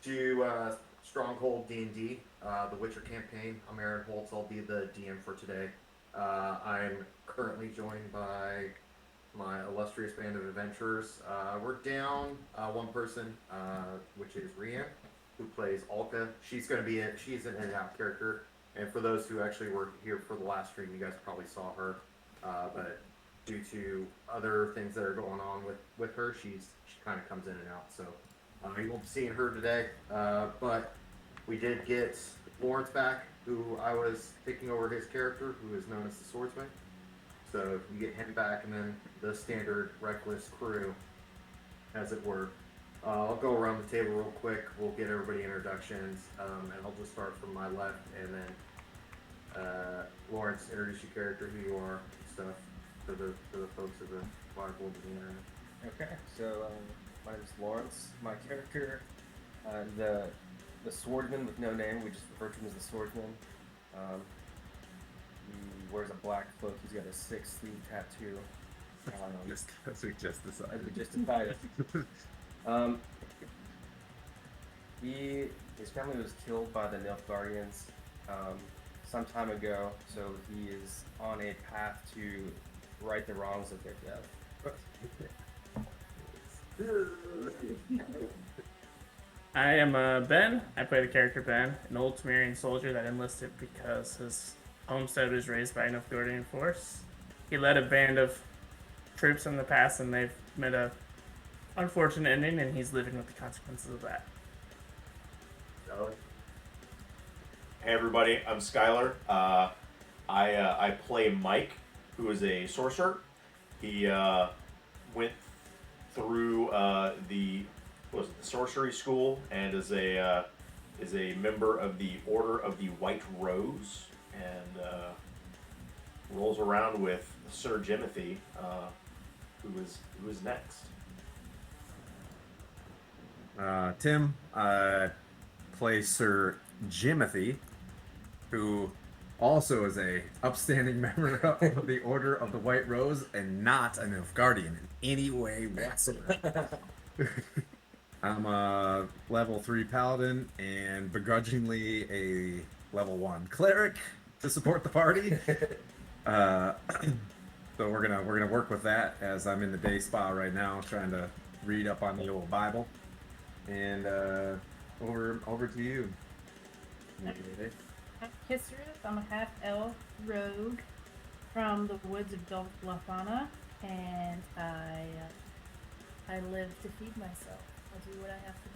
to Stronghold D&D, the Witcher campaign. I'm Aaron Holtz. I'll be the DM for today. I'm currently joined by my illustrious band of adventurers. We're down one person, which is Rian, who plays Alka. She's an in-and-out character, and for those who actually were here for the last stream, you guys probably saw her. But due to other things that are going on with her, she kind of comes in and out. So you won't be seeing her today. But we did get Lawrence back, who I was taking over his character, who is known as the Swordsman. So you get him back, and then the standard Reckless crew, as it were. I'll go around the table real quick. We'll get everybody introductions, and I'll just start from my left, and then Lawrence, introduce your character, who you are, and stuff, to the folks of the wide world of the internet. Okay, so my name is Lawrence. My character, the swordsman with no name. We just refer to him as the swordsman. He wears a black cloak. He's got a 6-sleeve tattoo. As we just decided. As we just decided. His family was killed by the Nilfgaardians some time ago, so he is on a path to right the wrongs of their death. I am Ben. I play the character Ben, an old Temerian soldier that enlisted because his homestead was raised by a Nilfgaardian force. He led a band of troops in the past, and they've met a unfortunate ending, and he's living with the consequences of that. Hey everybody, I'm Skylar. I play Mike, who is a sorcerer. He went through the sorcery school and is a member of the Order of the White Rose, and rolls around with Sir Jimothy, who is next. Tim, plays Sir Jimothy, who also is a upstanding member of the Order of the White Rose and not a Nilfgaardian in any way whatsoever. I'm a level 3 paladin and begrudgingly a level 1 cleric to support the party. So we're gonna work with that as I'm in the day spa right now, trying to read up on the old Bible. And over to you. I'm Kisserith. I'm a half-elf rogue from the woods of Lafana, and I live to feed myself. I do what I have to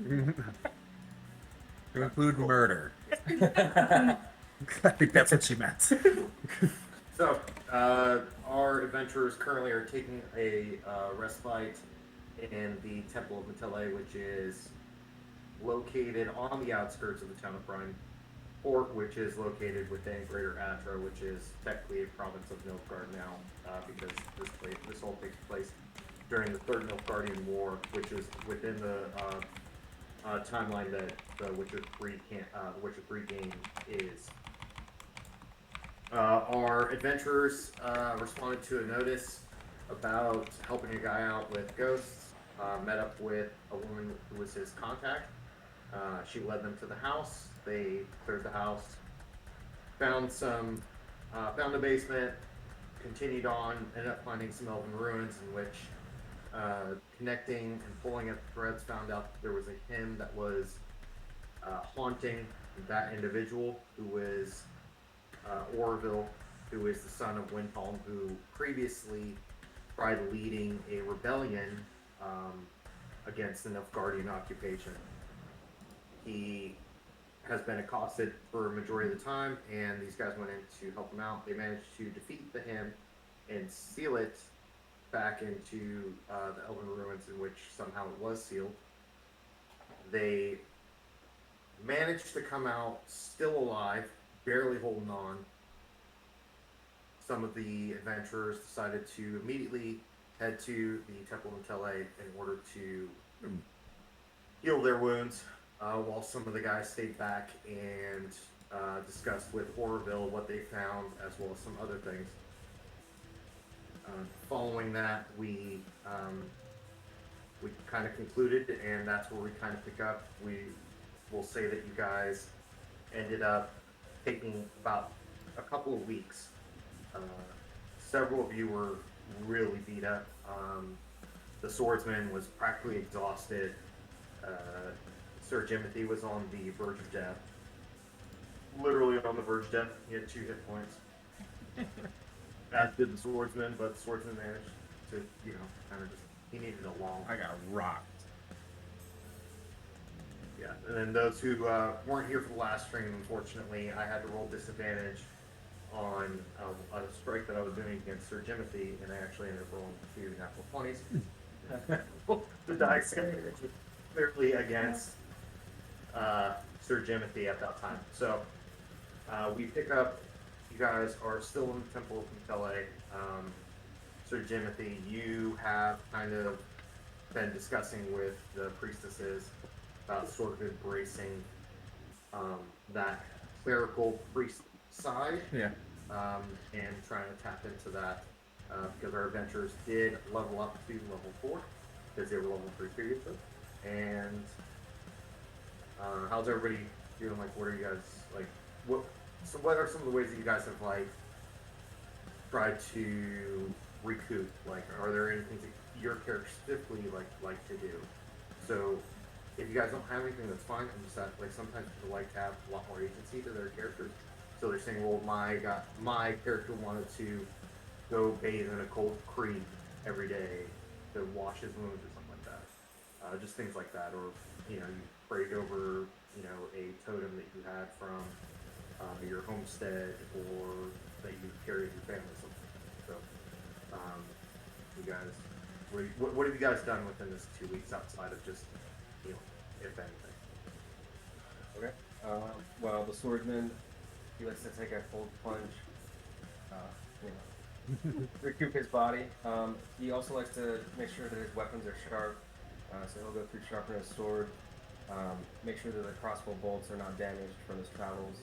do. To include murder. I think that's what she meant. So, our adventurers currently are taking a respite in the Temple of Metele, which is located on the outskirts of the town of Brine Port, which is located within Greater Atra, which is technically a province of Nilfgaard now, because this all takes place during the Third Nilfgaardian War, which is within the timeline that the Witcher 3 game is. Our adventurers responded to a notice about helping a guy out with ghosts. Met up with a woman who was his contact. She led them to the house. They cleared the house, found a basement, continued on, ended up finding some elven ruins in which, connecting and pulling at the threads, found out that there was a hymn that was haunting that individual, who was Orville, who is the son of Windhelm, who previously tried leading a rebellion against the Nilfgaardian occupation. He has been accosted for a majority of the time, and these guys went in to help him out. They managed to defeat the hymn and seal it back into the Elven ruins, in which somehow it was sealed. They managed to come out still alive, barely holding on. Some of the adventurers decided to immediately head to the Temple of Metele in order to heal their wounds, while some of the guys stayed back and discussed with Orville what they found, as well as some other things. Following that, we we kind of concluded, and that's where we kind of pick up. We will say that you guys ended up taking about a couple of weeks. Several of you were really beat up. The swordsman was practically exhausted. Sir Jimothy was on the verge of death. Literally on the verge of death. He had 2 hit points. As did the swordsman, but the swordsman managed to, kind of just, he needed a long. I got rocked. Yeah, and then those who weren't here for the last stream, unfortunately, I had to roll disadvantage on a strike that I was doing against Sir Jimothy, and I actually ended up rolling 2 natural 20s. The dice clearly against Sir Jimothy at that time. So we pick up, you guys are still in the Temple of Metele. Sir Jimothy, you have kind of been discussing with the priestesses about sort of embracing that clerical priest side. Yeah. And trying to tap into that because our adventurers did level up to level 4 because they were level 3 previously. And how's everybody feeling? Like, what are you guys like? What are some of the ways that you guys have like tried to recoup? Like, are there any things that your character specifically like to do? So, if you guys don't have anything, that's fine. I'm just like sometimes people like to have a lot more agency to their characters. So they're saying, well, my character wanted to go bathe in a cold creek every day to wash his wounds or something like that. Just things like that, or you prayed over a totem that you had from your homestead or that you carried your family, something like that. So, you guys, what have you guys done within this 2 weeks outside of just healing, if anything? Okay. Well, the swordsman, he likes to take a cold plunge, recoup his body. He also likes to make sure that his weapons are sharp, so he'll go through sharpen his sword, make sure that the crossbow bolts are not damaged from his travels.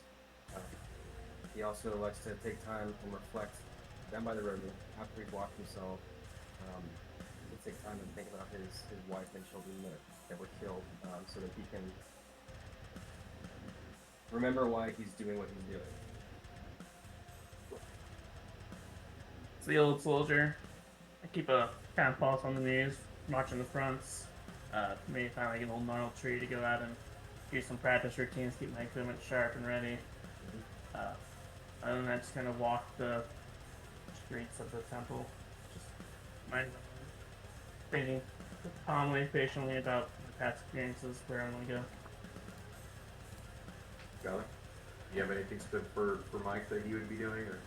He also likes to take time and reflect down by the road after he's washed himself. He'll take time and think about his wife and children that were killed, so that he can remember why he's doing what he's doing. It's the old soldier. I keep a kind of pulse on the news, watching the fronts. Maybe find like an old gnarled tree to go out and do some practice routines, keep my equipment sharp and ready. Other than that, just kind of walk the streets of the temple, just thinking calmly, patiently about my past experiences, where I want to go. Got it. Do you have anything specific for Mike that you would be doing, or?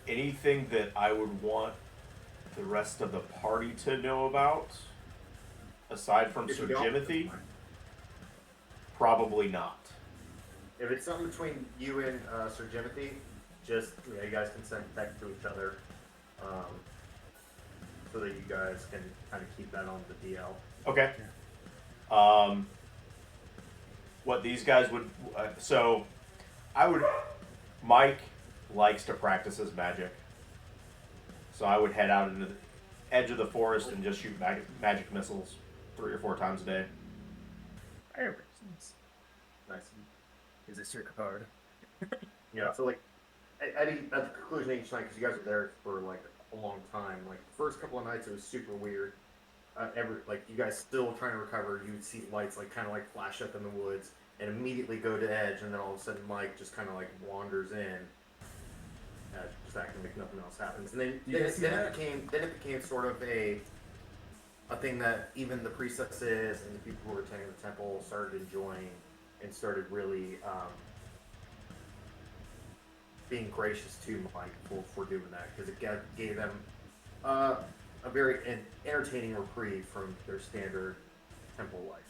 Anything that I would want the rest of the party to know about, aside from If Sir you don't, Jimothy? that's fine. Probably not. If it's something between you and Sir Jimothy, just you guys can send text to each other, so that you guys can kind of keep that on the DL. Okay. What these guys would, Mike likes to practice his magic, so I would head out into the edge of the forest and just shoot magic missiles 3 or 4 times a day. Fire resistance. Nice. Is this your card? Yeah. So like, at the conclusion of each night, because you guys were there for like a long time. Like the first couple of nights, it was super weird. You guys still trying to recover. You would see lights like kind of like flash up in the woods, and immediately go to edge, and then all of a sudden Mike just kind of like wanders in, just acting like nothing else happens. And then it became sort of a thing that even the priestesses and the people who were attending the temple started enjoying, and started really being gracious to Mike for doing that, because it gave them a very entertaining reprieve from their standard temple life.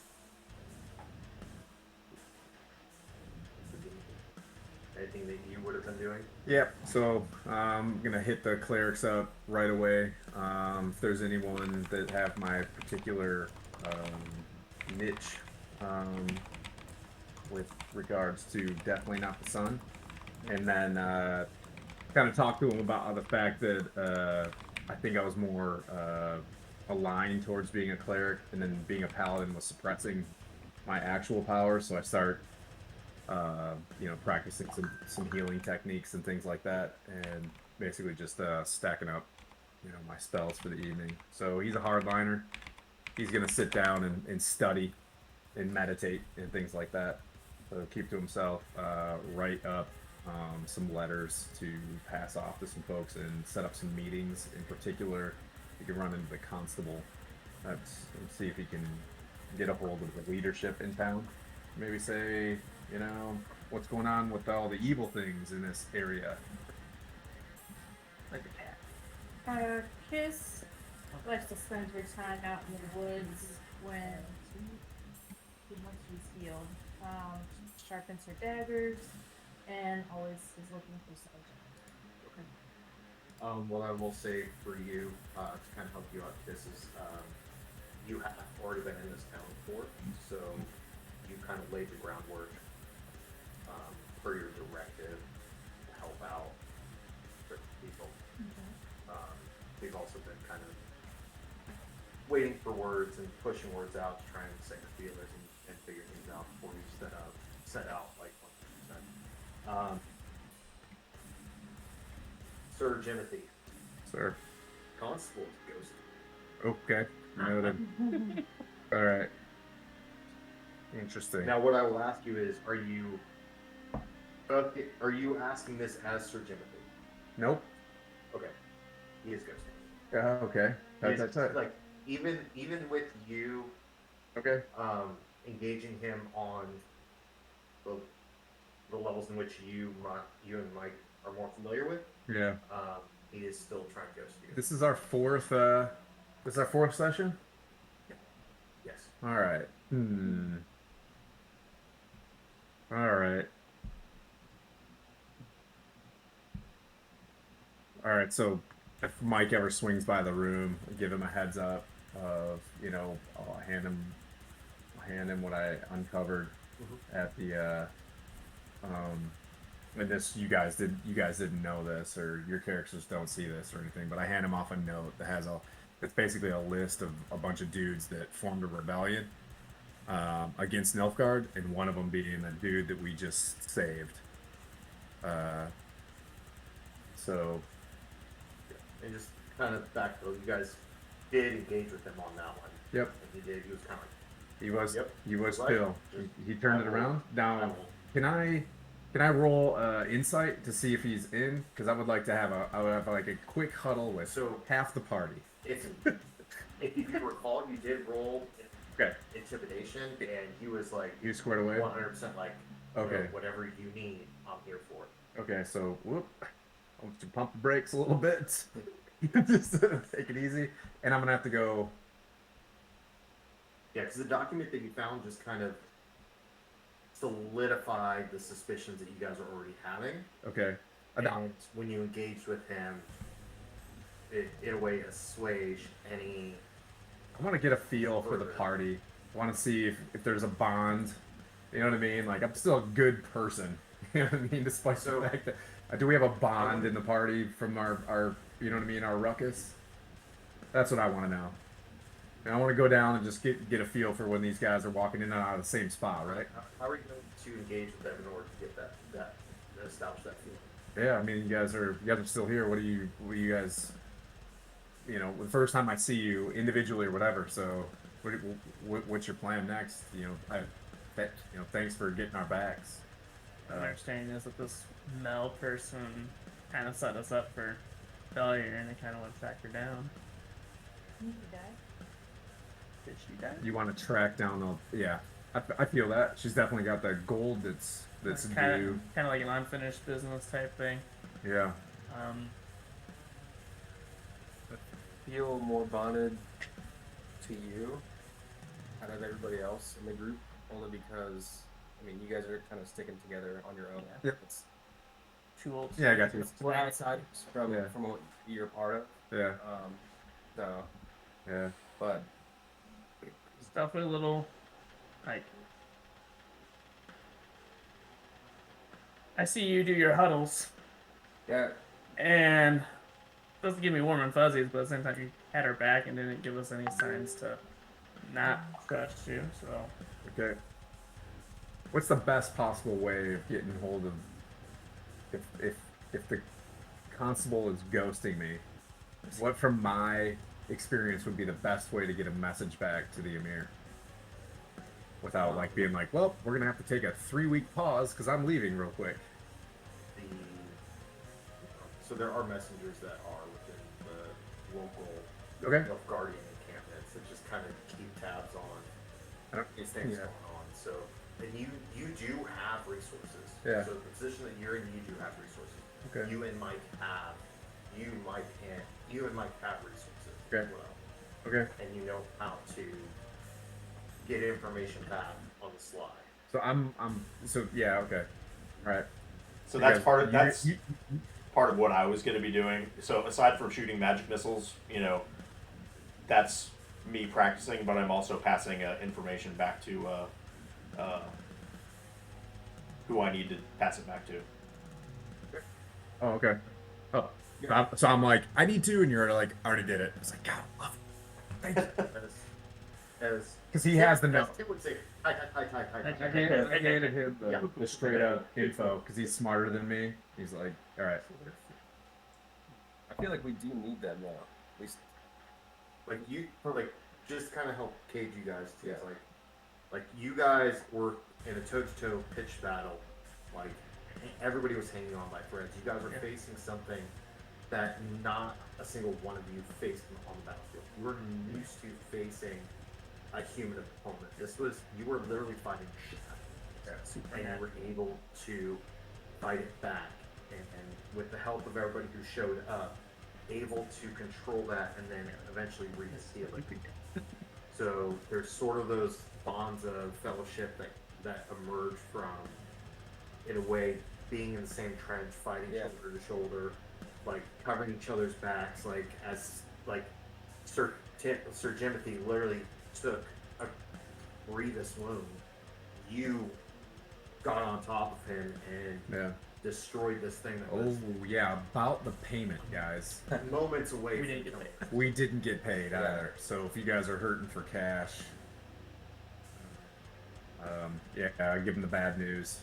Anything that you would have been doing? Yep. So I'm gonna hit the clerics up right away. If there's anyone that have my particular niche with regards to definitely not the sun, and then kind of talk to them about the fact that I think I was more aligned towards being a cleric, and then being a paladin was suppressing my actual power. So I start, practicing some healing techniques and things like that, and basically just stacking up, my spells for the evening. So he's a hardliner. He's gonna sit down and study and meditate and things like that. So keep to himself, write up some letters to pass off to some folks, and set up some meetings. In particular, he can run into the constable. And see if he can get a hold of the leadership in town. Maybe say, what's going on with all the evil things in this area. Like a cat. Kiss likes to spend her time out in the woods when once she's healed. Sharpens her daggers and always is looking for something. What I will say for you, to kind of help you out, this is, you have already been in this town before, so you kind of laid the groundwork, for your directive to help out with people. We've also been kind of waiting for words and pushing words out to try and set your feelers and figure things out before you set out like 100%. Sir Jimothy, Sir. Constable Ghost. Okay. Noted. All right. Interesting. Now, what I will ask you is, are you asking this as Sir Jimothy? Nope. Okay, he is Ghost. Okay. That's it. Like even with you, Okay. engaging him on the levels in which you and Mike are more familiar with, Yeah. he is still trying to ghost you. This is our fourth. This is our fourth session. Yes. All right. All right. All right. So if Mike ever swings by the room, give him a heads up of, I'll hand him what I uncovered at the and this, you guys didn't know this, or your characters don't see this or anything, but I hand him off a note that has it's basically a list of a bunch of dudes that formed a rebellion against Nilfgaard, and one of them being the dude that we just saved. So, And just kind of backfill, you guys did engage with him on that one. Yep. And he did. He was kind of like, he was Right. still. He turned it around. Now, can I roll insight to see if he's in? Because I would like to have like a quick huddle with So- half the party. if you recall, you did roll Okay. intimidation, and he was like You squared away. 100% like, Okay. whatever you need, I'm here for it. Okay, so I'll just pump the brakes a little bit. Just take it easy, and I'm gonna have to go. Yeah, because the document that you found just kind of solidified the suspicions that you guys are already having. Okay. And when you engaged with him, it in a way assuaged any. I want to get a feel for the party. I want to see if there's a bond. You know what I mean? Like, I'm still a good person. You know what I mean? Despite the fact that do we have a bond in the party from our you know what I mean, our ruckus? That's what I want to know. And I want to go down and just get a feel for when these guys are walking in and out of the same spot, right? How are you going to engage with them in order to get that establish that feeling? Yeah, I mean, you guys are still here. What do you guys? The first time I see you individually or whatever. So, what's your plan next? Thanks for getting our backs. My understanding is that this Mel person kind of set us up for failure, and they kind of want to track her down. Did you die? Did she die? You want to track down the? Yeah, I feel that she's definitely got that gold that's due. Kind of like an unfinished business type thing. Yeah. Feel more bonded to you out of everybody else in the group, only because you guys are kind of sticking together on your own. Yeah. Yep. It's, Too old. Yeah, I got you. we're outside from Yeah. from what you're part of. Yeah. So, Yeah. but It's definitely a little, like, I see you do your huddles, yeah, and supposed to give me warm and fuzzies, but at the same time, you had her back and didn't give us any signs to not trust you. So Okay. What's the best possible way of getting hold of if the constable is ghosting me? What from my experience would be the best way to get a message back to the Emir? Without like being like, well, we're gonna have to take a 3-week pause because I'm leaving real quick. So there are messengers that are within the local Okay. Guardian encampments that just kind of keep tabs on I don't- these things yeah. going on. So, and you do have resources. Yeah. So the position that you're in, you do have resources. Okay. You and Mike have resources Okay. as well, Okay. and you know how to get information back on the sly. So so yeah, okay. All right. So You that's guys- part of you- that's you- part of what I was going to be doing. So aside from shooting magic missiles, that's me practicing, but I'm also passing information back to who I need to pass it back to. Oh, okay. Oh, so I'm like, I need to, and you're like, I already did it. I was like, God, I love it. Thank you. As Because he has the as note. Tim would say, hi. I handed him the straight up info because he's smarter than me. He's like, all right. I feel like we do need them now. At least Just kind of help cage you guys too. Yeah. Like you guys were in a toe-to-toe pitch battle. Like everybody was hanging on by threads. You guys were facing something that not a single one of you faced on the battlefield. You were used to facing a human opponent. You were literally fighting shit, and you were able to fight it back, and with the help of everybody who showed up, able to control that and then eventually reseal it. So there's sort of those bonds of fellowship that emerge from, in a way, being in the same trench, fighting shoulder to shoulder, like covering each other's backs, like as like Sir Jimothy literally took a grievous wound. You got on top of him and destroyed this thing that was yeah, about the payment, guys. moments away We from didn't get killing. paid. We didn't get paid either. So if you guys are hurting for cash, I'll give them the bad news.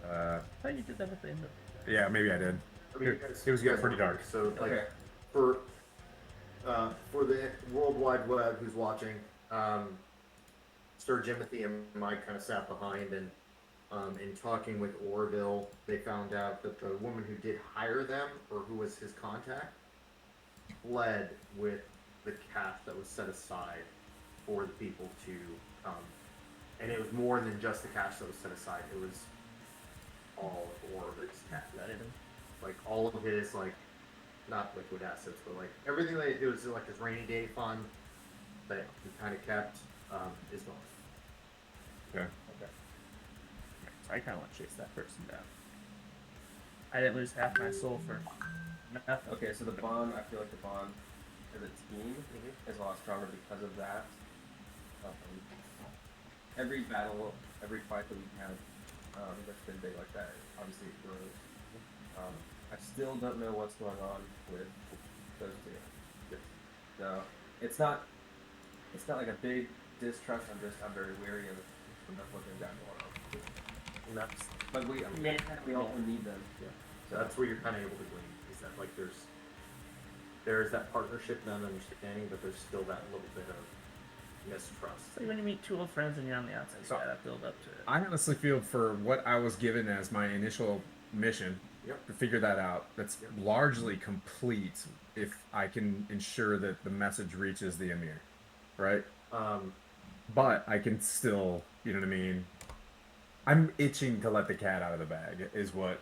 I thought you did that at the end of Yeah, maybe I did. I mean, you guys- It was you guys pretty know, dark. So like Okay. for the World Wide Web who's watching, Sir Jimothy and Mike kind of sat behind, and in talking with Orville, they found out that the woman who did hire them, or who was his contact, fled with the cash that was set aside for the people to and it was more than just the cash that was set aside. It was all of Orville's cash. Like all of his, like, not liquid assets, but like everything that it was like his rainy day fund that he kind of kept is gone. Okay. So I kind of want to chase that person down. I didn't lose half my soul for nothing. Okay, so the bond, I feel like the bond as a team is a lot stronger because of that. Every battle, every fight that we have that's been big like that, obviously it grows. I still don't know what's going on with those two. So it's not like a big distrust. I'm very wary of what they've got going on. And that's But we also need them. so that's where you're kind of able to glean, is that like there's that partnership and that understanding, but there's still that little bit of mistrust. It's like when you meet two old friends and you're on the outside, you So- gotta build up to it. I honestly feel for what I was given as my initial mission Yep. to figure that out, that's largely complete if I can ensure that the message reaches the Emir, right? But I can still, you know what I mean? I'm itching to let the cat out of the bag is what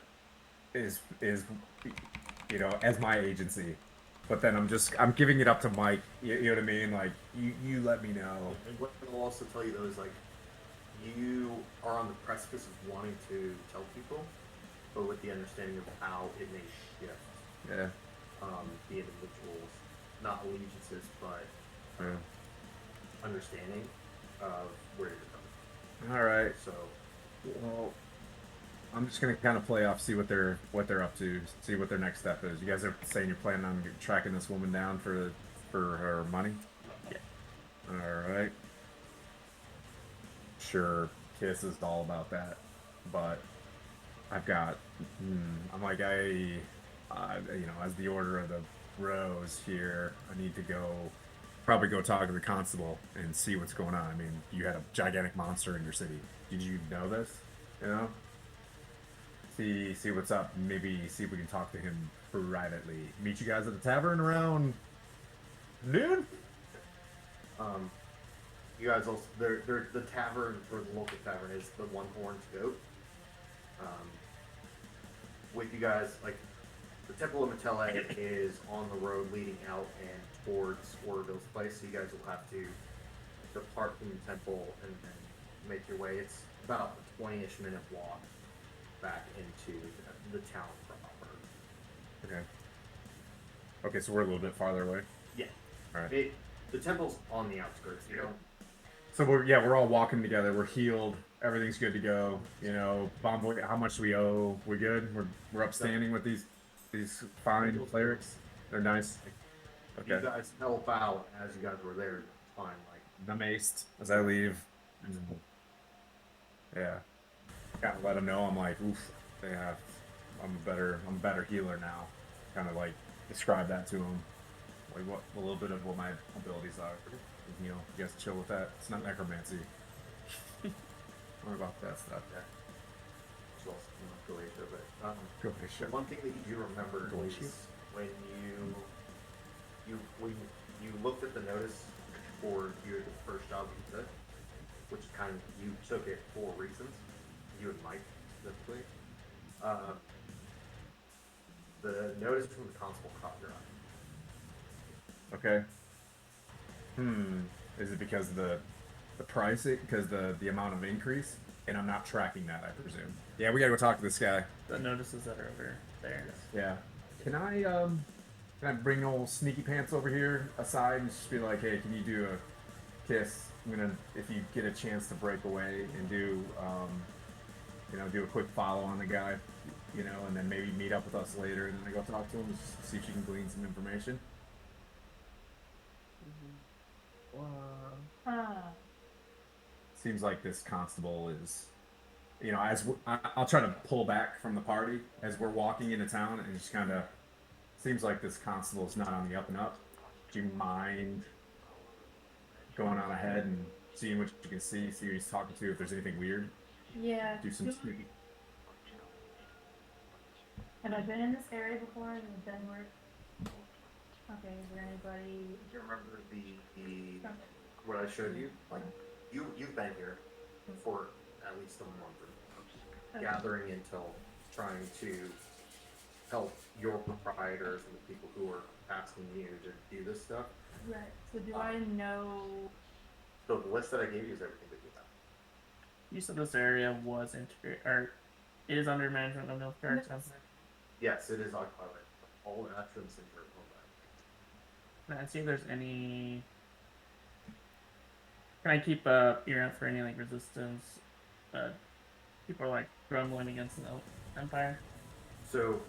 is as my agency. But then I'm giving it up to Mike. You know what I mean? Like you let me know. And what I'll also tell you though is like you are on the precipice of wanting to tell people, but with the understanding of how it may shift Yeah. the individual's not allegiances, but Yeah. understanding of where you're coming All right. from. So Well, I'm just gonna kind of play off, see what they're up to, see what their next step is. You guys are saying you're planning on tracking this woman down for her money. Yeah. All right. Sure, Kiss is all about that, but I've got. I'm like as the Order of the Rose here, I need to probably go talk to the constable and see what's going on. I mean, you had a gigantic monster in your city. Did you know this? You know. See what's up. Maybe see if we can talk to him privately. Meet you guys at the tavern around noon. You guys also the tavern or the local tavern is the One Horned Goat. With you guys, like the Temple of Metele is on the road leading out and towards Orville's place, so you guys will have to depart from the temple and then make your way. It's about a 20-ish minute walk back into the town proper. Okay. Okay, so we're a little bit farther away. Yeah. All right. The temple's on the outskirts. You don't. So we're all walking together. We're healed. Everything's good to go. You know, Bomboy, how much do we owe? We good? We're upstanding with these fine clerics. They're nice. If you guys help out as you guys were there, it's fine. Like I'm aced as I leave. Yeah. Gotta let them know I'm like, oof. I'm a better healer now. Kind of like describe that to them. Like a little bit of what my abilities are. You know, you guys chill with that. It's not necromancy. What about that stuff? yeah. It's also not Galatia, but Galatia. one thing that you do remember Galatia? is when you looked at the notice for the first job that you took, which kind of you took it for reasons. You and Mike specifically. The notice from the constable caught your eye. Okay. Is it because of the price? Because the amount of increase? And I'm not tracking that, I presume. Yeah, we gotta go talk to this guy. The notices that are over there. Yeah. Can I bring old Sneaky Pants over here aside and just be like, hey, can you do a kiss? If you get a chance to break away and do a quick follow on the guy, and then maybe meet up with us later, and then I go talk to him just to see if you can glean some information. Seems like this constable is, I'll try to pull back from the party as we're walking into town, and just kind of seems like this constable is not on the up and up. Do you mind going on ahead and seeing what you can see who he's talking to, if there's anything weird? Yeah. Do some sneaky. Have I been in this area before? Has it done work? Okay, is there anybody? Do you remember the what I showed you? Like you've been here for at least a month or gathering intel, trying to help your proprietors and the people who are asking you to do this stuff. Right. So do I know? So the list that I gave you is everything that you have. You said this area was is under management of Nilfgaard. Yes, it is occupied. All actions in your combat. Can I see if there's any? Can I keep a ear out for any resistance? People are grumbling against the Empire. So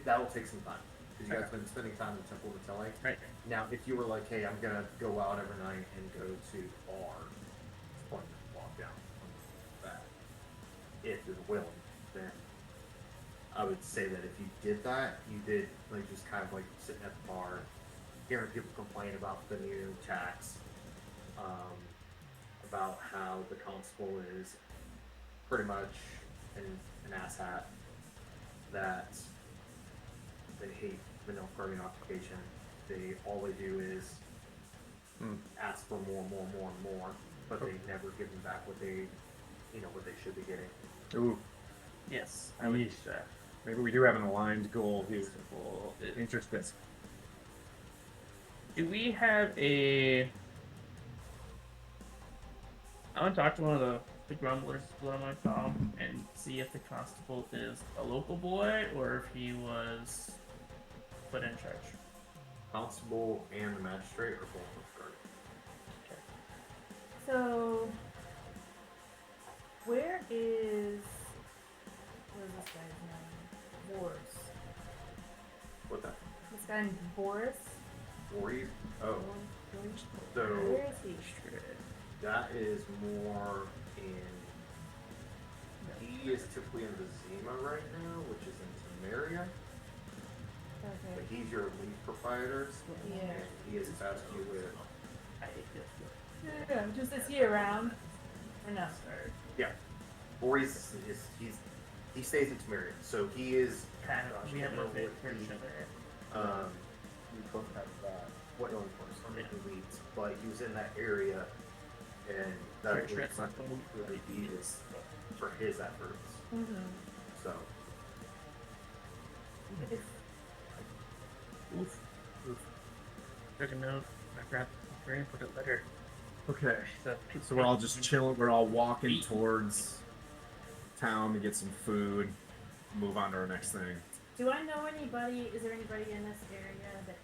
that'll take some time because you guys have been spending time in the Temple of Metele. Right. Now, if you were like, hey, I'm gonna go out every night and go to bar, it's point to walk down on that. If you're willing, then I would say that if you did that, you did just kind of sitting at the bar, hearing people complain about the new tax, about how the constable is pretty much an asshat, that they hate the Nilfgaardian occupation. All they do is ask for more, but they never give them back what they should be getting. Ooh, Yes, I would use that. maybe we do have an aligned goal here. Interesting. Do we have a? I want to talk to one of the grumblers, what am I call him, and see if the constable is a local boy or if he was put in charge. Constable and the magistrate are both Nilfgaardian. So where is guy named Boris. Voorhees. Oh, Boris. so Where is he? that is more in. He is typically in Vizima right now, which is in Samaria. Okay. But he's your lead proprietor, Yeah. and he has tasked you with. Yeah, just is he around? Or no? Yeah, Voorhees he stays in Samaria, so he is. Kind of. We have a bit for each other. We both have what leads, but he was in that area, and that was not really needed for his efforts. Mm-hmm. So Oof. Took a note. I grabbed the drink, put a letter. Okay. So we're all just chilling. We're all walking towards town to get some food. Move on to our next thing. Do I know anybody? Is there anybody in this area that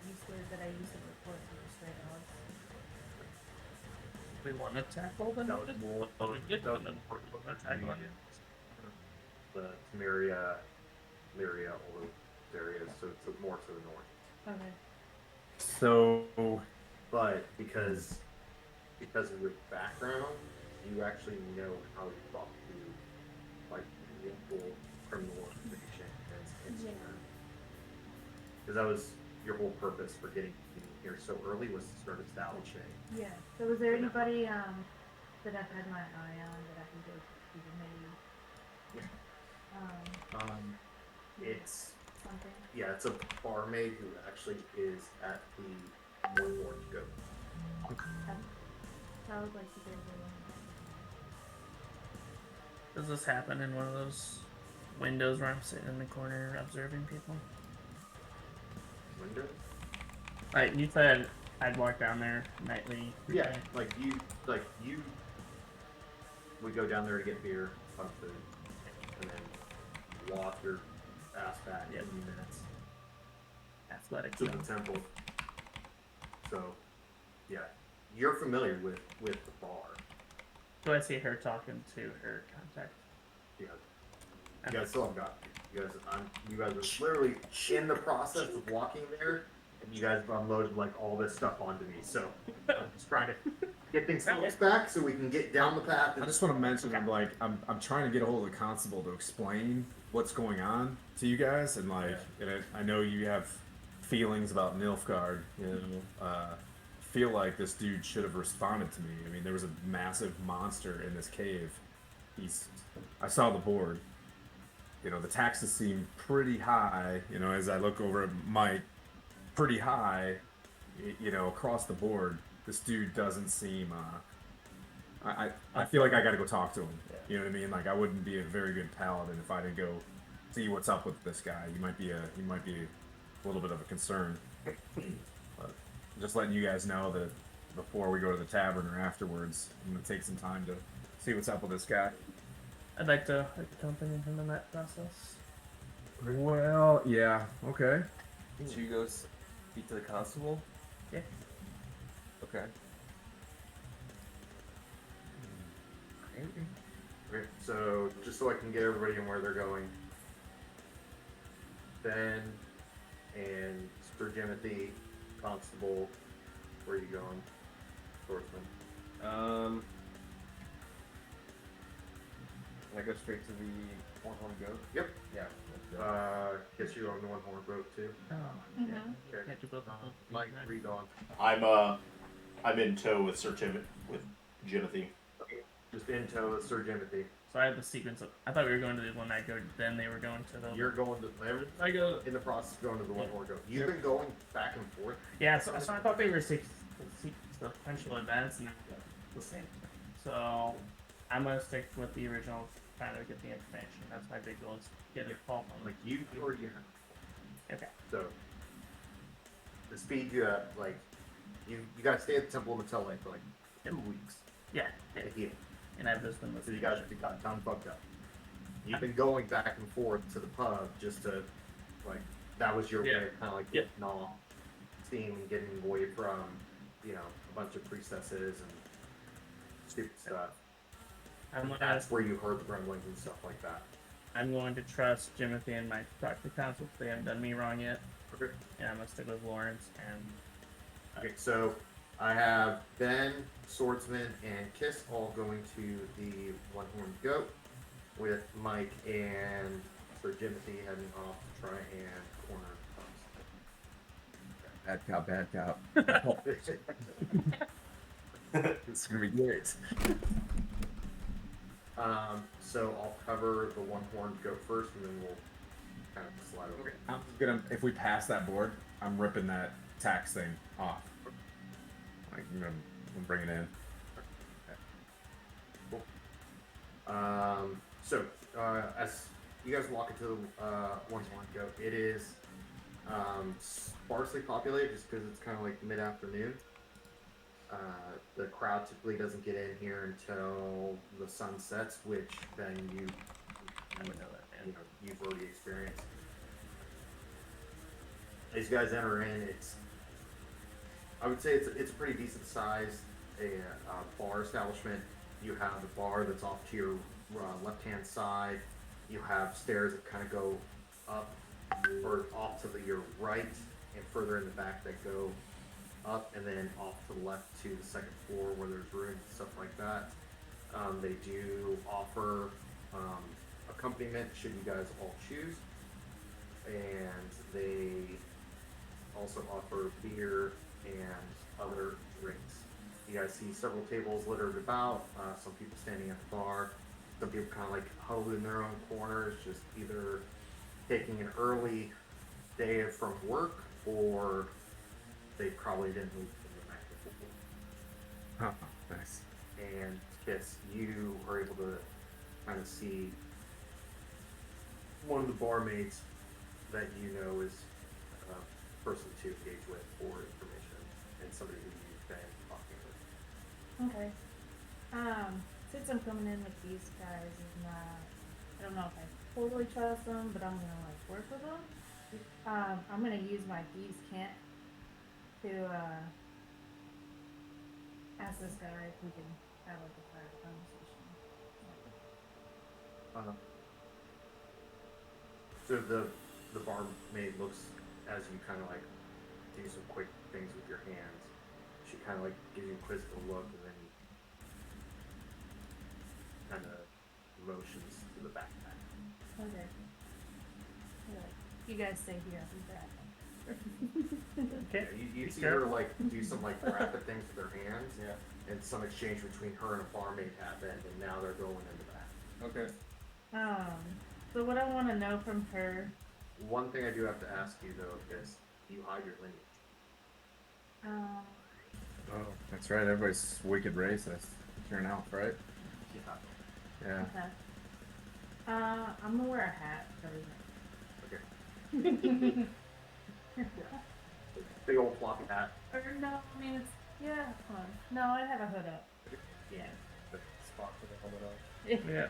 I used to report to the stray dogs? we want to tackle the That was notice. more- Oh, we get on the tackle it. the Samaria, all those areas, so it's more to the north. Okay. So, But because of your background, you actually know how to talk to like local criminal organization and Yeah. because that was your whole purpose for getting here so early was to start establishing. Yeah. So was there anybody that I've had my eye on that I can go to maybe It's something? yeah, it's a barmaid who actually is at the One Orange Goat. I would like to get her. Does this happen in one of those windows where I'm sitting in the corner observing people? Window? Like you said, I'd walk down there nightly. Yeah, like you we go down there to get beer, fun food, and then walk your ass back in a few minutes Athletic. to the temple. So, yeah, you're familiar with the bar. Do I see her talking to her contact? Yeah, you guys still haven't got you guys. You guys are literally in the process of walking there, and you guys have unloaded like all this stuff onto me. So I'm just trying to get things back so we can get down the path. I just want to mention, I'm trying to get a hold of the constable to explain what's going on to you guys, and and I know you have feelings about Nilfgaard. Feel like this dude should have responded to me. I mean, there was a massive monster in this cave. I saw the board. The taxes seem pretty high. As I look over at Mike, pretty high. Across the board. This dude doesn't seem. I feel like I got to go talk to him. You know what I mean? Like I wouldn't be a very good paladin if I didn't go see what's up with this guy. He might be a little bit of a concern. But just letting you guys know that before we go to the tavern or afterwards, I'm gonna take some time to see what's up with this guy. I'd like to accompany him in that process. Well, yeah, okay. Should you go speak to the constable? Yeah. Okay. Okay, so just so I can get everybody in where they're going. Ben and Sir Jimothy, Constable, where are you going? Swordsman. Can I go straight to the one-horn goat? Yep. Yeah. Let's go. Guess you're on the one horn boat too. Oh, Mhm. Okay. can't do both. Mike, read on. I'm in tow with Jimothy. Just in tow with Sir Jimothy. So I have the sequence of. I thought we were going to the one night go. Then they were going to the. You're going to. I go. In the process of going to the one horn goat. You've been going back and forth. Yeah, so I thought they were sequential events and the same thing. So I'm gonna stick with the original, trying to get the information. That's my big goal. Is get a call from Like you already have. Okay. So the speed you have, like you gotta stay at the temple of Matele for like 2 weeks Yeah. to heal. And I've just been So listening. you guys have got done fucked up. You've been going back and forth to the pub just to like that was your way of kinda like getting off steam and getting away from, a bunch of priestesses and stupid stuff. That's where you heard the rumblings and stuff like that. I'm going to trust Jimothy and my talk to council if they haven't done me wrong yet. Okay. Yeah, I'm gonna stick with Lawrence and Okay, so I have Ben, Swordsman, and Kiss all going to the one-horned goat, with Mike and Sir Jimothy heading off to try and corner Bad cop. Pups. It's gonna be great. So I'll cover the one-horned goat first, and then we'll kind of slide over. I'm gonna, if we pass that board, I'm ripping that tax thing off. Like, I'm gonna bring it in. Cool. As you guys walk into the one-horned goat, it is sparsely populated just because it's kind of like mid-afternoon. The crowd typically doesn't get in here until the sun sets, which then I would know that, man. you've already experienced. As you guys enter in, I would say it's a pretty decent sized bar establishment. You have the bar that's off to your left hand side. You have stairs that kind of go up or off to your right and further in the back that go up, and then off to the left to the second floor where there's rooms and stuff like that. They do offer accompaniment should you guys all choose, and they also offer beer and other drinks. You guys see several tables littered about, some people standing at the bar, some people kind of like huddled in their own corners, just either taking an early day from work, or they probably didn't leave from the night before. Huh, nice. And Kiss, you are able to kind of see one of the barmaids that you know is a person to engage with for information, and somebody who you've been talking with. Okay. Since I'm coming in with these guys, I don't know if I totally trust them, but I'm gonna like work with them. I'm gonna use my thieves' cant to ask this guy if we can have like a private conversation. So the barmaid looks as you kind of like do some quick things with your hands. She kind of like gives you a quizzical look, and then kind of motions to the backpack. Okay. Yeah, you guys stay here. I'll be back. Okay. You see her like do some like rapid things with her hands, Yeah. and some exchange between her and a barmaid happened, and now they're going in the back. Okay. So what I want to know from her, One thing I do have to ask you though is, do you hide your lineage? Oh, that's right. Everybody's wicked racist. Turn out, right? Yeah. Yeah. okay. I'm gonna wear a hat for Okay. Big old floppy hat. Or no, I mean it's hold on. No, I have a hood up. Yeah. Spot for the helmet on. Yeah.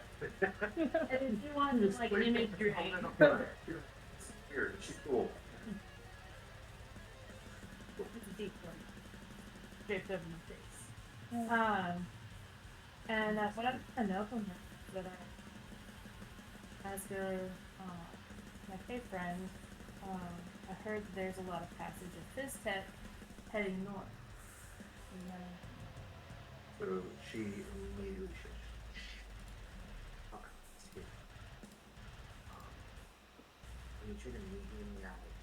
And if you want to like imagery, Here, she's cool. it's a deep one. Draped over my face. And what I know from her that as her my fake friend, I heard that there's a lot of passage of Fizz Tech heading north. And, So she immediately says, okay, let's get I need you to meet me in the alley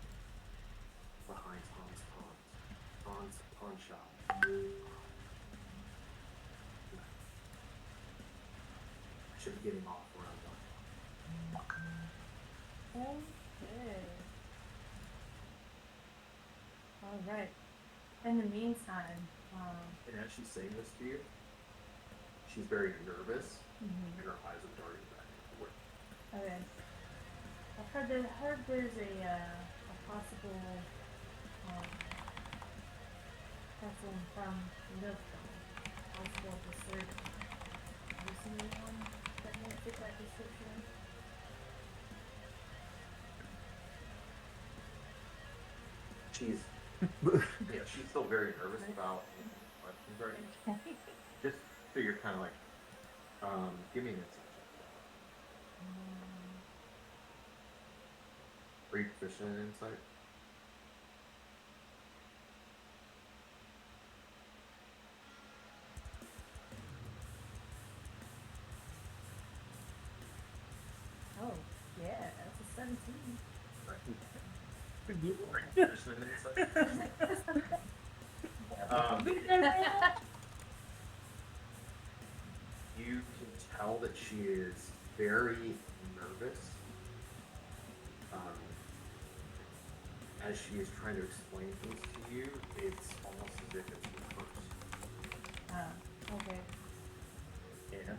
behind Tom's pawn shop. I should be getting off around 1. okay. Alright. In the meantime, And as she's saying this to you, she's very nervous, and her eyes are darting back and forth. okay. I've heard there's a possible person from Milton, possible deserter. Have you seen anyone that may fit that description? She's she's still very nervous about questions right now. Okay. Just so you're kind of like, give me an insight. Are you proficient in insight? Um, you can tell that she is very nervous. As she is trying to explain things to you, it's almost as if it's rehearsed. Okay. And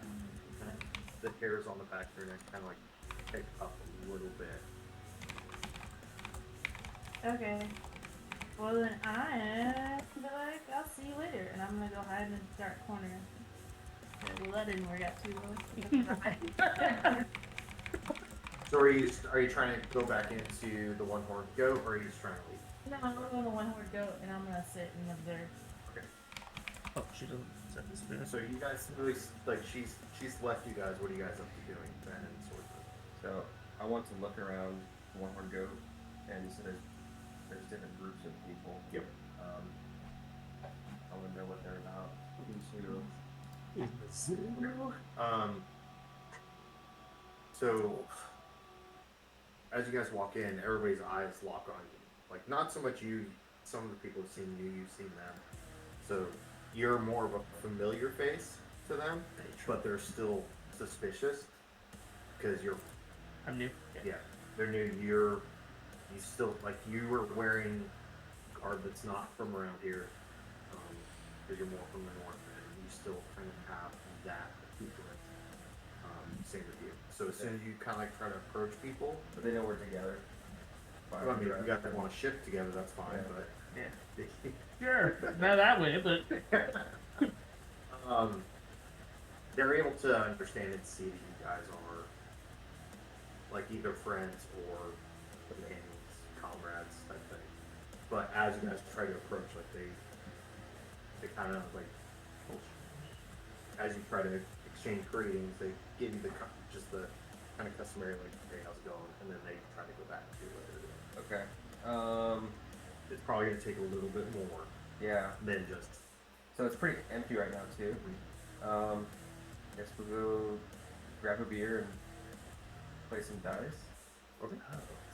the hairs on the back of her neck kind of like pick up a little bit. Okay. Well then I feel like I'll see you later, and I'm gonna go hide in the dark corner. Well, that didn't work out too well. So are you trying to go back into the one-horned goat, or are you just trying to leave? No, I'm going to one-horned goat, and I'm gonna sit and observe. Okay. Oh, she doesn't set this spoon. So you guys really like she's left you guys. What are you guys up to doing, Ben and Swordsman? So I want to look around One Horn Goat, and so there's different groups of people. Yep. I want to know what they're about. So as you guys walk in, everybody's eyes lock on you. Like not so much you. Some of the people have seen you. You've seen them. So you're more of a familiar face to them, but they're still suspicious because you're. I'm new. Yeah, they're new. You still like you were wearing garb that's not from around here, because you're more from the north, and you still kind of have that accoutrement. Same with you. So as soon as you kind of like try to approach people, But they know we're together. well, I mean, if you got them on a ship together, that's fine. Yeah. But Sure, not that way, but they're able to understand and see that you guys are like either friends or companions, comrades type thing. But as you guys try to approach, like they kind of like, as you try to exchange greetings, they give you just the kind of customary like, hey, how's it going? And then they try to go back and do what they're doing. Okay. It's probably gonna take a little bit more Yeah. than just. So it's pretty empty right now too. Guess we'll go grab a beer and play some dice. Okay.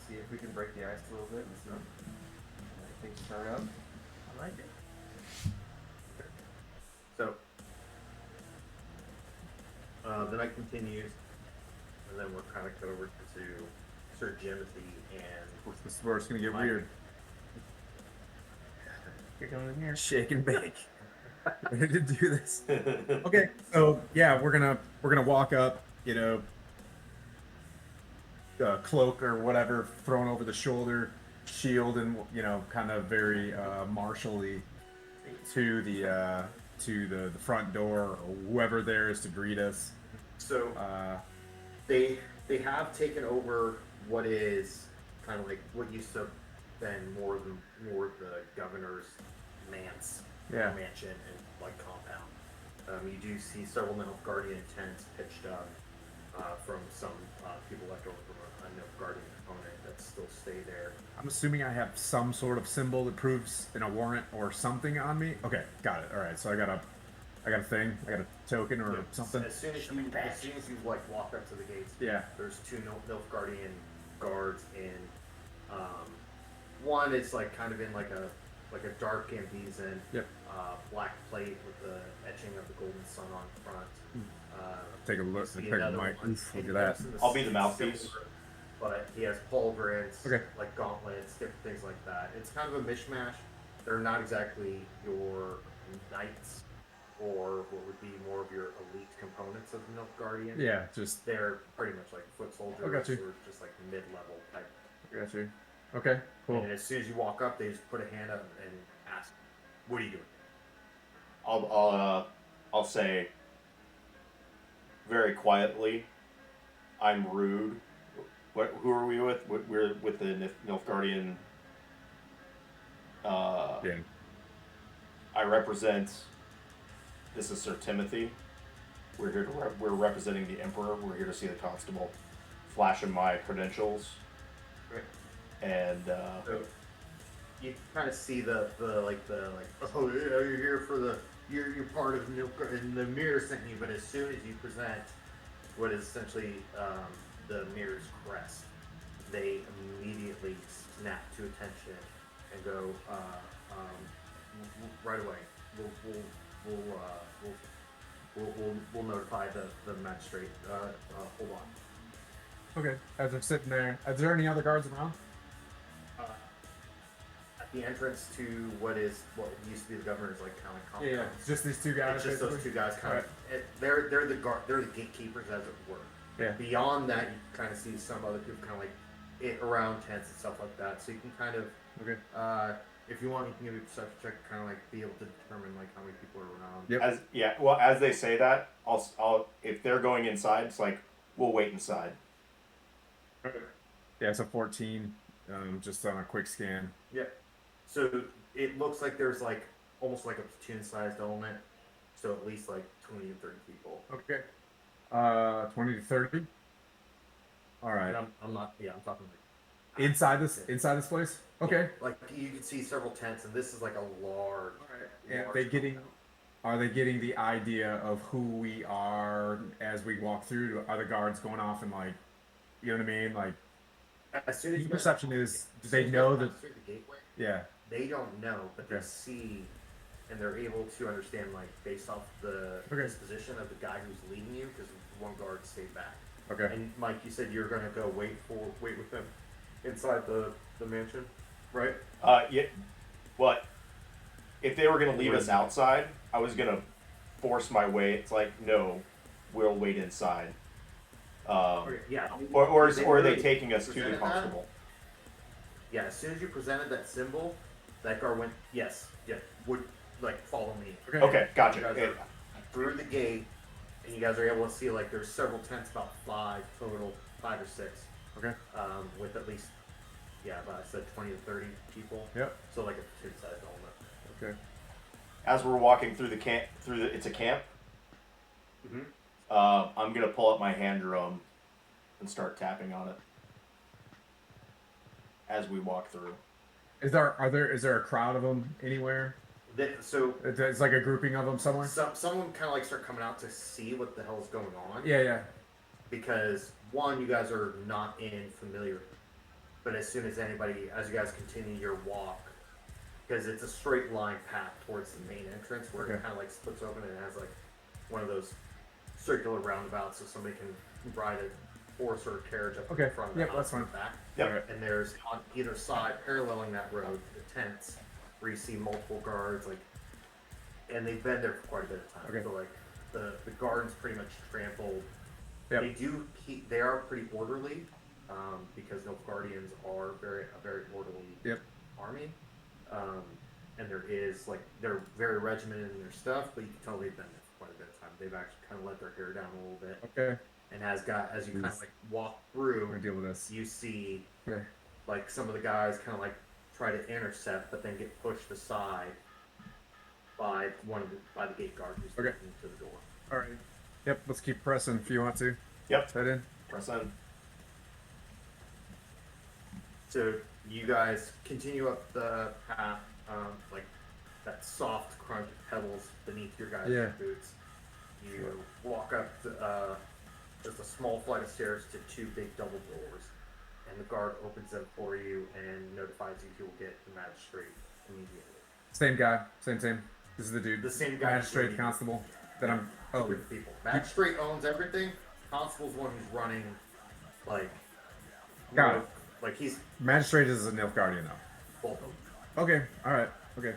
See if we can break the ice a little bit and see if things turn up. I like it. So, the night continues, and then we're kind of cut over to Sir Jimothy and This is where it's gonna get Mike. weird. You're coming in here. Shake and bake. Ready to do this. Okay, so yeah, we're gonna walk up, cloak or whatever thrown over the shoulder, shield, and kind of very martially to the front door, or whoever there is to greet us. so they have taken over what is kind of like what used to have been more the governor's mansion and like compound. You do see several Nilfgaardian tents pitched up from some people left over from a Nilfgaardian opponent that still stay there. I'm assuming I have some sort of symbol that proves in a warrant or something on me. Okay, got it. All right, so I got a thing, I got a token or something. As soon as you like walk up to the gates, Yeah. there's two Nilfgaardian guards in. One is like kind of in like a dark Gambesan, Yep. black plate with the etching of the golden sun on front. Take a look. See Take a another mic. one, Oof, look and at that. he has I'll be the mouthpiece. silver, but he has pauldrons, Okay. like gauntlets, different things like that. It's kind of a mishmash. They're not exactly your knights or what would be more of your elite components of the Nilfgaardian. Yeah, just They're pretty much like foot soldiers I got you. or just like mid-level type. got you. Okay, cool. And as soon as you walk up, they just put a hand up and ask, "What are you doing?" I'll say very quietly, I'm rude. Who are we with? We're with the Nilfgaardian. Yeah. I represent. This is Sir Timothy. We're here to we're representing the Emperor. We're here to see the constable. Flashing my credentials. Right. And So you kind of see the oh yeah, you're here for you're part of Nilfgaard, and the mirror sent you. But as soon as you present what is essentially the mirror's crest, they immediately snap to attention and go, right away. We'll we'll uh, we'll notify the magistrate. Hold on. Okay. As they're sitting there, is there any other guards around? At the entrance to what used to be the governor's like kind of compound. Yeah. It's just these two guys. It's just those two guys kind of. They're the gatekeepers, as it were. Yeah. Beyond that, you kind of see some other people kind of like around tents and stuff like that. So you can kind of, Okay. if you want, you can give a perception check, kind of like be able to determine like how many people are around. Yep. As they say that, I'll if they're going inside, it's like we'll wait inside. Yeah, it's a 14. Just on a quick scan. Yeah. So it looks like there's like almost like a platoon-sized element. So at least like 20 to 30 people. Okay. 20 to 30. All right. And I'm not. Yeah, I'm talking like Inside this place. Okay. Like you can see several tents, and this is like a large. Yeah, large are they getting the idea of who we are as we walk through? Are the guards going off and like, you know what I mean? Like, as soon as the you perception is, do as they soon as know you that? pass through the gateway, Yeah. they don't know, but they Okay. see, and they're able to understand like based off the Okay. disposition of the guy who's leading you, because one guard stayed back. Okay. And Mike, you said you're gonna go wait with them inside the mansion, right? Yeah. What? If they were gonna leave us outside, I was gonna force my way. It's like no, we'll wait inside. Yeah. Or are they really taking us to the presented that? constable? Yeah, as soon as you presented that symbol, that guard went, yes, would like follow me. Okay, gotcha. You guys are through the gate, and you guys are able to see like there's several tents, about 5 total, 5 or 6. Okay. With at least, about I said 20 to 30 people. Yep. So like a platoon-sized element. Okay. As we're walking through the camp, it's a camp. Mm-hmm. I'm gonna pull up my hand drum and start tapping on it as we walk through. Is there a crowd of them anywhere? So It's like a grouping of them somewhere. someone kind of like start coming out to see what the hell's going on. Yeah. Because one, you guys are not in familiar, but as soon as you guys continue your walk, because it's a straight line path towards the main entrance where it Okay. kind of like splits open and it has like one of those circular roundabouts so somebody can ride a horse or a carriage up Okay. in front of the Yep, house that's and fine. back. Yep. Alright. And there's on either side, paralleling that road, the tents where you see multiple guards, like, and they've been there for quite a bit of time. Okay. So like the garden's pretty much trampled. Yep. They are pretty orderly, because Nilfgaardians are a very orderly Yep. army. And there is like they're very regimented in their stuff, but you can tell they've been there for quite a bit of time. They've actually kind of let their hair down a little bit. Okay. And as you kind of Please. like walk We're through, gonna deal with this. you see Okay. like some of the guys kind of like try to intercept, but then get pushed aside by the gate guard who's Okay. leading to the door. All right. Yep. Let's keep pressing if you want to. Yep. Head in. Press in. So you guys continue up the path, like that soft crunch of pebbles beneath your guys' Yeah. boots. You walk up just a small flight of stairs to 2 big double doors, and the guard opens them for you and notifies you he will get the magistrate immediately. Same guy. Same. This is the dude. The same guy. Magistrate constable. That I'm. Oh. With people. Magistrate owns everything. Constable's one who's running, like. Got it. Like he's Magistrate is a Nilfgaardian though. both of them. Okay. All right. Okay.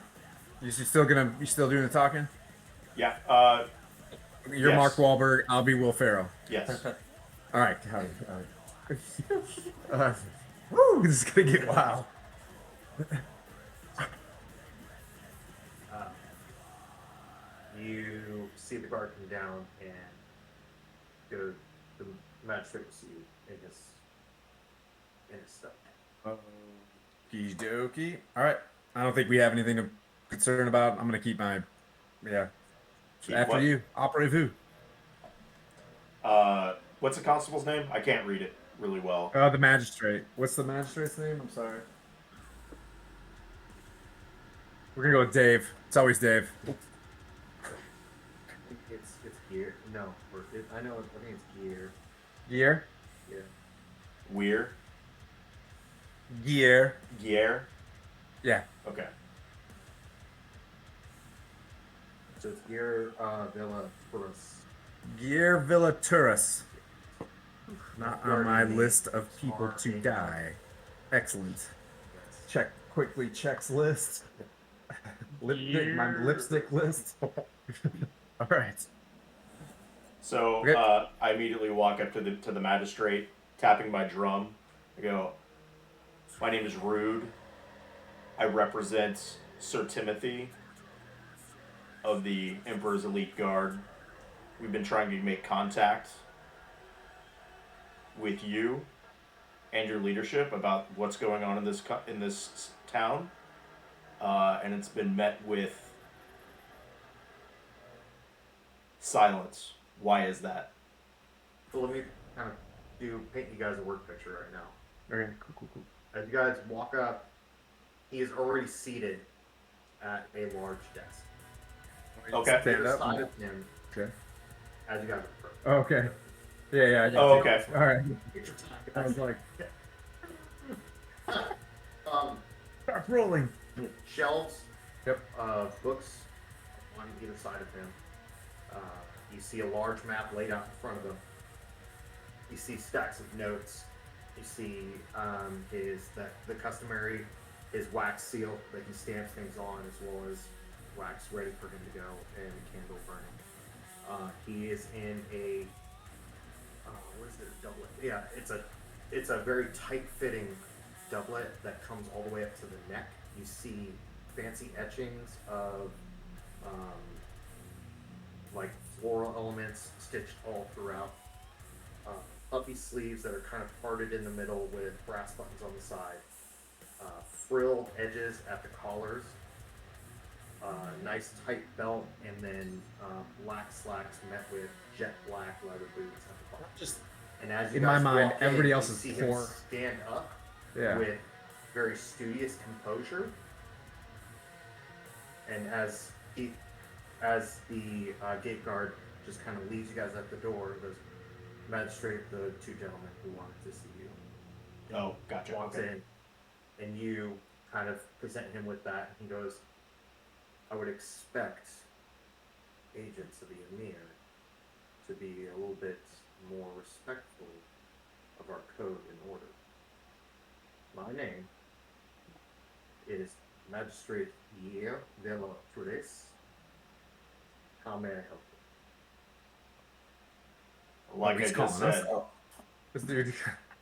You still doing the talking? Yeah. You're Yes. Mark Wahlberg. I'll be Will Ferrell. Yes. All right. Woo, this is gonna get wild. You see the guard come down and go. The magistrate will see you in his stuff. Okie dokie. All right. I don't think we have anything to concern about. I'm gonna keep my. Yeah. Keep After what? you, operative who? What's the constable's name? I can't read it really well. The magistrate. What's the magistrate's name? I'm sorry. We're gonna go with Dave. It's always Dave. I think it's gear. No, I think it's gear. Gear. Yeah. Weir. Gear. Gier. Yeah. Okay. So it's Gear Villa Taurus. Gear Villa Turris. Not on Guardian my name list of is people to R.A.L.. die. Excellent. Yes. Check quickly. Checks list. My Gear. lipstick list. All right. So Okay. I immediately walk up to the magistrate, tapping my drum. I go, "My name is Rude. I represent Sir Timothy of the Emperor's Elite Guard. We've been trying to make contact with you and your leadership about what's going on in this town, and it's been met with silence. Why is that?" So let me kind of paint you guys a word picture right now. Okay. Cool. As you guys walk up, he is already seated at a large desk. Okay. Stand Either up. side of him, Okay. as you guys approach. Okay. Yeah. Oh, okay. All right. Get your time, I was guys. like, start rolling. Shelves Yep. of books on either side of him. You see a large map laid out in front of him. You see stacks of notes. You see the customary his wax seal that he stamps things on, as well as wax ready for him to go and a candle burning. He is in a what is it? A doublet? Yeah, it's a very tight fitting doublet that comes all the way up to the neck. You see fancy etchings of like floral elements stitched all throughout. Puffy sleeves that are kind of parted in the middle with brass buttons on the side. Frilled edges at the collars. Nice tight belt, and then black slacks met with jet black leather boots at the bottom. Just And as you in my guys mind, walk everybody in, else you is see him poor. stand up Yeah. with very studious composure. And as the gate guard just kind of leaves you guys at the door, goes, "Magistrate, the two gentlemen who wanted to see you." Oh, gotcha. Walks Okay. in, and you kind of present him with that, and he goes, "I would expect agents of the Emir to be a little bit more respectful of our code and order. My name is Magistrate Yer Vela Torres. How may I help you?" Like He's I just calling us said. out. This dude.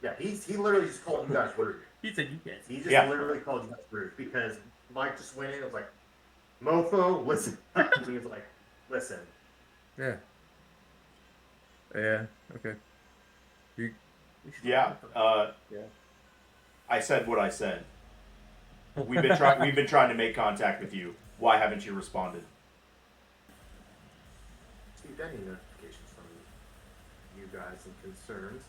Yeah, he literally just called you guys rude. He said you guys. He just Yeah. literally called you guys rude because Mike just went in and was like, "Mofo, listen." And he was like, "Listen, Yeah. Yeah. Okay. You. Yeah. Yeah. I said what I said. We've been trying to make contact with you. Why haven't you responded? received any notifications from you guys and concerns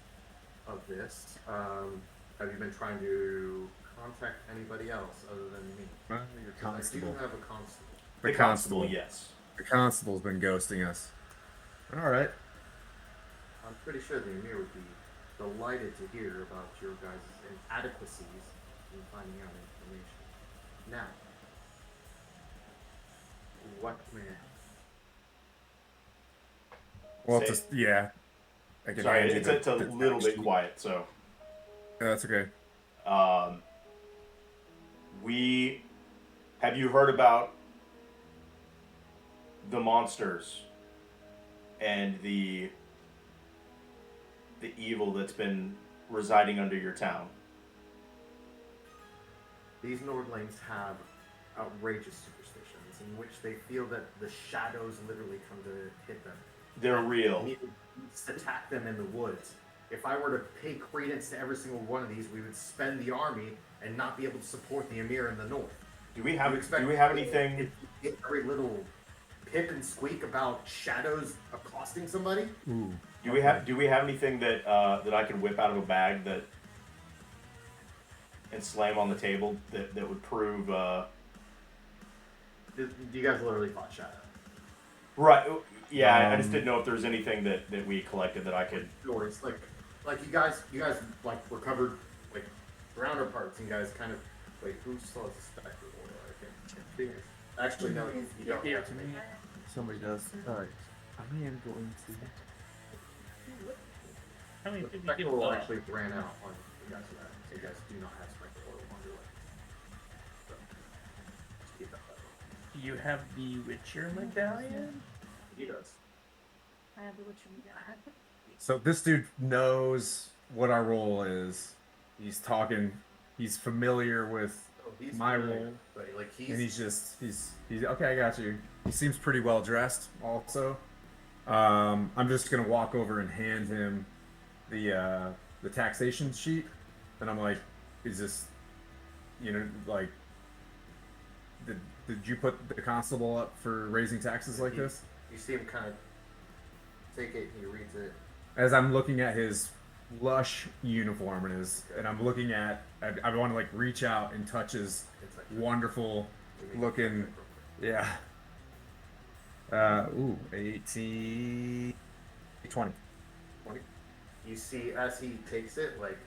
of this. Have you been trying to contact anybody else other than me? Well, your 'Cause I constable. do have a constable. The constable, yes. The constable's been ghosting us. All right. I'm pretty sure the Emir would be delighted to hear about your guys' inadequacies in finding out information. Now, what may Well, Say- just yeah. I can Sorry, hand you it's a the little fact bit sheet. quiet. So, Yeah, that's okay. we have you heard about the monsters and the evil that's been residing under your town? These Nordlings have outrageous superstitions in which they feel that the shadows literally come to hit them. They're real. And it needs to attack them in the woods. If I were to pay credence to every single one of these, we would spend the army and not be able to support the Emir in the north. Do we You have expect anything? every little pip and squeak about shadows accosting somebody? Ooh. Do we have anything that that I can whip out of a bag that and slam on the table that would prove You guys literally fought shadow. right? Yeah, I just Um, didn't know if there's anything that we collected that I could. Stories like you guys like recovered like rounder parts, and you guys kind of wait. Who still has a specter order? I can't see. Actually, no, you don't. Give Have it to me. Somebody does. Alright. I am going to. How many The did you specter give order Bob? actually ran out on you guys for that, so you guys do not have specter order on your way. So just keep that. Do you have the Witcher medallion? He does. I have the Witcher guy. So this dude knows what our role is. He's talking. He's familiar with Oh, he's my familiar, role, but like and he's okay. I got you. He seems pretty well dressed, also. I'm just gonna walk over and hand him the taxation sheet, and I'm like, "Is this, like, did you put the constable up for raising taxes like this?" You see him kind of take it, and he reads it. As I'm looking at his lush uniform and I'm looking at, I want to like reach out and touch his It's like wonderful looking, yeah. 18, 20. 20. You see, as he takes it, like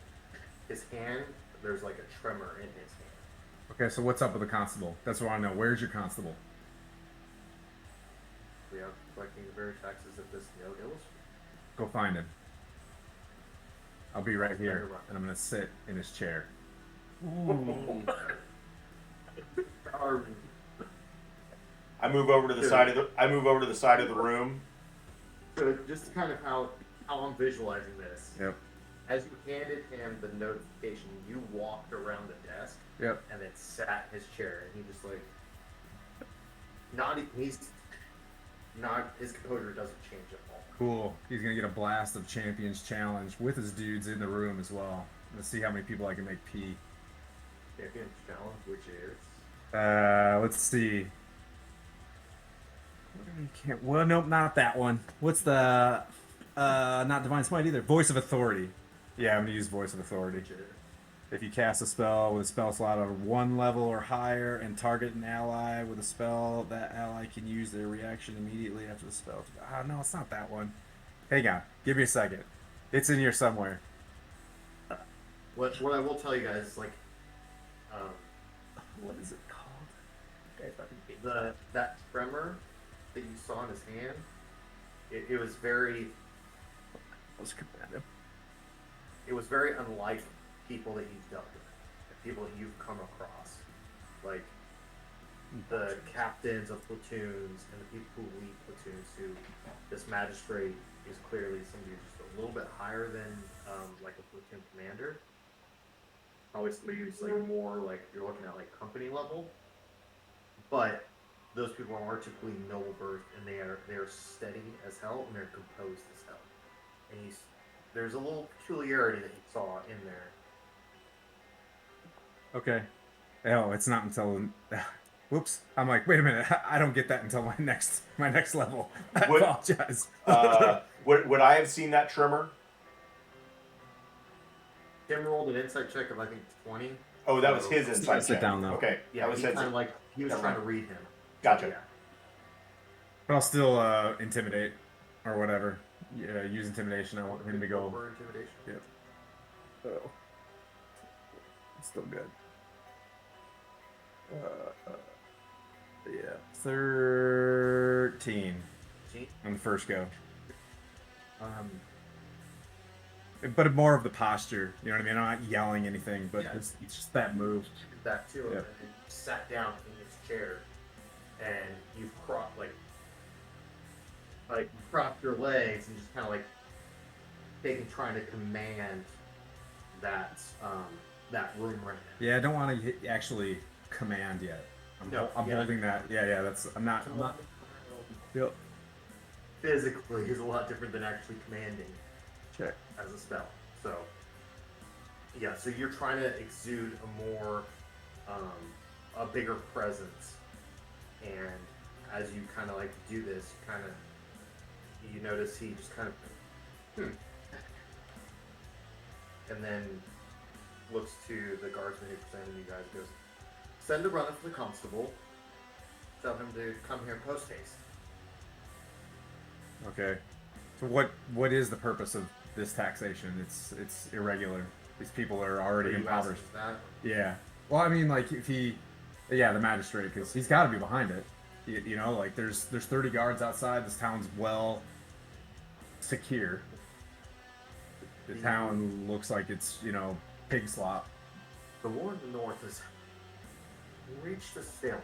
his hand, there's like a tremor in his hand. Okay, so what's up with the constable? That's what I want to know. Where's your constable? We are collecting the very taxes that this note illustrates. Go find him. I'll be right here, and I'm gonna sit in his chair. I move over to the side of the room. So just kind of how I'm visualizing this. Yep. As you handed him the notification, you walked around the desk. Yep. And then sat in his chair, and he just like his composure doesn't change at all. Cool. He's gonna get a blast of Champions Challenge with his dudes in the room as well. Let's see how many people I can make pee. Champions challenge, which is Let's see. Well, nope, not that one. What's the not Divine Smite either? Voice of Authority. Yeah, I'm gonna use Voice of Authority. If you cast a spell with a spell slot of 1 level or higher and target an ally with a spell, that ally can use their reaction immediately after the spell. No, it's not that one. Hang on, give me a second. It's in here somewhere. what I will tell you guys is like What is it called? that tremor that you saw in his hand. It was very. Let's command him. It was very unlike people that you've dealt with, people that you've come across, like the captains of platoons and the people who lead platoons. Who this magistrate is clearly somebody just a little bit higher than like a platoon commander. Probably somebody who's like more like you're looking at like company level, but those people are typically noble birth and they are steady as hell and they're composed as hell. And there's a little peculiarity that he saw in there. Okay. Oh, it's not until. Whoops. I'm like, wait a minute. I don't get that until my next level. I apologize. Would I have seen that tremor? Tim rolled an insight check of I think 20. Oh, that was his insight Sit check. down now. Okay. Yeah, that was he his. kind of like he was Never trying mind. to read him. Gotcha. Yeah. But I'll still intimidate or whatever. Yeah, use intimidation. I want him to go. Over intimidation. Yep. Oh. It's still good. Yeah. 13 on the first go. But more of the posture, you know what I mean? I'm not yelling anything, but Yeah. it's just that move. Did that too, Yeah. and then sat down in his chair, and you've crossed like crossed your legs and just kind of like trying to command that that room right now. Yeah, I don't want to actually command yet. I'm holding that. Yeah, that's. I'm not. Yep. Physically is a lot different than actually commanding Check. as a spell. So yeah, so you're trying to exude a more a bigger presence, and as you kind of like do this, you notice he just kind of and then looks to the guardsman who presented you guys, goes, send a runner for the constable, tell him to come here post haste. Okay. So what is the purpose of this taxation? It's irregular. These people are already Are you impoverished. asking that? Yeah. Well, I mean, like if he, yeah, the magistrate, because he's got to be behind it. You know, like there's 30 guards outside. This town's well secure. The town looks like it's pig slop. The war in the north has reached a stalemate.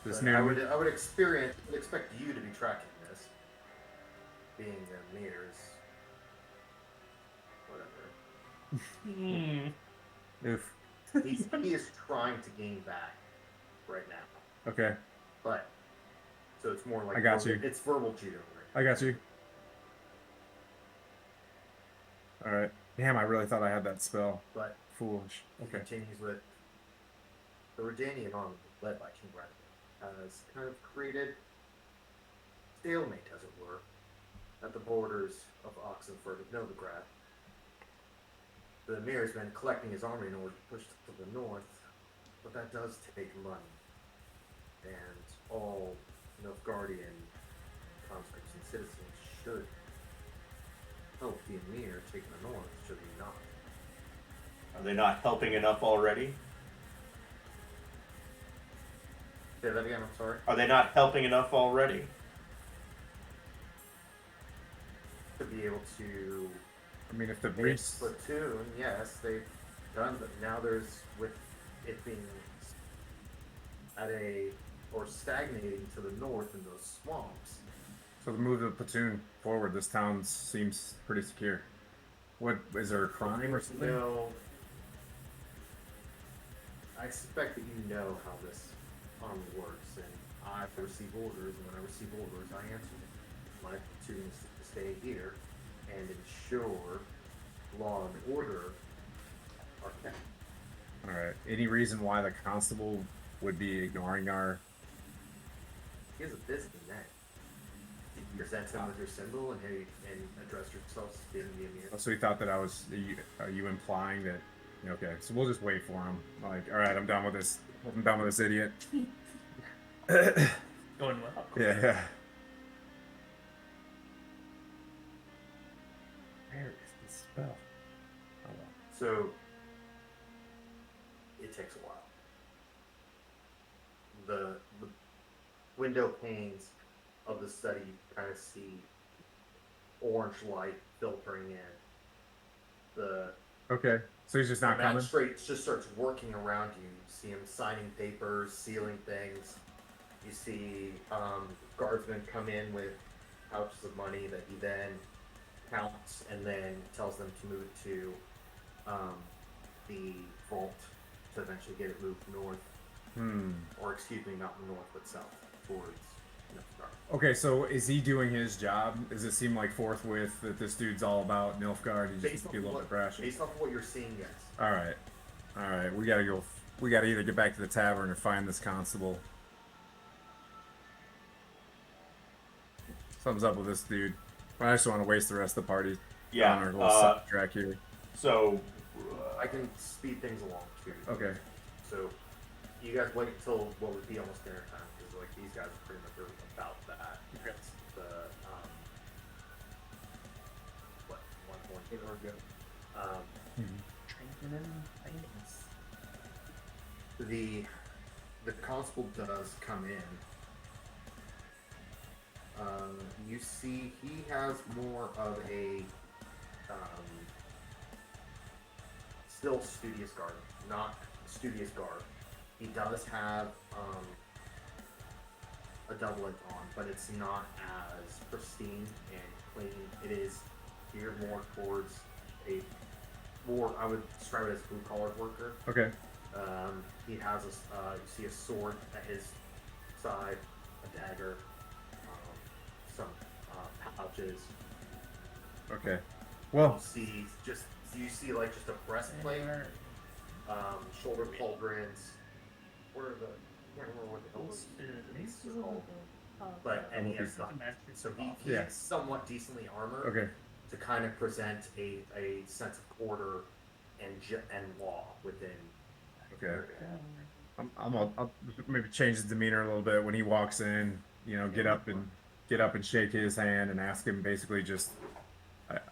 This But new I would expect you to be tracking this, being the mirrors, whatever. Oof. He is trying to gain back right now, Okay, but so it's more like I got verbal, you. It's verbal judo. I got you. All right. Damn, I really thought I had that spell. But Foolish. he Okay. continues with the Redanian army, led by King Radovich, has kind of created stalemate, as it were, at the borders of Oxenford of Novigrad. The Emir has been collecting his army in order to push to the north, but that does take money. And all Nilfgaardian conscripts and citizens should help the Emir take the north, should he not? Are they not helping enough already? Say that again, I'm sorry. Are they not helping enough already? To be able to I mean, if the a Reese, platoon, yes, they've done, but now there's, with it being at a, or stagnating to the north in those swamps, so the move of the platoon forward, this town seems pretty secure. What is there a crime or something? no, I suspect that you know how this army works, and I receive orders, and when I receive orders, I answer them. My platoon is to stay here and ensure law and order are kept. All right. Any reason why the constable would be ignoring our? He has a busy man. You present him with your symbol and address yourselves as being the Emir. So he thought that I was. Are you implying that? Okay, so we'll just wait for him. Like, all right, I'm done with this. I'm done with this idiot. Going well. Yeah. Where is the spell? Oh well. So it takes a while. The window panes of the study, you kind of see orange light filtering in. The Okay, so he's just not coming. magistrate just starts working around you. You see him signing papers, sealing things. You see guardsmen come in with pouches of money that he then counts and then tells them to move to the vault to eventually get it moved north, or excuse me, not north but south towards Nilfgaard. Okay, so is he doing his job? Does it seem like forthwith that this dude's all about Nilfgaard? He just be a little bit brash. Based off of what you're seeing, yes. All right. We gotta go. We gotta either get back to the tavern or find this constable. Something's up with this dude. I just want to waste the rest of the party Yeah, on our little side track here. So, I can speed things along too. Okay. So, you guys wait until what would be almost dinner time because like these guys are pretty much about that. That's the what 1 point or go. The constable does come in. You see, he has more of a still studious garb, not studious garb. He does have a doublet on, but it's not as pristine and clean. It is geared more towards a more, I would describe it as blue collar worker. Okay. He has you see a sword at his side, a dagger, some pouches. Okay. Well, You see like just a breastplate, shoulder pauldrons. Where are the? I can't remember what the hell those are called. But and he has so he Yeah. is somewhat decently armored okay. to kind of present a sense of order and law within. Okay. I'll maybe change his demeanor a little bit when he walks in. Get up and shake his hand and ask him basically just,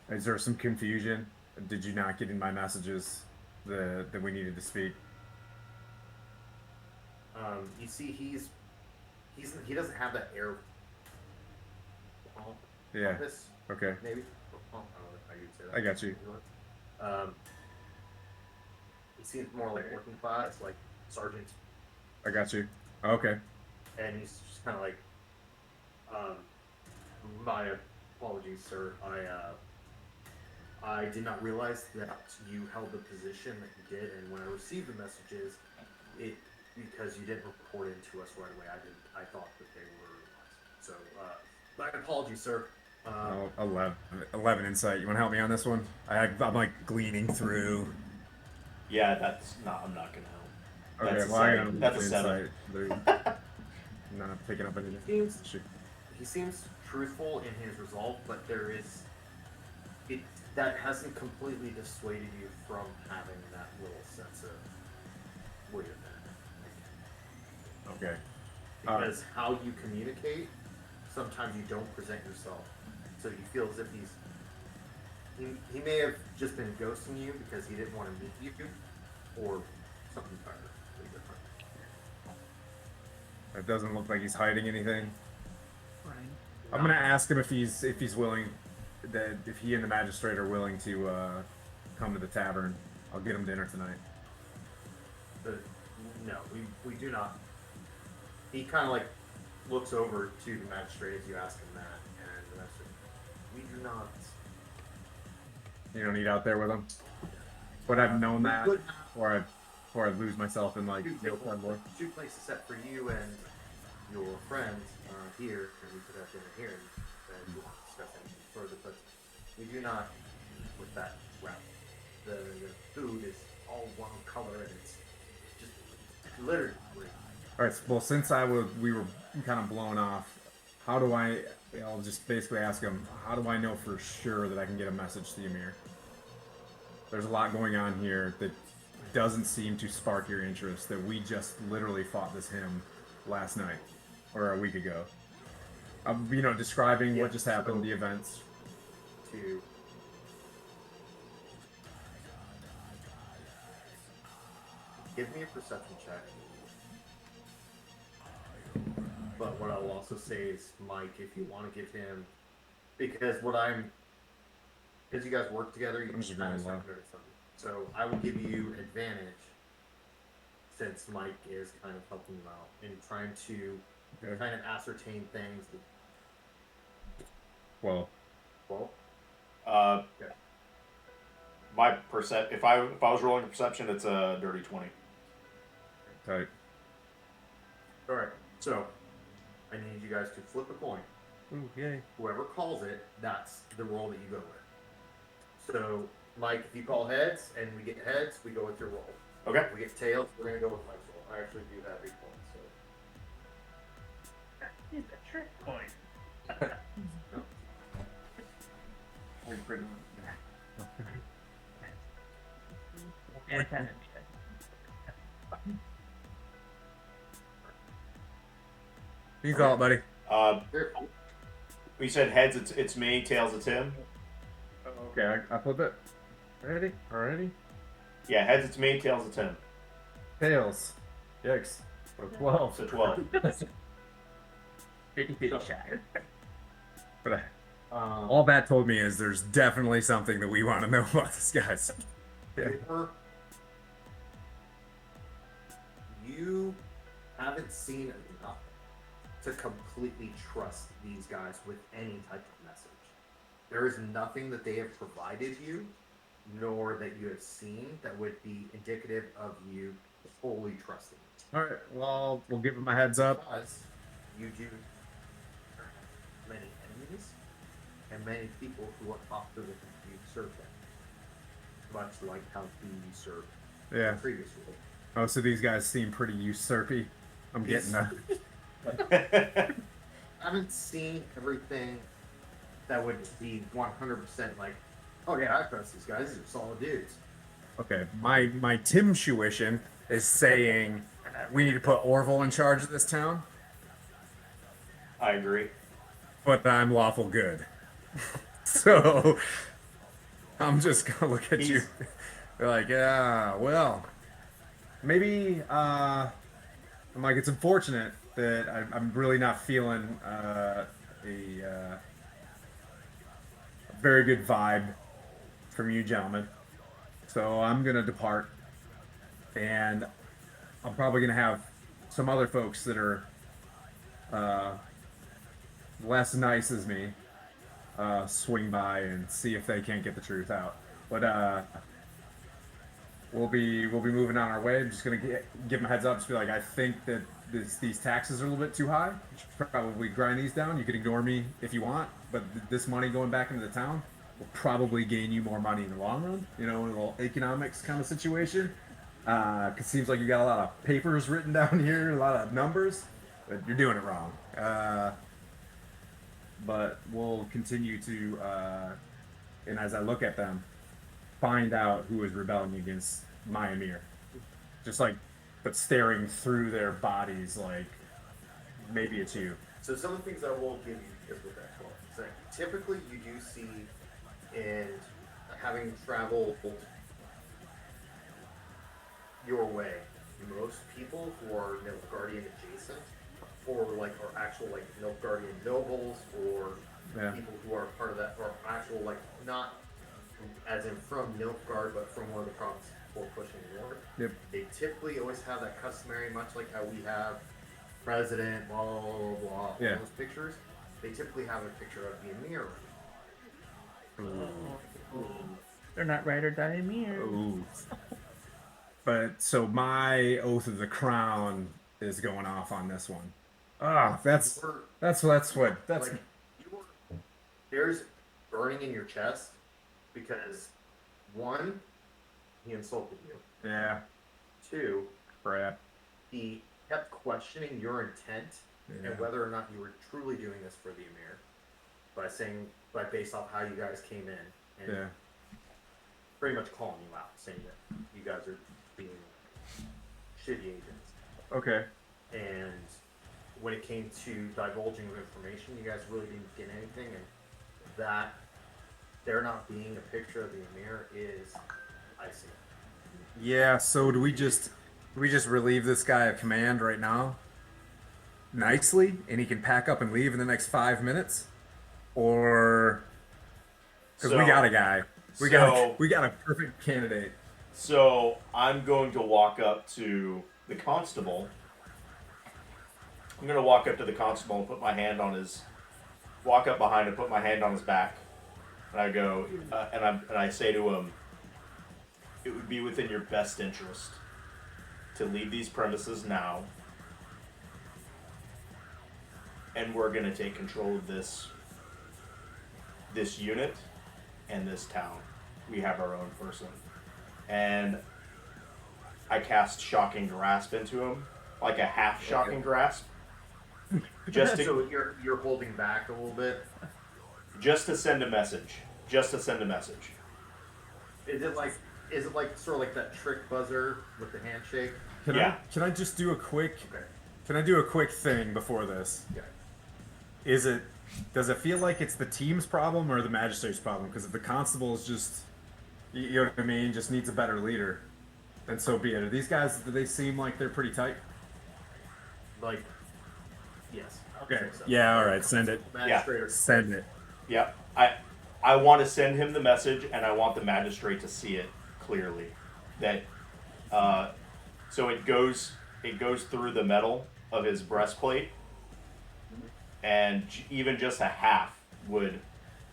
is there some confusion? Did you not get in my messages that we needed to speak? You see, he doesn't have that air. Yeah. Pompous, Okay. maybe. I don't know how you'd say that. I got you. He seems more like working class, like sergeant, I got you. Okay. and he's just kind of like, um, my apologies, sir. I did not realize that you held the position that you did, and when I received the messages, because you didn't report it to us right away. I thought that they were. So, my apologies, sir. 11 insight. You want to help me on this one? I'm like gleaning through. Yeah, that's not. I'm not gonna help. Okay, That's well, I a got 7. That's a 7. insight. They're not picking up anything. He seems truthful in his resolve, but that hasn't completely dissuaded you from having that little sense of wait a minute. Okay. Because how you communicate, sometimes you don't present yourself. So you feel as if he may have just been ghosting you because he didn't want to meet you, or something entirely different. It doesn't look like he's hiding anything. Right. I'm gonna ask him if he's willing, that if he and the magistrate are willing to come to the tavern. I'll get him dinner tonight. No, we do not. He kind of like looks over to the magistrate as you ask him that, and the magistrate, we do not. You don't eat out there with him. But I've known We that, would or I lose myself in like two no time more. two places set for you and your friend here, and we could have dinner here, and we want to discuss anything further. But we do not with that route. The food is all one color, and it's just littered with. All right. Well, since we were kind of blown off, how do I'll just basically ask him. How do I know for sure that I can get a message to Ymir? There's a lot going on here that doesn't seem to spark your interest. That we just literally fought this hymn last night or a week ago. Describing what just happened, the events. To give me a perception check. But what I will also say is, Mike, if you want to give him, because you guys work together, you I'm just kind going of low. something. So I will give you advantage, since Mike is kind of helping you out and trying to Okay. kind of ascertain things. Well, Okay. My if I was rolling a perception, it's a dirty 20. tight. All right. So I need you guys to flip a coin. Ooh, yay. Whoever calls it, that's the roll that you go with. So, Mike, if you call heads and we get heads, we go with your roll. Okay. If we get tails, we're gonna go with Mike's roll. I actually do have 8 points. So. It's a trick point. Yeah, kind of. You call it, buddy. Here. We said heads, it's me. Tails, it's him. Okay, I flip it. Ready? Already? Yeah, heads, it's me. Tails, it's him. Tails. Yikes. 12. So 12. 50-50 shot. But all that told me is there's definitely something that we want to know about this guys. Yeah. You haven't seen enough to completely trust these guys with any type of message. There is nothing that they have provided you, nor that you have seen, that would be indicative of you fully trusting them. All right. Well, we'll give him a heads up. Because you do have many enemies and many people who are popular with you serve them. Much like how he served Yeah. previously. Oh, so these guys seem pretty usurpy. I'm getting that. I haven't seen everything that would be 100% like, oh yeah, I trust these guys. These are solid dudes. Okay, my Tim tuition is saying we need to put Orville in charge of this town, I agree. but I'm lawful good. So I'm just gonna look at you. Be like, yeah, well, maybe. I'm like, it's unfortunate that I'm really not feeling a very good vibe from you gentlemen. So I'm gonna depart, and I'm probably gonna have some other folks that are uh, less nice as me swing by and see if they can't get the truth out. But we'll be moving on our way. I'm just gonna give them a heads up. Just be like, I think that these taxes are a little bit too high. You should probably grind these down. You can ignore me if you want, but this money going back into the town will probably gain you more money in the long run. You know, in a little economics kind of situation. Cause it seems like you got a lot of papers written down here, a lot of numbers, but you're doing it wrong. But we'll continue to, and as I look at them, find out who is rebelling against my Emir. Just like, but staring through their bodies, like maybe it's you. So some of the things I will give you is with that quote. So typically, you do see in having traveled your way, most people who are Nilfgaardian adjacent, or like are actual like Nilfgaardian nobles, or Yeah. people who are part of that, or actual like not as in from Nilfgaard, but from one of the provinces before pushing north. Yep. They typically always have that customary, much like how we have president, blah blah blah blah, all Yeah. those pictures. They typically have a picture of the Emir. They're not ride or die Emir. Ooh. But so my oath of the crown is going off on this one. Ah, that's You're- that's what that's like there's burning in your chest because one, he insulted you. yeah, Two, crap. he kept questioning your intent Yeah. and whether or not you were truly doing this for the Emir by based off how you guys came in and Yeah. pretty much calling you out, saying that you guys are being shitty agents. Okay. And when it came to divulging of information, you guys really didn't get anything, and that there not being a picture of the Emir is icy. Yeah, so do we just relieve this guy of command right now? Nicely, and he can pack up and leave in the next 5 minutes? Or because we got a guy. We got a perfect candidate. So I'm going to walk up to the constable. I'm going to walk up to the constable and put my hand on his, walk up behind him, put my hand on his back, and I go, and I say to him, it would be within your best interest to leave these premises now, and we're going to take control of this unit and this town. We have our own person. And I cast Shocking Grasp into him, like a half Shocking Grasp, just to So you're holding back a little bit. just to send a message. Just to send a message. Is it like sort of like that trick buzzer with the handshake? Yeah. Can I just do a quick Okay. Can I do a quick thing before this? Yeah. Does it feel like it's the team's problem or the magistrate's problem? Because if the constable is just, you know what I mean, just needs a better leader, then so be it. Are these guys, do they seem like they're pretty tight? Like, yes. Okay. Yeah, all right, send it. Magistrate or Send it. Yep. I want to send him the message, and I want the magistrate to see it clearly. That so it goes through the metal of his breastplate, and even just a half would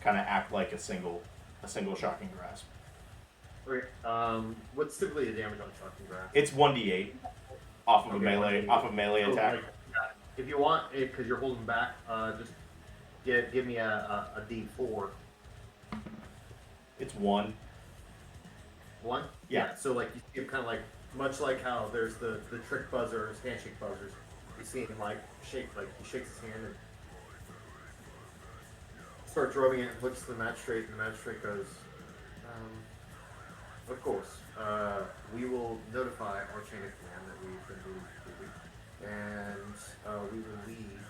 kind of act like a single Shocking Grasp. Okay. What's typically the damage on shocking grasp? It's 1d8 off of Okay, a melee So, attack. like, if you want, because you're holding back, just give me a D4. It's 1. One? Yeah. So like you see him kind of like much like how there's the trick buzzers, handshake buzzers. You see him like shake, like he shakes his hand and starts rubbing it. Looks to the magistrate, and the magistrate goes, "Of course, we will notify our chain of command that we've been moved, and we will leave."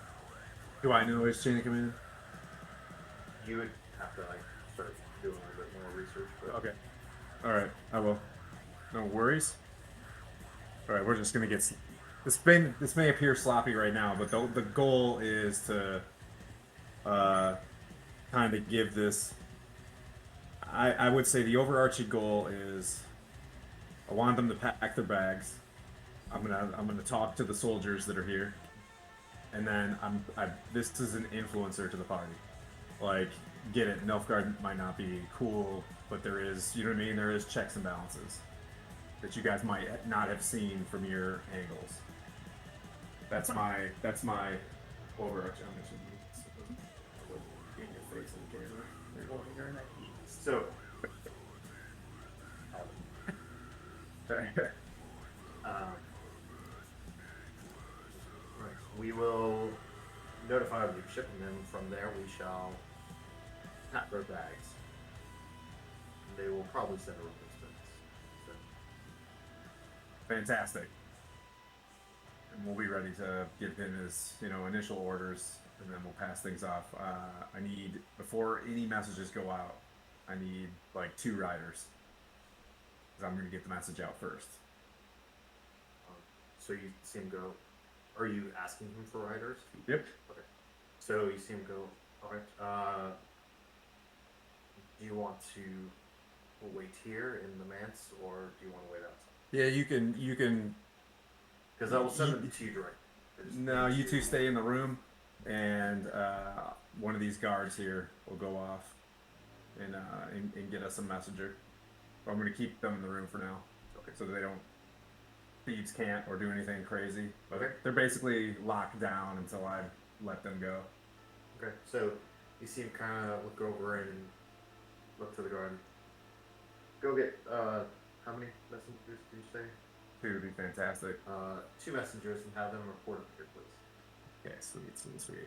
Do I know his chain of command? You would have to like start doing a little bit more research. But Okay. All right, I will. No worries. All right, we're just gonna get. This may appear sloppy right now, but the goal is to uh, kind of give this. I would say the overarching goal is I want them to pack their bags. I'm gonna talk to the soldiers that are here, and then this is an influencer to the party. Like, get it? Nilfgaard might not be cool, but there is, you know what I mean? There is checks and balances that you guys might not have seen from your angles. That's my overarching mission. Get your face in the camera. so, right, we will notify the leadership, and then from there we shall pack their bags. They will probably send a replacement. So, Fantastic. And we'll be ready to give him his, initial orders, and then we'll pass things off. I need, before any messages go out, I need like 2 riders, because I'm going to get the message out first. so you see him go. Are you asking him for riders? Yep. Okay. So you see him go. All right. Do you want to wait here in the manse, or do you want to wait outside? Yeah, you can. Because I will send them to you directly. No, you two stay in the room, and one of these guards here will go off and get us a messenger. I'm going to keep them in the room for now, Okay. so that they don't. Thieves can't or do anything crazy. But Okay. they're basically locked down until I let them go. Okay. So you see him kind of look over and look to the guard. Go get how many messengers did you say? 2 would be fantastic. 2 messengers, and have them report up here, please. Okay, sweet.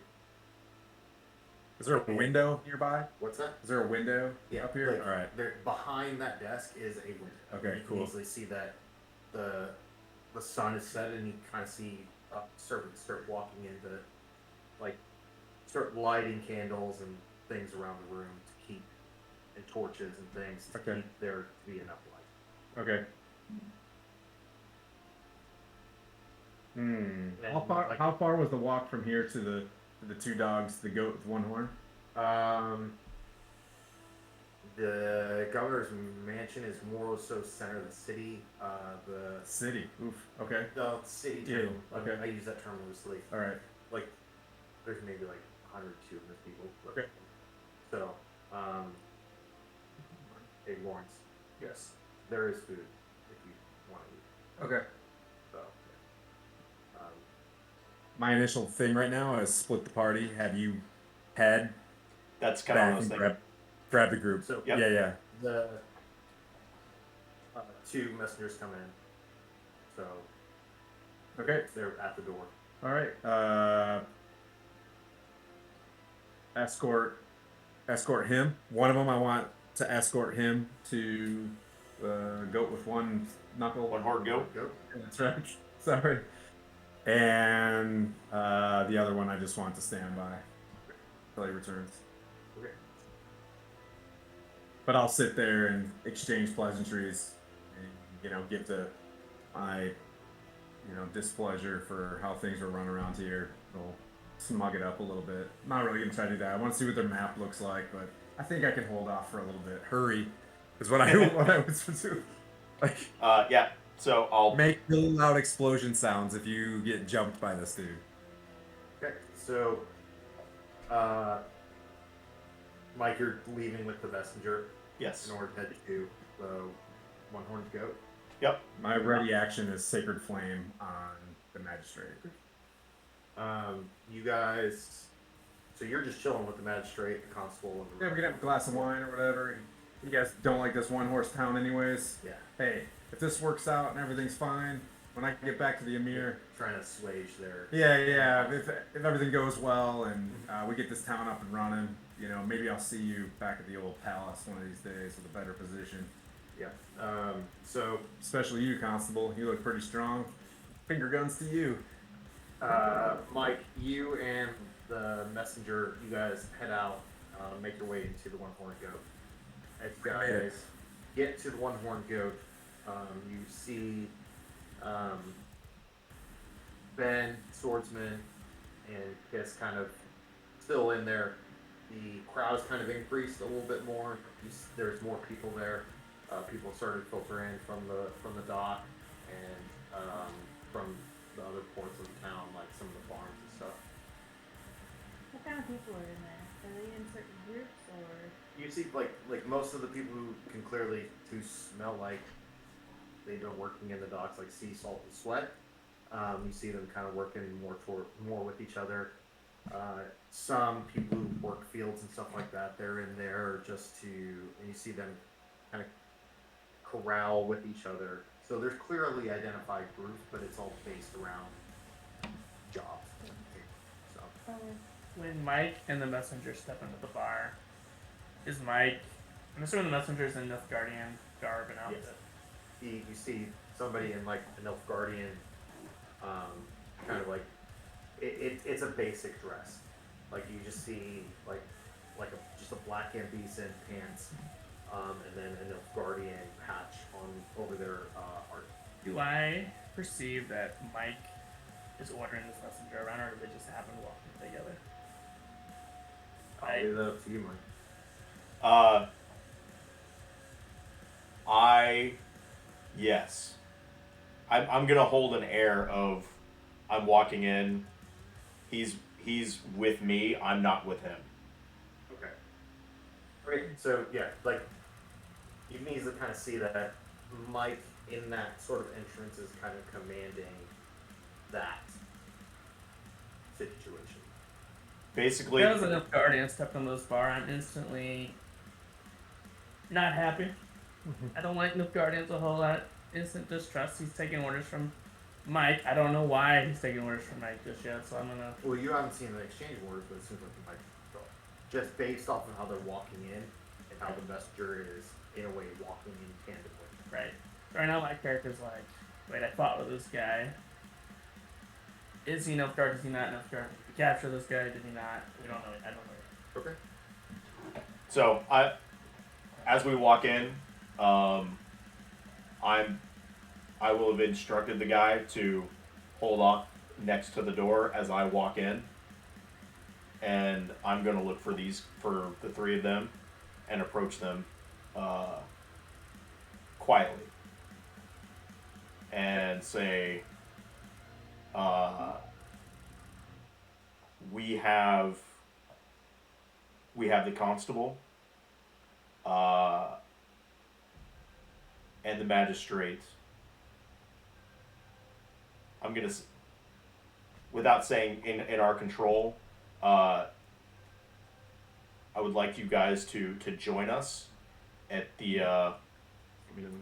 Is there a window nearby? What's that? Is there a window up here? Like, All right. There, behind that desk is a window. Okay, You cool. can easily see that the sun is set, and you kind of see servants start walking into, like, start lighting candles and things around the room to keep, and torches and things to Okay. keep there to be enough light. Okay. And, like, How far was the walk from here to the 2 dogs, the goat with 1 horn? The governor's mansion is more so center of the city. The City. Oof. Okay. city Yeah, term. okay. I use that term loosely. All right. Like, there's maybe like 100, 200 people. Okay. So, hey Lawrence, Yes. there is food if you want to eat. Okay. So, yeah. My initial thing right now is split the party. Have you head That's kind of what I back was and thinking. grab the group? So Yep. Yeah. the 2 messengers come in. So Okay. they're at the door. All right. Escort him. One of them, I want to escort him to goat with 1 knuckle. 1 hard goat. Go. That's right. Sorry. And the other one, I just want to stand by until he returns. Okay. But I'll sit there and exchange pleasantries, and give to my displeasure for how things are run around here. We'll smug it up a little bit. I'm not really gonna try to do that. I want to see what their map looks like, but I think I can hold off for a little bit. Hurry is what I was do. Like, Yeah. So I'll make really loud explosion sounds if you get jumped by this dude. Okay. So, Mike, you're leaving with the messenger yes. in order to head to the 1-horned goat. Yep. My ready action is Sacred Flame on the Magistrate. You guys, so you're just chilling with the magistrate, the constable, and the Yeah, we can have a glass of wine or whatever. You guys don't like this 1-horse town anyways. Yeah, Hey, if this works out and everything's fine, when I get back to the Emir, trying to assuage their. yeah. If everything goes well and we get this town up and running, maybe I'll see you back at the old palace one of these days with a better position. Yeah. So, Especially you, Constable. You look pretty strong. Finger guns to you. Mike, you and the messenger, you guys head out, make your way into the 1-horned goat. as you We made it. guys get to the one horned goat, you see Ben, swordsman, and Kiss kind of still in there. The crowd has kind of increased a little bit more. There's more people there. People started to filter in from the dock and from the other ports of the town, like some of the farms and stuff. What kind of people are in there? Are they in certain groups or? You see, like most of the people who smell like they've been working in the docks, like sea salt and sweat. You see them kind of working more with each other. Some people who work fields and stuff like that, they're in there just to, and you see them kind of corral with each other. So there's clearly identified groups, but it's all based around jobs. So When Mike and the messenger step into the bar, is Mike? I'm assuming the messenger's in Nilfgaardian garb and outfit. yes. You see somebody in like an elf guardian, kind of like it's a basic dress. Like you just see just a black ambison pants, and then an elf guardian patch on over their art. Do I perceive that Mike is ordering this messenger around, or do they just happen walking together? I'll leave that up to you, Mike. Yes. I'm gonna hold an air of I'm walking in. He's with me. I'm not with him. Okay. Okay. So yeah, like you can easily kind of see that Mike in that sort of entrance is kind of commanding that situation. Basically, Because an Nilfgaardian stepped on this bar, I'm instantly not happy. I don't like Nilfgaardians a whole lot. Instant distrust. He's taking orders from Mike. I don't know why he's taking orders from Mike just yet, so I'm gonna. Well, you haven't seen the exchange orders, but it seems like you might go. Just based off of how they're walking in and how the messenger is, in a way, walking in tandem with. Right. So right now my character's like, wait, I fought with this guy. Is he Nilfgaard? Is he not Nilfgaard? Did we capture this guy? Did he not? We don't know. I don't know. Okay. so as we walk in, I will have instructed the guy to hold on next to the door as I walk in, and I'm gonna look for the three of them, and approach them quietly, and say, we have the constable, and the magistrate. I'm gonna, without saying in our control, I would like you guys to join us at the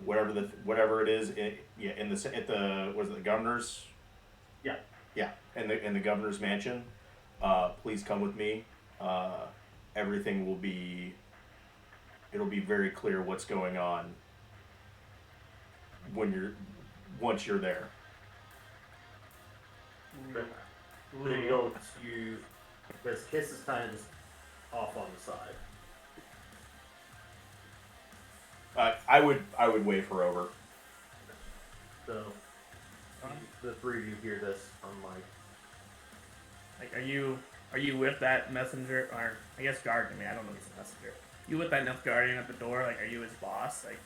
whatever it is at the governor's. Yeah, in the governor's mansion. Please come with me. Everything will be. It'll be very clear what's going on once you're there. Okay. So you go to, because Kiss is kind of just off on the side. I would wave her over. So the three of you hear this on mic. Like, are you with that messenger, or I guess guard? I mean, I don't know if he's a messenger. You with that Nilfgaardian at the door? Like, are you his boss? Like,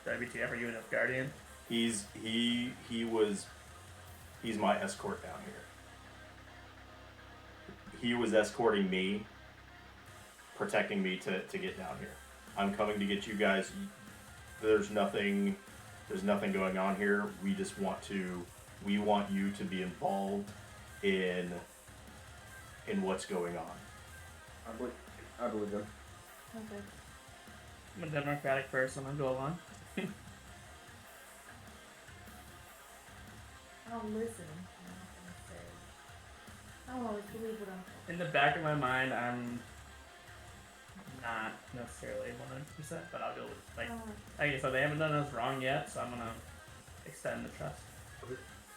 WTF? Are you a Nilfgaardian? He's my escort down here. He was escorting me, protecting me to get down here. I'm coming to get you guys. There's nothing going on here. We want you to be involved in what's going on. I believe them. Okay. I'm a democratic person. I'll go along. I'll listen. I'm not gonna say. I don't always believe what I'm told. In the back of my mind, I'm not necessarily 100%, but I'll go with like I said, they haven't done us wrong yet, so I'm gonna extend the trust.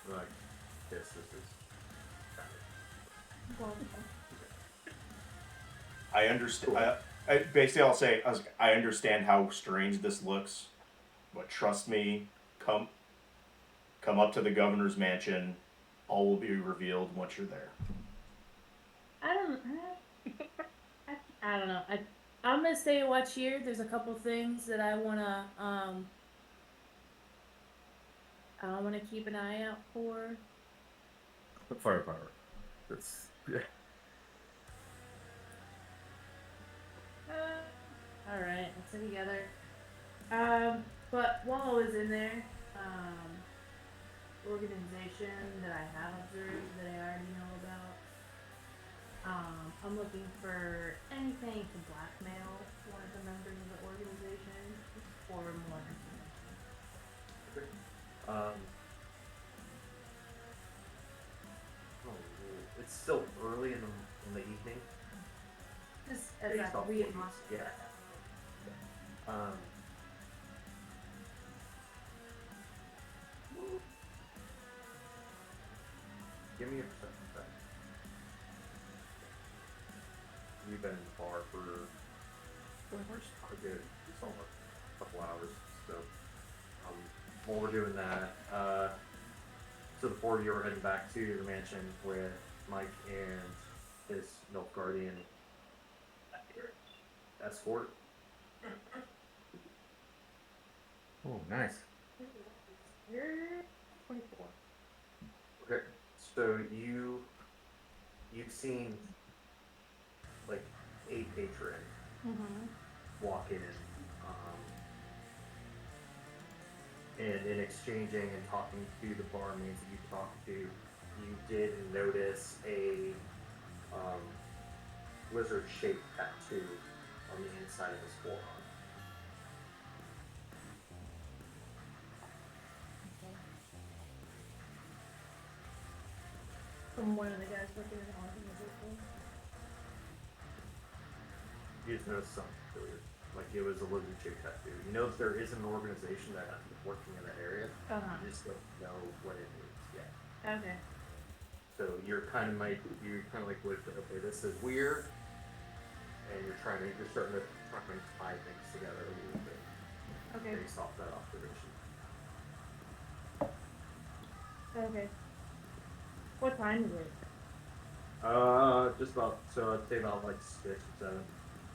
Like, this is. Well, I understand. Basically, I'll say I understand how strange this looks, but trust me, come up to the governor's mansion. All will be revealed once you're there. I don't. I don't know. I'm gonna stay and watch here. There's a couple things that I wanna keep an eye out for. The firepower. That's yeah. All right, let's stay together. But while I was in there, organization that I have observed that I already know about. I'm looking for anything to blackmail one of the members of the organization for more information. Um, it's still early in the evening. Just as Based I off read what you- my yeah. Um, give me a perception check. You've been in the bar for a good, it's almost a couple hours. So while we're doing that, so the four of you are heading back to the mansion with Mike and his milk guardian escort. Oh, nice. You're 24. Okay, so you've seen like a patron Mm-hmm. walk in, and in exchanging and talking to the barmaids that you talked to, you did notice a lizard-shaped tattoo on the inside of his forearm. From one of the guys working in the organization. You just noticed something peculiar, like it was a lizard-shaped tattoo. You know that there is an organization that is working in that area. You just don't know what it is yet. Okay. So you're kind of like, okay, this is weird, and you're starting to tie things together a little bit Okay. based off that observation. Okay. What time is it? Just about, so I'd say about like 6 or 7.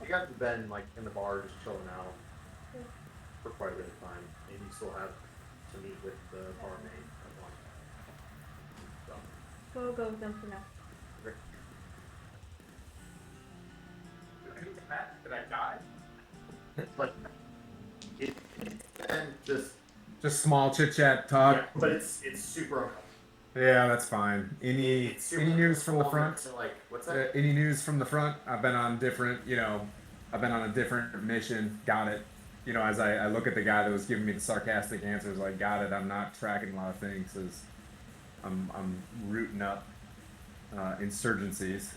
You guys have been like in the bar just chilling out for quite a bit of time, and you still have to meet with the barmaid at 1. So, We'll go with them for now. okay. Did I die? But it's been Just small chit chat talk. yeah, but it's super uncomfortable. Yeah, that's fine. Any It's super news from the uncomfortable, front? and, like, what's that? Any news from the front? I've been on different, I've been on a different mission. Got it. As I look at the guy that was giving me the sarcastic answers, like, got it. I'm not tracking a lot of things as I'm rooting up insurgencies.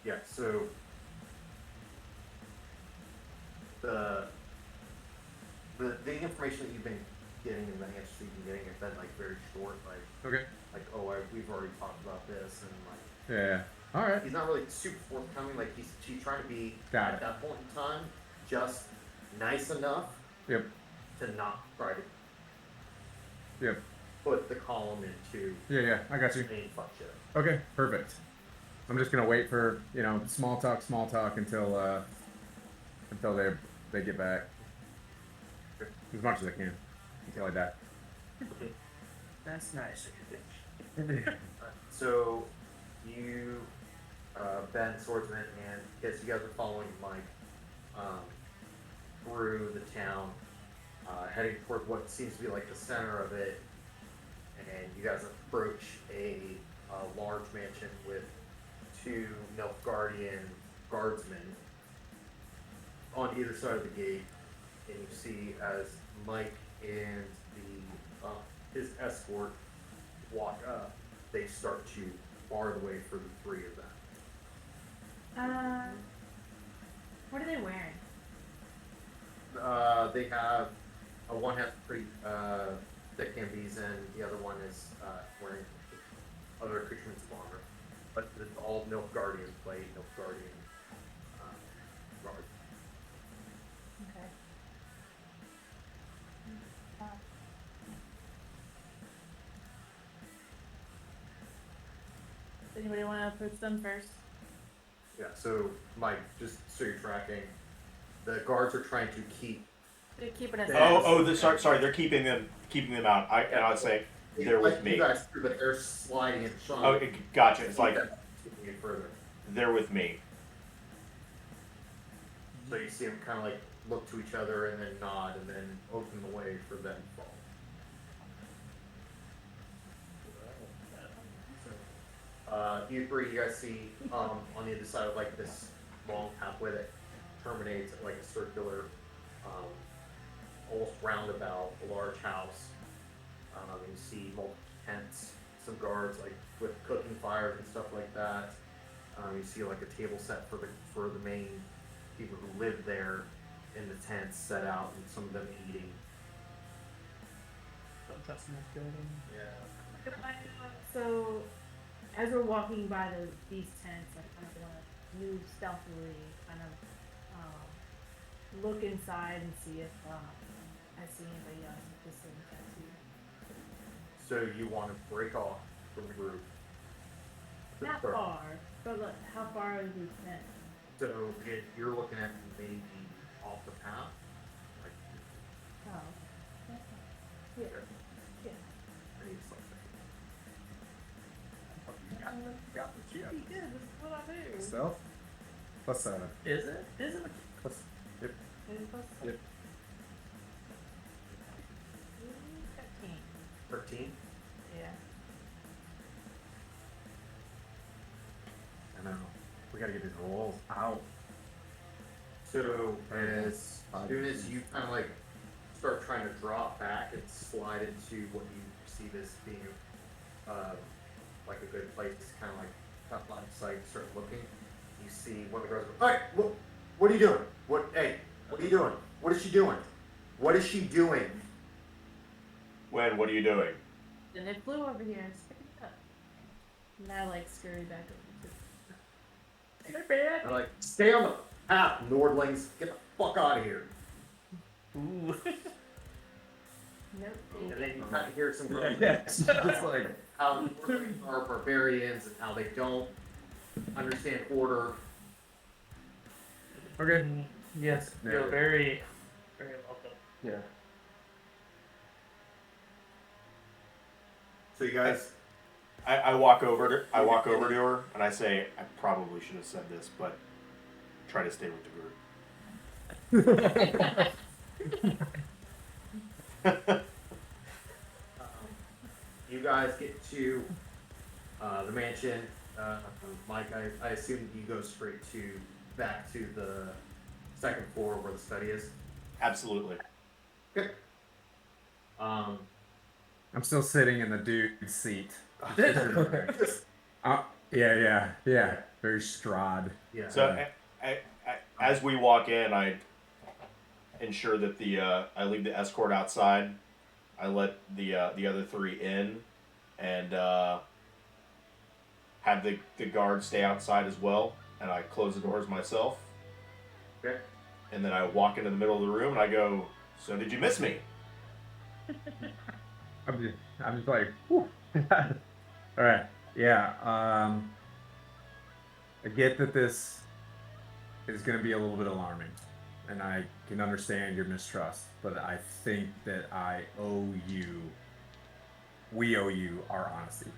Yeah, so the information that you've been getting and the answers you've been getting have been like very short, Okay. we've already talked about this, and like Yeah. All right. he's not really super forthcoming. Like he's trying to be Got at it. that point in time just nice enough Yep. to not try to Yep. put the column into Yeah. I got you. any fuck shit. Okay. Perfect. I'm just gonna wait for small talk until they get back as much as I can until I die. That's nice. So you, Ben, Swordsman, and yes, you guys are following Mike through the town, heading toward what seems to be like the center of it, and you guys approach a large mansion with 2 Nilfgaardian guardsmen on either side of the gate, and you see as Mike and his escort walk up, they start to bar the way for the 3 of them. What are they wearing? They have one has pretty thick cambs, and the other one is wearing other accoutrements of armor, but it's all Nilfgaardian plate, Nilfgaardian guard. Okay. Does anybody want to approach them first? Yeah. So Mike, just so you're tracking, the guards are trying to keep. They're keeping us. Sorry. They're keeping them out. And I would say they're with me. You guys through, but they're sliding and trying. Oh, gotcha. It's like keeping it further. they're with me. So you see them kind of like look to each other and then nod and then open the way for them to fall. You three, you guys see on the other side of like this long pathway that terminates at like a circular, almost roundabout, a large house. You see multiple tents, some guards like with cooking fires and stuff like that. You see like a table set for the main people who live there in the tents set out, and some of them eating. Don't trust in this building. Yeah. So, as we're walking by these tents, I kind of want to move stealthily, kind of look inside and see if I see anybody else with the same tattoo. So you want to break off from the group? Not far, but look, how far are these tents? So you're looking at maybe off the path, like Oh. Yeah. Yeah. maybe it's like Got the chip. Pretty good, this is what I do. Stealth? Plus 7. Is it? Is it? Plus. Yep. Maybe plus Yep. 15. 13. Yeah. I know. We gotta get these rolls out. So as soon as you kind of like start trying to drop back and slide into what you see this being like a good place, kind of like top line sight, start looking, you see one of the girls go, "Hey, what are you doing? Hey, what are you doing? What is she doing? What is she doing?" What are you doing? And it flew over here and picked it up. And I like scurry back over to Hey, man. They're like, "Stay on the path, Nordlings. Get the fuck out of here." Ooh. Nope. And then you kind of hear some girls It's like, how Nordlings are barbarians and how they don't understand order. Okay. Yes, Yeah. you're very, very welcome. Yeah. So you guys, I walk over to her and I say, I probably should have said this, but try to stay with the group. you guys get to the mansion. Mike, I assume you go straight back to the second floor where the study is. Absolutely. Okay. I'm still sitting in the dude's seat. Just- Yeah. Very Strahd. yeah. So as we walk in, I ensure that I leave the escort outside. I let the other three in, and have the guards stay outside as well. And I close the doors myself. Okay. And then I walk into the middle of the room and I go, "So did you miss me?" I'm just like, whew. All right. Yeah. I get that this is going to be a little bit alarming, and I can understand your mistrust, but I think that we owe you our honesty.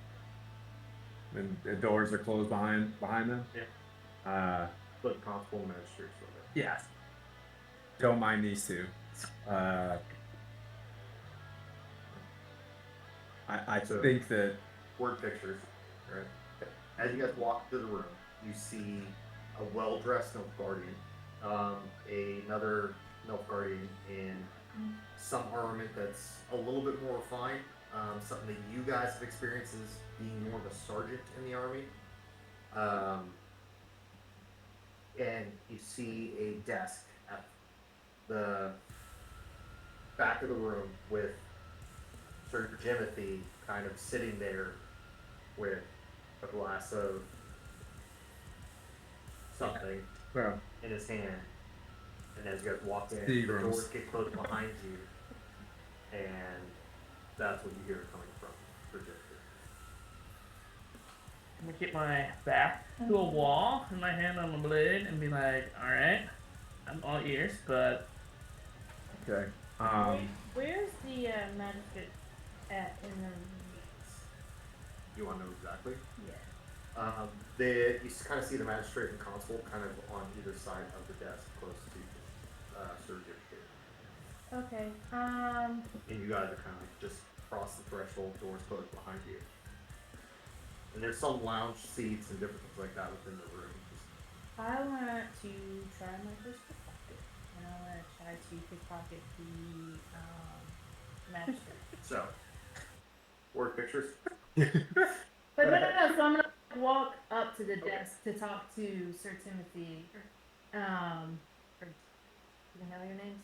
And the doors are closed behind them. Yeah. But constable magistrates with it. Yes. Don't mind these two. I So- think that Word pictures, right? As you guys walk through the room, you see a well-dressed Nilfgaardian, another Nilfgaardian in some armament that's a little bit more refined, something that you guys have experienced as being more of a sergeant in the army. And you see a desk at the back of the room with Sir Jimothy kind of sitting there with a glass of something well, in his hand. as you guys walk in, Seagrams. the doors get closed behind you, and that's what you hear coming from Virginia. I'm gonna get my back to a wall and my hand on the blade and be like, alright, I'm all ears, but Okay. Where's the magistrate at in the You want to know exactly? yeah. You kind of see the magistrate and constable kind of on either side of the desk, close to Sir Jim. Okay. And you guys are kind of like just across the threshold, doors closed behind you. And there's some lounge seats and different things like that within the room. I want to try my first pickpocket, and I want to try to pickpocket the magistrate. So, word pictures. But no. So I'm gonna walk up to the desk to talk to Sir Timothy. Or you know your names?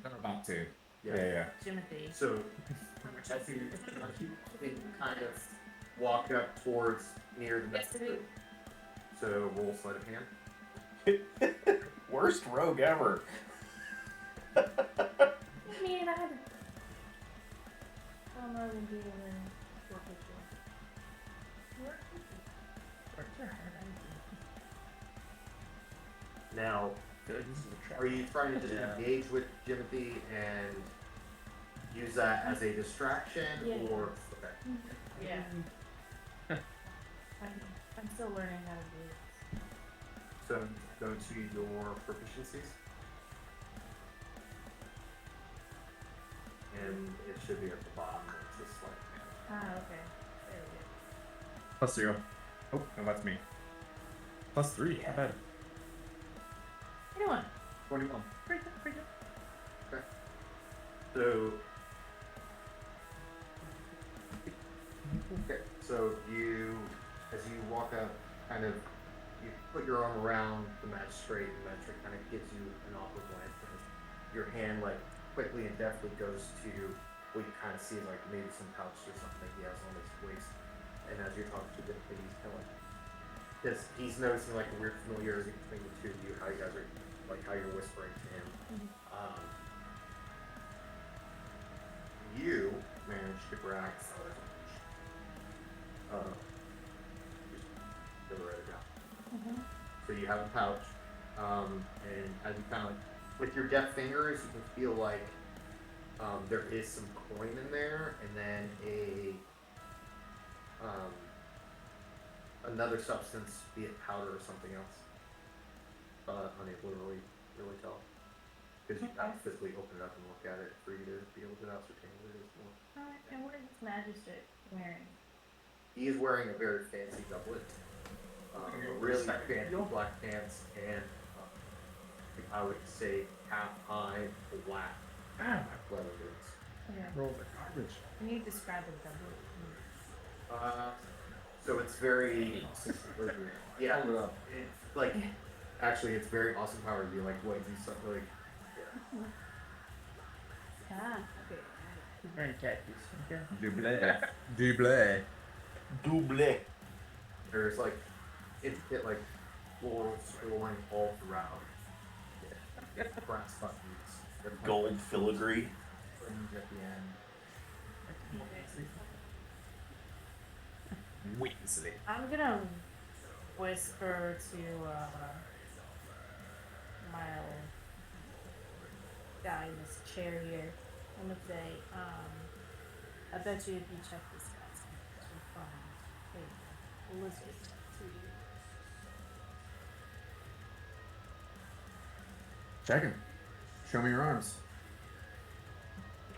I'm about to. Yeah. Yeah. Timothy. So, as you kind of walk up towards near the magistrate. So roll sleight of hand. Worst rogue ever. I mean, I had to. I will be in work with you. Works are hard. Now, are you trying to just engage with Jimothy and use that as a distraction, Yeah. or okay? Yeah. I'm still learning how to do this. So go to your proficiencies, and it should be at the bottom. It's just like Okay. There we go. +0. Oh, no, that's me. +3. How bad? 21. 21. Pretty good. so. Okay, so as you walk up, kind of, you put your arm around the magistrate, and the magistrate kind of gives you an awkward glance, and your hand, like, quickly and deftly goes to what you kind of see, like, maybe some pouch or something he has on his waist, and as you're talking to him, he's kind of like, because he's noticing, like, a weird familiarity between the two of you, how you guys are, like, how you're whispering to him. You managed to grab just go right down. So you have a pouch, and as you kind of like, with your deft fingers, you can feel like there is some coin in there, and then another substance, be it powder or something else. Unable to really tell, because you have to physically open it up and look at it for you to be able to ascertain what it is more. Alright, and what is this magistrate wearing? He is wearing a very fancy doublet, really fancy black pants, and I would say half-high black leather boots. Okay. Rolls are garbage. Can you describe the double? So it's very, yeah, Hold it up. it's like, actually, it's very awesome power to be like, what you something like, Okay. wearing khakis. Okay. Double. Double. there's like intricate like floral scrolling all throughout. Brass buttons, different, Gold like, filigree. fringe at the end. Weasley. I'm gonna whisper to my old guy in this chair here. I'm gonna say, I bet you if you check this guy's you'll find a lizard to you. Check him. Show me your arms.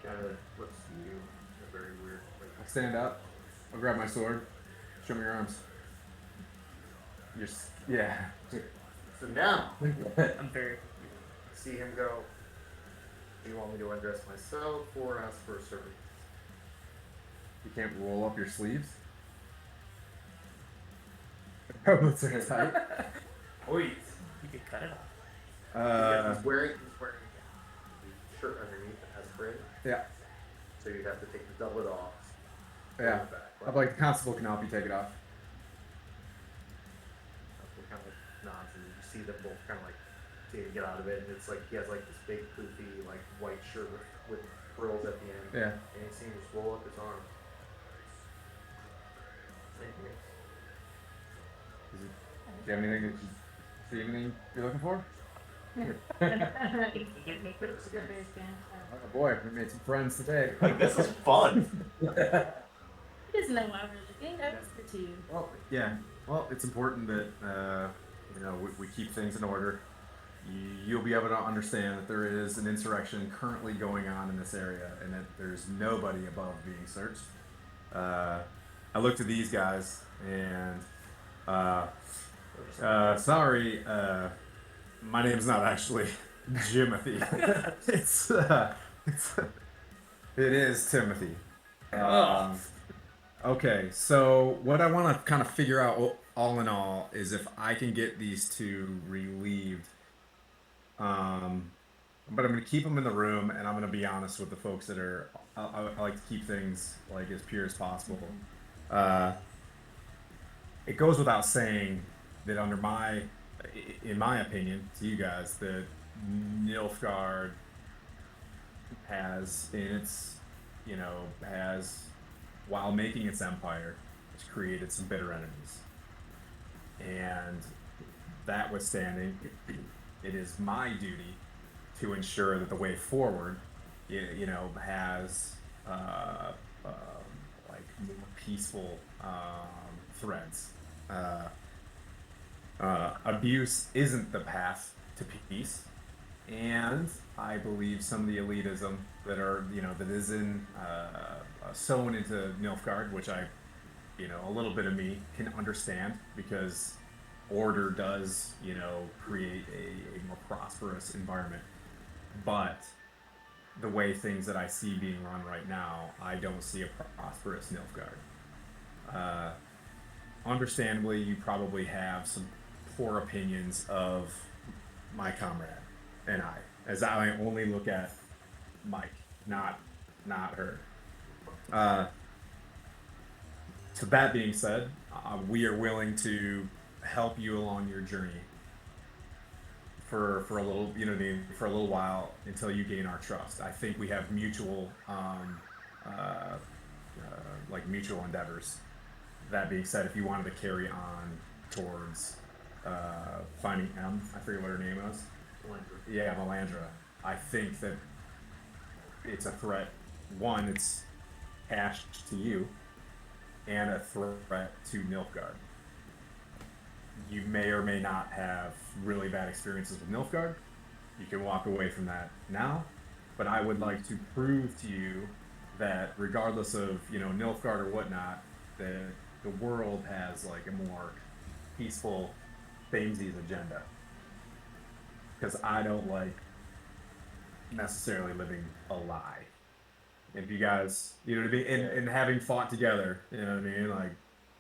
Kind of looks to you in a very weird way. I stand up. I'll grab my sword. Show me your arms. Yeah. So now, I'm very. see him go. Do you want me to undress myself or ask for a servant? You can't roll up your sleeves. Helmets are tight. Wait, you could cut it off. He's wearing a shirt underneath that has fringe, Yeah. so you'd have to take the doublet off. Yeah. Back, I'd like the constable can help you take it off. Kind of like nods, and you see them both kind of like to get out of it, and it's like he has like this big poofy like white shirt with frills at the end. Yeah. And you see him just roll up his arm. Same here. Do you have anything that you see anything you're looking for? It's a good bear scan. Oh boy, we made some friends today. Like, this is fun. He doesn't know why we're looking. That's for two. Well, yeah. Well, it's important that we keep things in order. You'll be able to understand that there is an insurrection currently going on in this area, and that there's nobody above being searched. I looked at these guys, and sorry, my name's not actually Jimothy. It is Timothy. Okay, so what I want to kind of figure out, all in all, is if I can get these two relieved. But I'm going to keep them in the room, and I'm going to be honest with the folks that are. I like to keep things like as pure as possible. It goes without saying that in my opinion, to you guys, that Nilfgaard has while making its empire, it's created some bitter enemies. And that withstanding, it is my duty to ensure that the way forward, has like more peaceful threads. Abuse isn't the path to peace, and I believe some of the elitism that is sown into Nilfgaard, which a little bit of me can understand, because order does, create a more prosperous environment. But the way things that I see being run right now, I don't see a prosperous Nilfgaard. Understandably, you probably have some poor opinions of my comrade and I, as I only look at Mike, not her. So that being said, we are willing to help you along your journey for a little while until you gain our trust. I think we have mutual mutual endeavors. That being said, if you wanted to carry on towards finding I forget what her name was. Melandra. Yeah, Melandra. I think that it's a threat. One, it's hashed to you, and a threat to Nilfgaard. You may or may not have really bad experiences with Nilfgaard. You can walk away from that now, but I would like to prove to you that regardless of Nilfgaard or whatnot, the world has like a more peaceful Thamesies agenda. Because I don't like necessarily living a lie. If you guys, you know what I mean, and having fought together, you know what I mean, like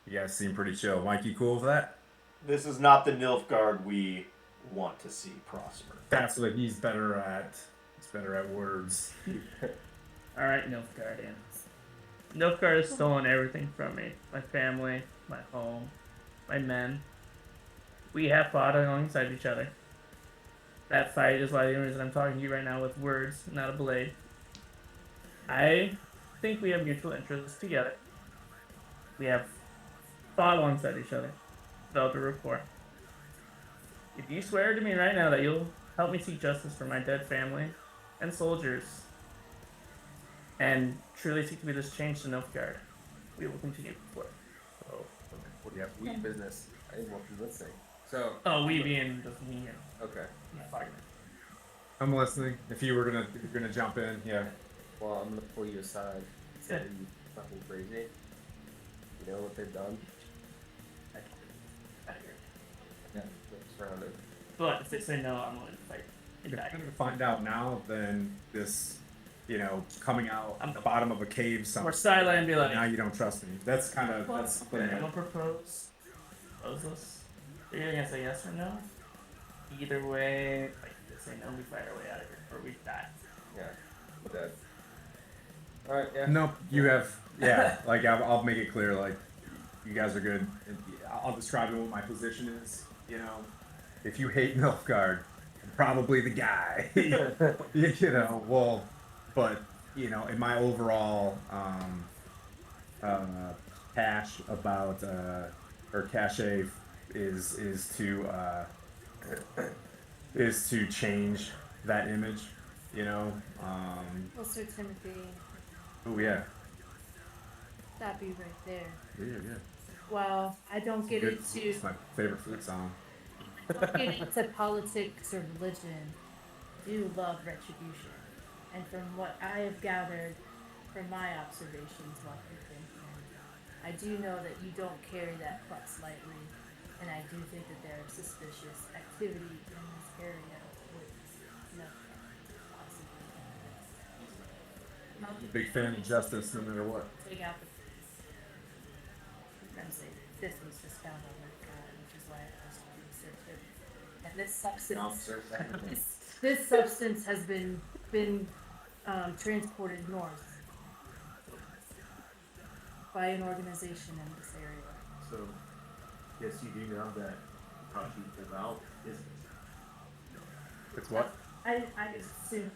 you guys seem pretty chill. Mike, you cool with that? This is not the Nilfgaard we want to see prosper. That's what he's better at. He's better at words. Alright, Nilfgaardians. Nilfgaard has stolen everything from me. My family, my home, my men. We have fought alongside each other. That fight is why the only reason I'm talking to you right now with words, not a blade. I think we have mutual interests together. We have fought alongside each other, developed a rapport. If you swear to me right now that you'll help me seek justice for my dead family and soldiers, and truly seek to be this change to Nilfgaard, we will continue forward. Oh, yeah, we business. I didn't want you listening. So. Oh, we being just me and Okay. my partner. I'm listening. If you're gonna jump in, yeah. Well, I'm gonna pull you aside and say you fucking crazy. You know what they've done? Yeah, they're surrounded. But if they say no, I'm willing to fight. If you're gonna find out now, then this, coming out I'm the bottom of a cave Or somewhere. sideline and be like, Now you don't trust me. That's something. I'm gonna propose this. You're gonna say yes or no. Either way, like if they say no, we fight our way out of here, or we die. Yeah, I'm dead. Alright, yeah. Nope, you have, yeah, like, I'll make it clear, like, you guys are good. I'll describe what my position is, if you hate Nilfgaard, probably the guy. You know, well, but you know, in my overall cache about or cache is to change that image. You know. Well, Sir Timothy, Oh yeah. stop you right there. Yeah. Well, I don't get Good. into It's my favorite flute song. don't get into politics or religion. I do love retribution, and from what I have gathered from my observations while you've been here, I do know that you don't carry that crux lightly, and I do think that there is suspicious activity in this area with no possibly I'm a big fan of justice, no matter what. take out the. I'm gonna say this was just found on that guy, which is why I asked you to search it. And this substance, this substance has been transported north by an organization in this area. So, yes, you do know that Kashi pulled out is. It's what? I assume.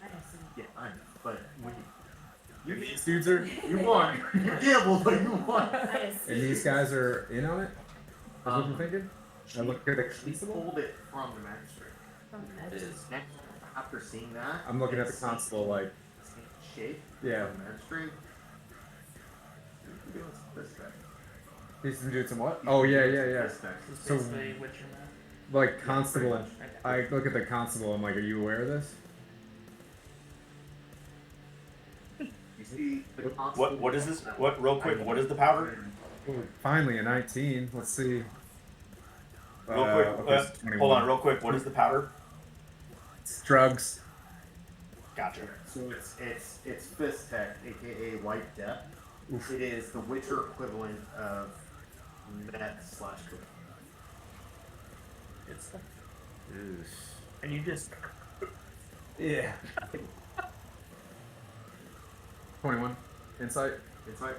Yeah, I know, but when You these dudes are. you won, you're gamble, but you won. I And assume. these guys are in on it? That's what I'm thinking? She, I look at the she pulled it from the magistrate. From It is next after seeing that. I'm looking at the and seeing constable like, shape. yeah. From the magistrate. You're doing some fist check. He's doing some what? Oh yeah. Fist check. It's So- basically Witcher Math. Like constable. pretty I look at the constable. I'm like, are you aware of this? You see the constable. What is this? What real quick? What is the powder? Finally a 19. Let's see. Real quick. Okay, it's 21. Hold on, real quick. What is the powder? It's drugs. Gotcha. So it's fist tech, aka white death. It is the Witcher equivalent of meth / cocaine. It's and you just Yeah. 21. Insight. It's like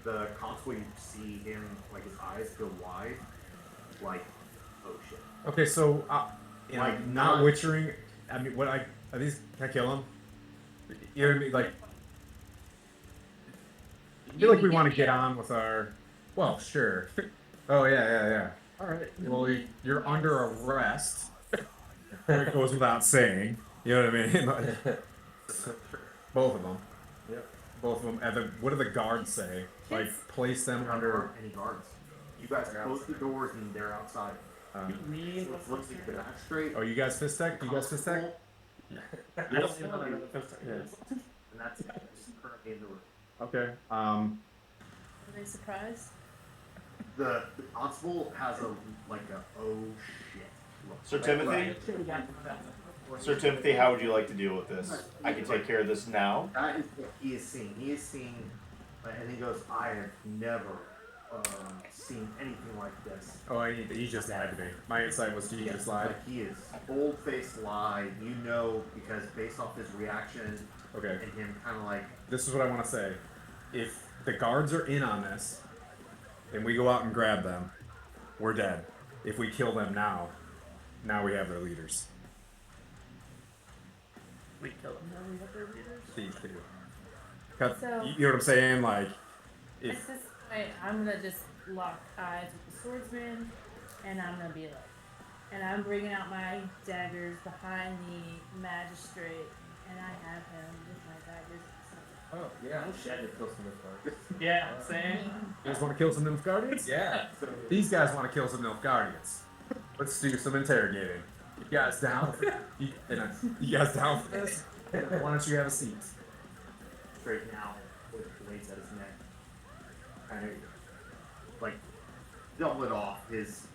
the constable, you see him like his eyes go wide, like oh shit. Okay, so you know, Like, not not- witchering. I mean, what are these? Can I kill them? You know what I mean? Like, I feel like we want to get on with our. Well, sure. Oh yeah. All right. Well, you're under arrest. It goes without saying. You know what I mean? Like, both of them. Yep. Both of them. And what do the guards say? Like, place them There under. aren't any guards. You guys close the doors and they're outside. we. So it's looking the magistrate. Oh, you guys fist tech? You guys fist tech? I don't know that it's supposed to- And that's it. It's currently in the room. Okay. Are they surprised? The constable has a like a oh shit look. Sir Like, Timothy? right. Sir Timothy, how would you like to deal with this? I can take care of this now. That is what he is seeing. He is seeing, and he goes, I have never seen anything like this. Oh, he just lied to me. My insight was he just lied. Like he is bold-faced lie. You know, because based off his reaction Okay. and him kind of like, This is what I want to say. If the guards are in on this, and we go out and grab them, we're dead. If we kill them now we have their leaders. We kill them. Now we have their leaders. These two. 'Cause So- you know what I'm saying? Like, At if this point, I'm gonna just lock eyes with the swordsman, and I'm gonna be like, and I'm bringing out my daggers behind the magistrate, and I have him with my daggers. Oh, yeah. I'm shed to kill some of those guards. Yeah, same. you guys want to kill some Nilf Guardians? Yeah. so These guys want to kill some Nilf Guardians. Let's do some interrogating. You guys down? You guys down for this? Why don't you have a seat? straight now with blades at his neck, kind of like double it off his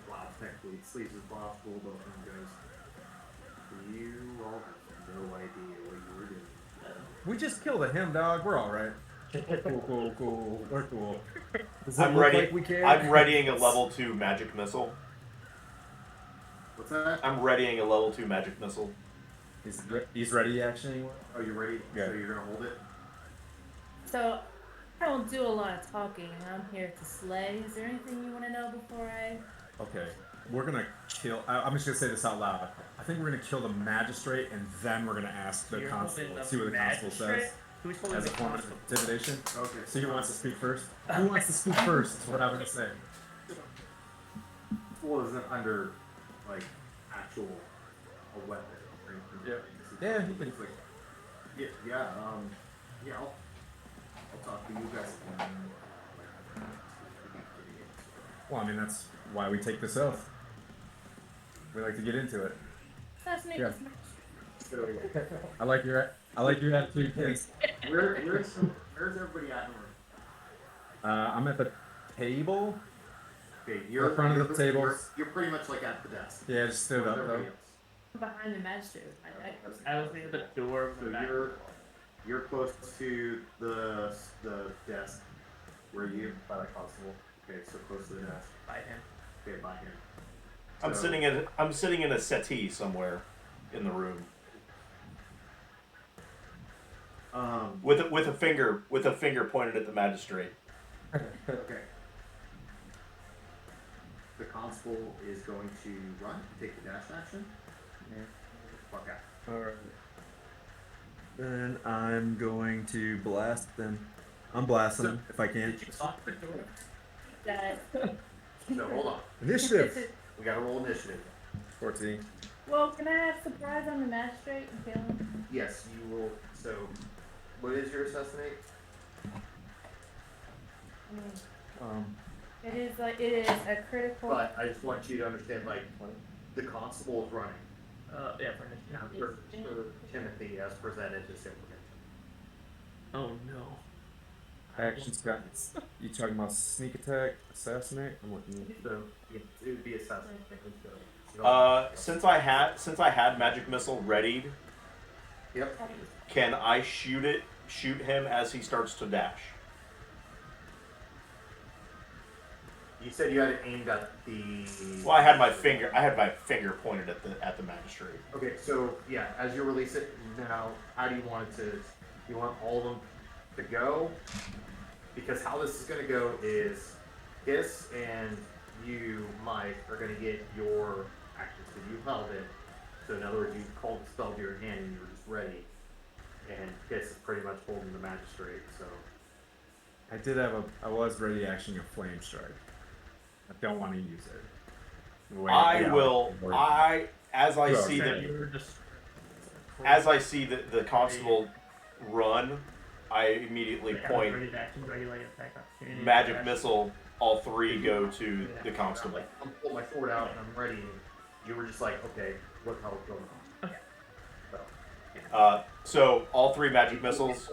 blouse neck bleed, sleeves his blouse pulled open and goes, you all have no idea what you were doing. We just killed a him, dog. We're all right. Cool. We're cool. Does it I'm look ready. like we care? I'm readying a level 2 magic missile. What's that? I'm readying a level 2 magic missile. He's ready, actually. Oh, you ready? Yeah. So you're gonna hold it? So, I don't do a lot of talking, and I'm here to slay. Is there anything you want to know before I? Okay. we're gonna kill. I'm just gonna say this out loud. I think we're gonna kill the magistrate, and then we're gonna ask the You're constable. holding See what the constable magistrate? says. Who's holding As a the form of constable? intimidation. Okay. So who wants to speak first? Who wants to speak first? Is what I'm gonna say. Well, isn't under like actual a weapon or anything. Yeah. Yeah. Yeah, he can. Yeah. I'll talk to you guys. Well, I mean that's why we take this oath. We like to get into it. Assassinate Yeah. this man. I like your attitude, kids. Where's everybody at in the room? I'm at the table. Okay, The front of the table. You're pretty much like at the desk. Yeah, just stood Where's up though. everybody else? Behind the magistrate with my deck. I was near the door of the So back. you're close to the desk. Where you? By the constable. Okay, so close to the desk. By him. Okay, by him. I'm So- sitting in a settee somewhere in the room with a finger pointed at the magistrate. Okay. The constable is going to run, take the dash action. Fuck out. Alright. Then I'm going to blast them. I'm blasting them if I can. Did you lock the door? That. So hold on. Initiative! We gotta roll initiative. 14. Well, can I have surprise on the magistrate and kill him? Yes, you will. So, what is your assassinate? It is like it is a critical. But I just want you to understand, like, the constable is running. Yeah, for initiative. For Timothy, as presented this information. Oh no. Action Scots. You talking about sneak attack, assassinate? I'm looking. So, yeah, it would be assassinate. Since I had magic missile readied, Yep. can I shoot him as he starts to dash? You said you had it aimed at the. Well, I had my finger pointed at the magistrate. Okay, so yeah, as you release it now, how do you want it to? You want all of them to go? Because how this is going to go is, Kiss and you, Mike, are going to get your actions because you held it. So in other words, you called the spell to your hand and you were just ready. And Kiss is pretty much holding the magistrate. So I was ready actioning a flame strike. I don't want to use it. As I see Okay, the you were just. constable run, I immediately point Ready to action, regulate attack opportunity. magic Dash. missile. All three go to the constable. like, I'm pulling my sword out and I'm ready. And you were just like, okay, what the hell is going on? Okay. So all three magic missiles.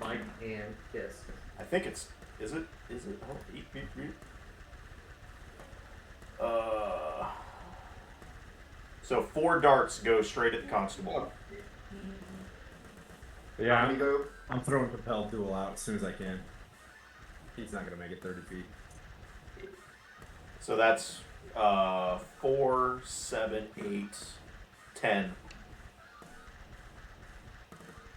Mike and Kiss. I think is it? Oh, so 4 darts go straight at the constable. Yeah, How many go? I'm throwing Propel Duel out as soon as I can. He's not going to make it 30 feet. So that's 4, 7, 8, 10.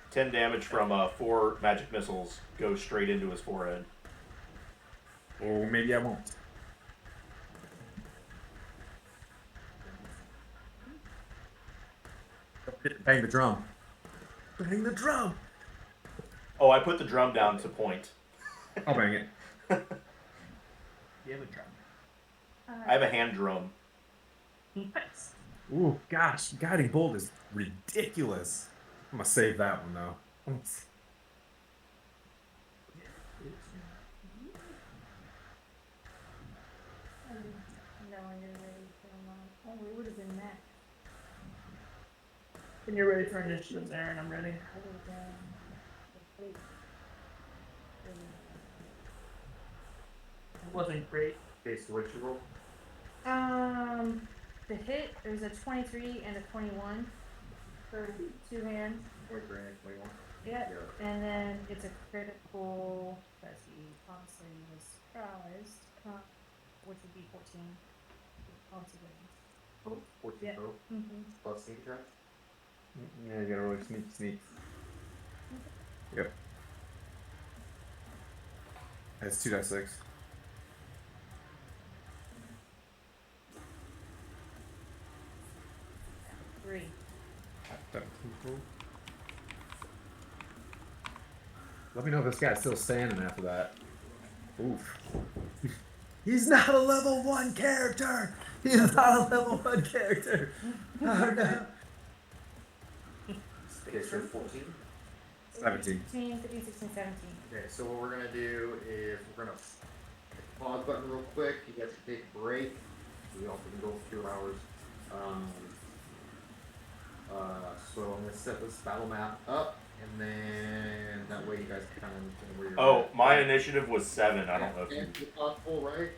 10 damage from 4 magic missiles goes straight into his forehead. Or maybe I won't. Bang the drum. Bang the drum! Oh, I put the drum down to point. I'll bang it. You have a drum. I have a hand drum. Nice. Ooh, gosh, Guiding Bolt is ridiculous. I'm gonna save that one though. No, you're ready for him. Oh, it would have been that. When you're ready for initiatives, Aaron, I'm ready. I would have done. It wasn't great. Okay, so what'd you roll? The hit, there's a 23 and a 21 for 2 hands. 23 and 21. Yeah. And then it's a critical, because he obviously was surprised, which would be 14. Consequence. Oh, 14 Yeah. total. Mm-hmm. Plus sneak attack. Yeah, you gotta really sneak. Yep. That's 2 die 6. Let me know if this guy's still standing after that. Oof. He's not a level 1 character! He's not a level 1 character! Oh no. Okay, so 14. 17. 15, 15, 16, 17. Okay, so what we're gonna do is we're gonna hit the pause button real quick. You guys can take a break. We also can go for 2 hours. So I'm gonna set this battle map up, and then that way you guys can kind of understand where you're Oh, at. my initiative was 7. I don't know if you. And it's possible, right?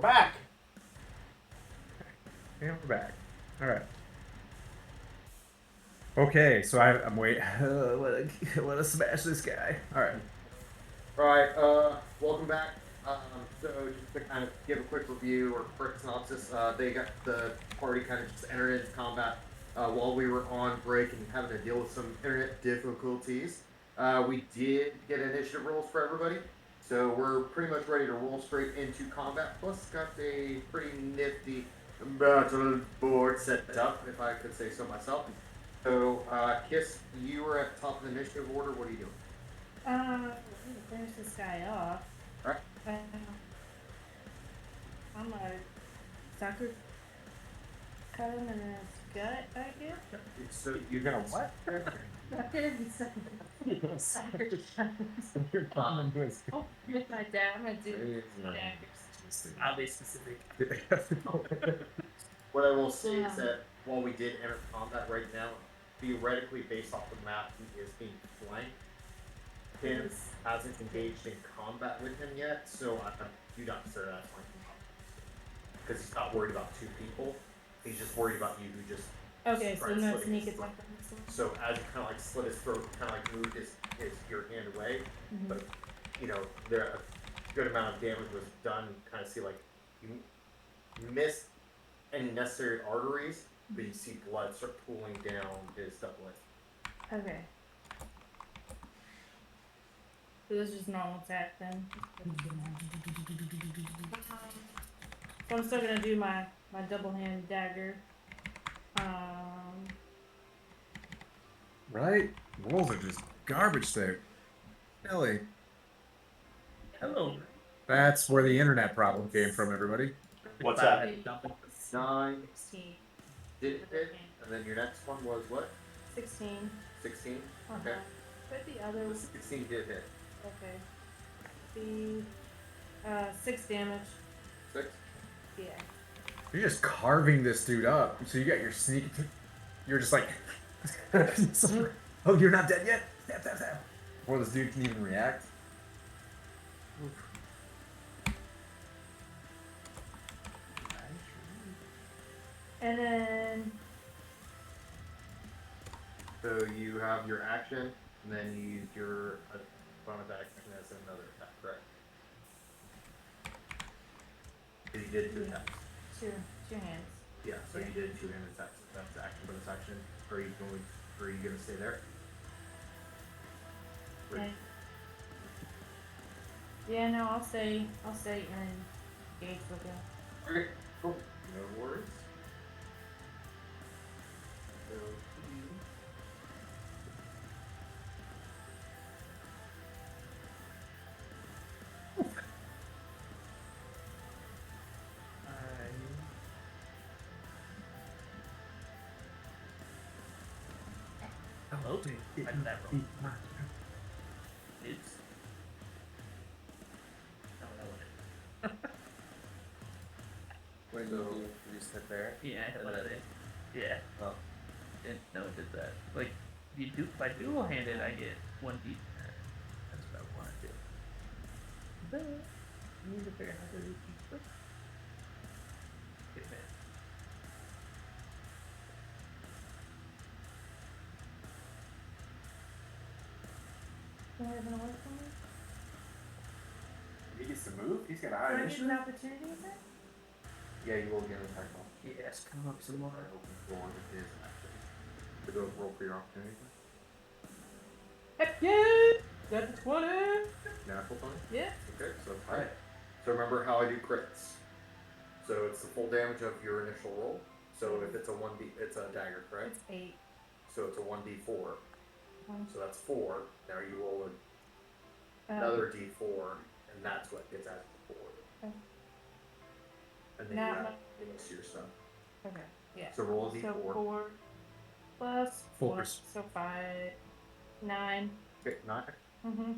back. And we're back. All right. Okay, so I'm wait. Wanna smash this guy. All right. All right, welcome back. So just to kind of give a quick review or quick synopsis, they got the party kind of just entered into combat while we were on break and having to deal with some internet difficulties. We did get initiative rolls for everybody, so we're pretty much ready to roll straight into combat. Plus, got a pretty nifty battle board set up, if I could say so myself. So, Kiss, you are at the top of the initiative order. What are you doing? Let me finish this guy off. Alright. I'm a sucker. Cut him in his gut, I guess. So you're gonna what? Sucker. You're calling him Oh, with my dad, I'm gonna do daggers. Oddly specific. What I will say is that while we did enter combat right now, theoretically, based off the map, he is being flanked. Tim hasn't engaged in combat with him yet, so I do not consider that flanking combat. Because he's not worried about two people, he's just worried about you who just. Okay, so tried I'm gonna slitting sneak his attack throat. on this one. So as you kind of like slit his throat, kind of like moved your hand away, but you know there a good amount of damage was done. Kind of see like you missed any necessary arteries, but you see blood start pooling down his doublet. Okay. So this is just normal attack then. So I'm still gonna do my double hand dagger. Right? Rolls are just garbage there. Ellie. Hello. That's where the internet problem came from, everybody. What's that? 9 16. did hit, and then your next one was what? 16. 16. Uh-huh. Okay. But the other The was 16 did hit. okay. The 6 damage. 6. Yeah. You're just carving this dude up. So you got your sneak. You're just like. Oh, you're not dead yet? Tap, tap, tap. Before this dude can even react. And then So you have your action, and then you use your bonus action as another attack, correct? You did 2 attacks. two hands. Yeah, so you did 2 hand attacks. That's action, bonus action. Are you gonna stay there? Or- Okay. Yeah, no, I'll stay and engage with him. Okay, cool. No worries. So, Hello. I did that wrong. Oops. No, that wasn't. What did you do? You just hit there? Yeah, I hit And one of then- it. Yeah. Oh. Didn't know it did that. Like, you do by dual handed, I get 1d. That's what I want to do. But I need to figure out how to do it. Get that. Can I have an away from me? He gets to move? He's got a Do high I get an initiative? opportunity with that? yeah, you will get an attack roll. Yes, come up some more. I hope you go on with his action. To go roll for your opportunity. Heck yeah! That's 20! Natural 20? Yeah. Okay, so alright. So remember how I do crits. So it's the full damage of your initial roll. So if it's a 1d, it's a dagger, correct? It's 8. So it's a 1d4. Um, So that's 4. Now you roll another d4, and that's what gets added to 4. Okay. And then Now- you add bonus to your stuff. Okay, yeah. So roll a d4. So 4 plus 4. 4, so 5, 9. Okay, 9. Mm-hmm.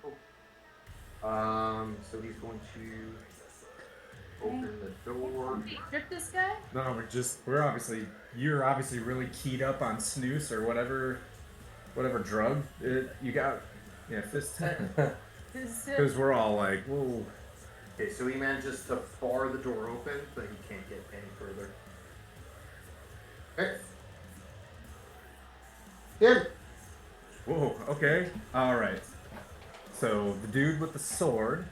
Cool. So he's going to Open the door. Strip this guy? No, you're obviously really keyed up on snooze or whatever drug you got. Yeah, fist because we're all like, whoa. Okay, so he manages to bar the door open, but he can't get any further. Okay. Him. Whoa, okay. Alright. So the dude with the sword.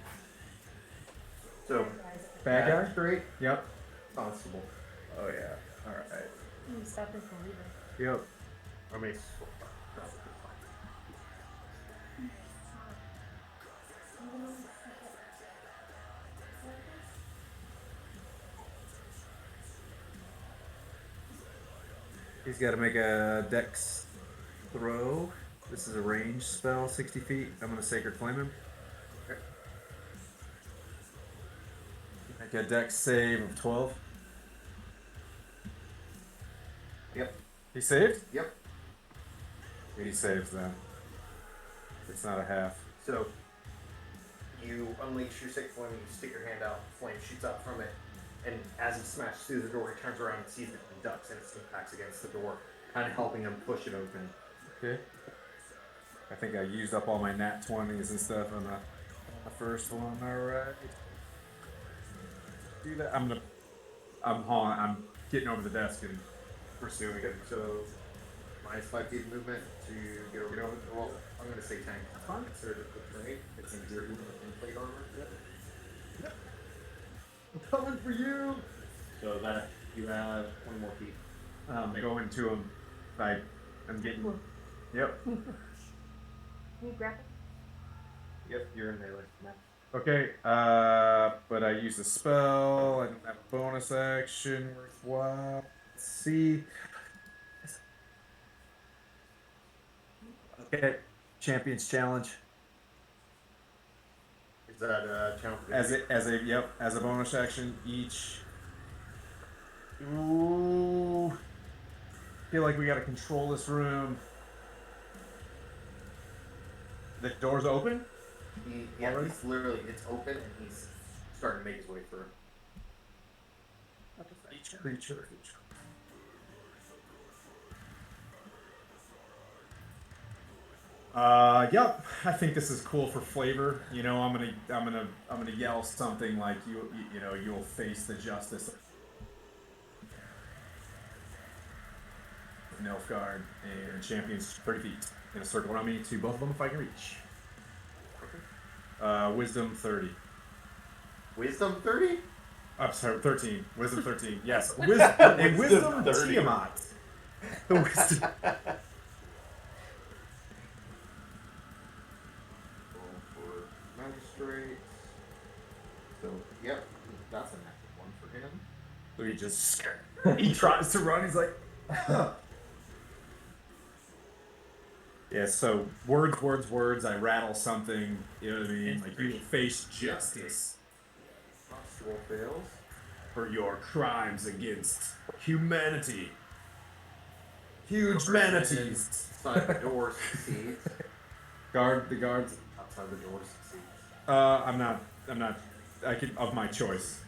So Bad guy? straight Yep. constable. Oh yeah. Alright. You stop this and leave it. Yep. I mean, He's got to make a dex throw. This is a ranged spell, 60 feet. I'm going to Sacred Flame him. Okay. Make a dex save of 12. Yep. He saved? Yep. He saves then. It's not a half. So you unleash your sick flame, you stick your hand out, flame shoots out from it, and as he smashes through the door, he turns around and sees it and ducks, and it impacts against the door, kind of helping him push it open. Okay. I think I used up all my nat 20s and stuff on the first one. Alright. Do that. I'm getting over the desk and pursuing it. So minus 5 feet of movement to get over. Well, I'm going to say tank. It's fine. Consider it a trade. It's in your plate armor. Yep. I'm coming for you. So that you have 20 more feet. Going to him. I'm getting. Yep. Can you grab it? Yep, you're in melee. Okay, but I use a spell. I don't have a bonus action worthwhile. Let's see. Okay, Champions Challenge. Is that challenge? As a bonus action each. Ooh. Feel like we gotta control this room. The door's open? It's literally, it's open and he's starting to make his way through. Creature. Yep. I think this is cool for flavor. You know, I'm gonna yell something like you'll face the justice of Nilfgaard and champions 30 feet in a circle around me to both of them if I can reach. Wisdom 30. Wisdom 30? I'm sorry, 13. Wisdom 13. Yes. Wisdom 30. Tiamat. The wisdom. Roll for magistrates. So, yep, that's an active one for him. So he just he tries to run. He's like, yeah. So words. I rattle something. You know what I mean? Like you will face justice Roll fails. for your crimes against humanity. Huge manatees. Outside the door succeeds. The guards. Outside the door succeeds. I'm not. I can of my choice.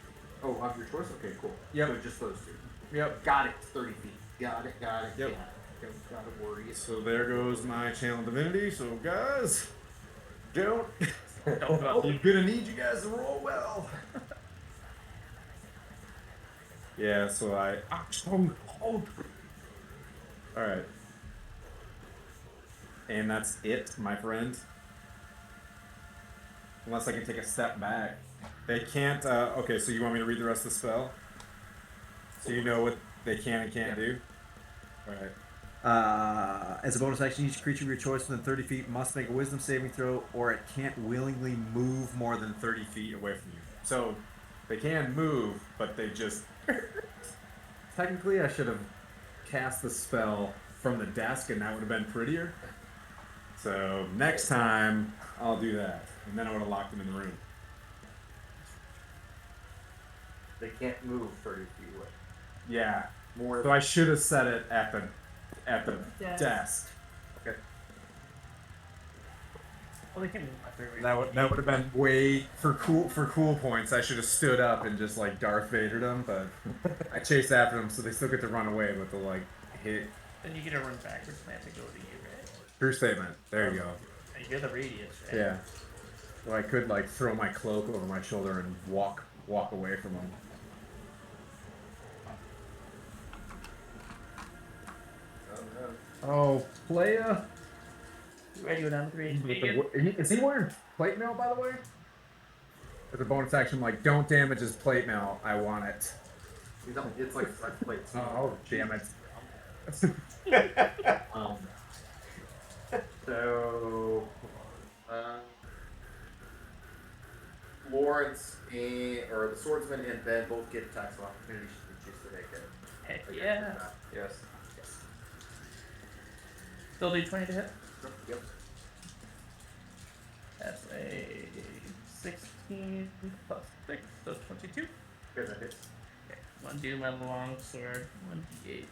Oh, of your choice? Okay, cool. Yep. So just those two. Yep. Got it. 30 feet. Got it. Yep. Yeah. Don't gotta worry. So there goes my channel divinity. So guys, don't. You're gonna need you guys to roll well. Yeah. So Stronghold. All right. And that's it, my friend. Unless I can take a step back. They can't. Okay. So you want me to read the rest of the spell? So you know what they can and can't do. All right. As a bonus action, each creature of your choice within 30 feet must make a wisdom saving throw, or it can't willingly move more than 30 feet away from you. So they can move, but they just. Technically, I should have cast the spell from the desk, and that would have been prettier. So next time, I'll do that, and then I would have locked them in the room. They can't move 30 feet away. Yeah. More. So I should have set it at the Desk. desk. Okay. Well, they can move my favorite. That would have been way for cool points. I should have stood up and just like Darth Vadered them, but I chased after them, so they still get to run away, but they'll like hit. Then you get to run backwards and they have to go to you, right? True statement. There you go. And you're the radius, right? Yeah. So I could like throw my cloak over my shoulder and walk away from them. Oh, playa. You ready to go down to 3 HP? Is he wearing plate mail, by the way? As a bonus action, like, don't damage his plate mail. I want it. It's like flex plates. Oh, damn it. Um, so, Lawrence or the swordsman and Ben both get attacks of opportunity should they choose to make it. Heck Against yeah. that. Yes. Still do 20 to hit. Yep. That's a 16 plus 6, so 22. Okay, that hits. Okay, I'm gonna do my long sword, 1d8.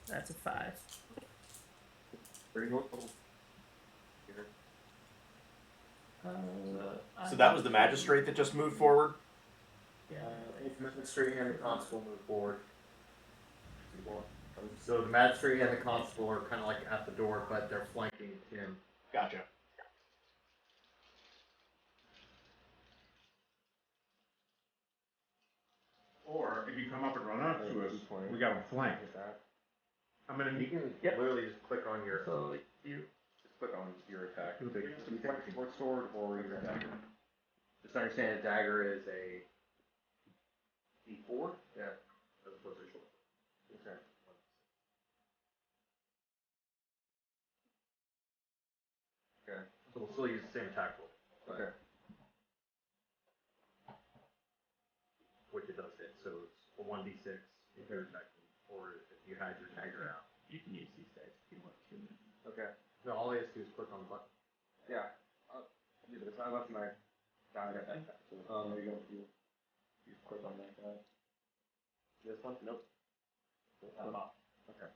That's a 5. Where do you go? So that was the magistrate that just moved forward. Yeah. Both magistrate and the constable move forward. So the magistrate and the constable are kind of like at the door, but they're flanking him. Gotcha. Or if you come up and run up to us, we got him flanked. I'm gonna You can Yep. literally just click on your So you. just click on your attack. So you can flank short sword or your dagger. Just understand a dagger is a D4. Yeah. As opposed to short. Okay. Okay. So we'll still use the same attack roll. Okay. Which it does hit. So it's a 1d6 if you're attacking, or if you had your dagger out. You can use these dice if you want to. Okay. So all he has to do is click on the button. Yeah. I left my die. There you go. You click on that guy. This one? Nope. Off. Okay.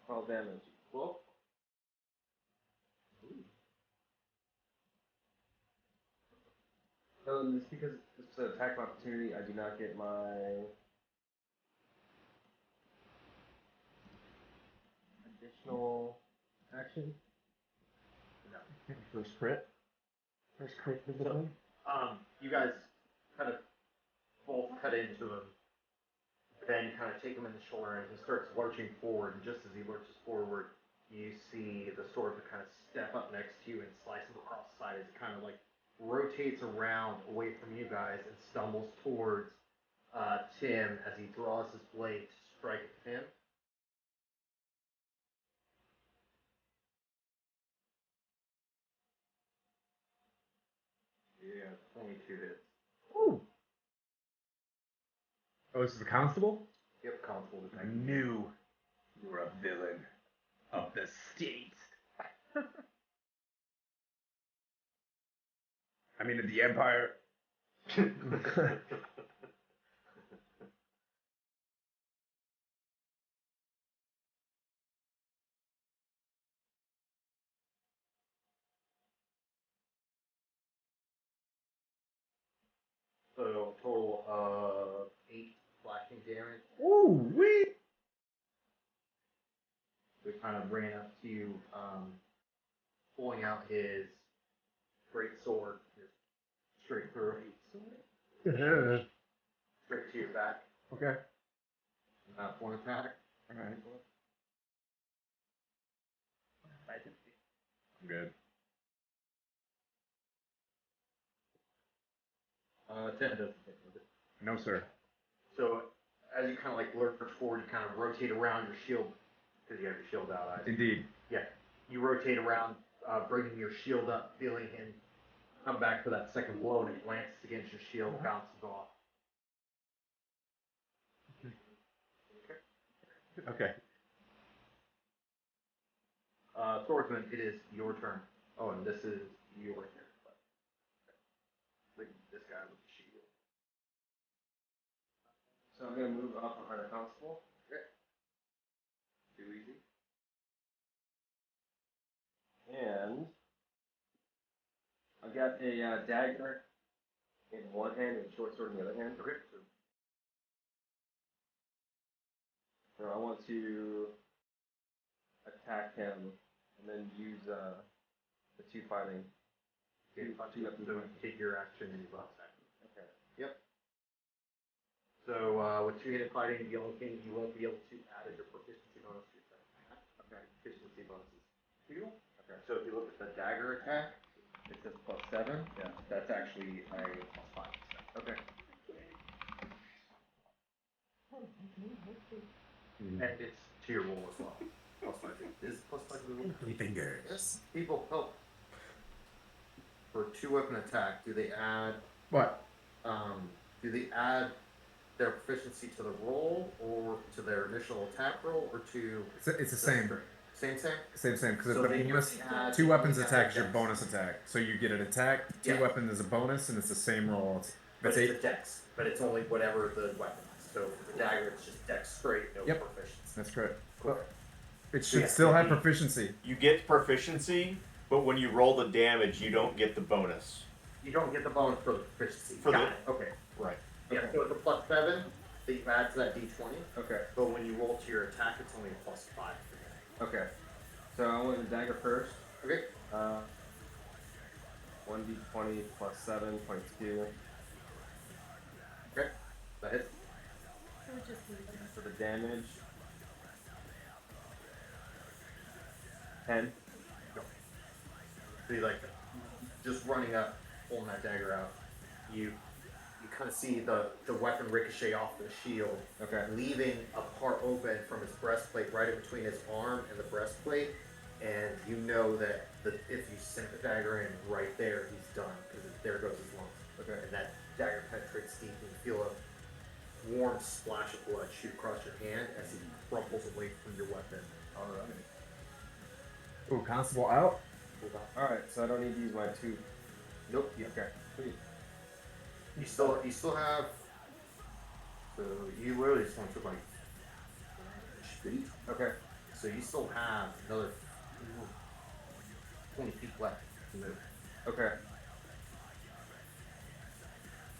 12 damage. Well, So just because it's an attack of opportunity, I do not get my additional action. no. First crit. First crit for the thing. You guys kind of both cut into him. Then kind of take him in the shoulder, and he starts lurching forward. And just as he lurches forward, you see the swordsman kind of step up next to you and slice him across the side as he kind of like rotates around away from you guys and stumbles towards Tim as he draws his blade to strike at Tim. Yeah, 22 hits. Ooh. Oh, this is the constable? Yep, constable I attack. knew you were a villain of the state. I mean, of the empire. So total of 8 slashing damage. Ooh, wee! So he kind of ran up to you, pulling out his great sword, just straight through, straight to your back. Okay. One attack. Alright. I'm good. 10 doesn't hit with it. No, sir. So as you kind of like lurch forward, you kind of rotate around your shield, because you have your shield out. Indeed. Yeah. You rotate around, bringing your shield up, feeling him come back for that second blow, and it glances against your shield, bounces off. Okay. Swordsman, it is your turn. Oh, and this is your turn. This guy with the shield. So I'm gonna move up behind the constable. Okay. Too easy. And I've got a dagger in one hand and a short sword in the other hand. Okay. So I want to attack him and then use the two fighting. Okay, so take your action and you bonus action. Okay. Yep. So with two-handed fighting, the Yellow King, you won't be able to add as your proficiency bonus to your second attack. Okay. Proficiency bonus is 2. Okay. So if you look at the dagger attack, it says +7. Yeah. That's actually a +5. Okay. And it's to your roll as well. +5. Is +5 to the roll? Three fingers. Yes. People, help. For 2-weapon attack, do they add What? do they add their proficiency to the roll or to their initial attack roll or to It's the same. strength? Same? Same. Because So the they bonus. usually add- Two weapons they add attack is your dex. bonus attack. So you get an attack. Two Yeah. weapons is a bonus, and it's the same roll. But That's it's 8. a dex, but it's only whatever the weapon is. So for the dagger, it's just dex straight, no Yep. proficiency. That's correct. Cool. It should Yeah. still have proficiency. You get proficiency, but when you roll the damage, you don't get the bonus. You don't get the bonus for the proficiency. For Got the- it. Okay. Right. Yeah, Okay. so it's a +7 that you add to that d20. Okay. But when you roll to your attack, it's only a +5 for that. Okay. So I want the dagger first. Okay. 1d20 +7, 22. Okay. That hits. We're just losing. For the damage. 10. So you like just running up, pulling that dagger out. You kind of see the weapon ricochet off the shield, Okay. leaving a part open from his breastplate right in between his arm and the breastplate. And you know that if you sink the dagger in right there, he's done because there goes his lungs. Okay. And that dagger penetrates deep, and you feel a warm splash of blood shoot across your hand as he crumples away from your weapon. Alright. Ooh, constable out. Alright, so I don't need to use my 2. Nope. Okay. Sweet. You still have. So you literally just went to like street. Okay. So you still have another 20 feet left to move. Okay.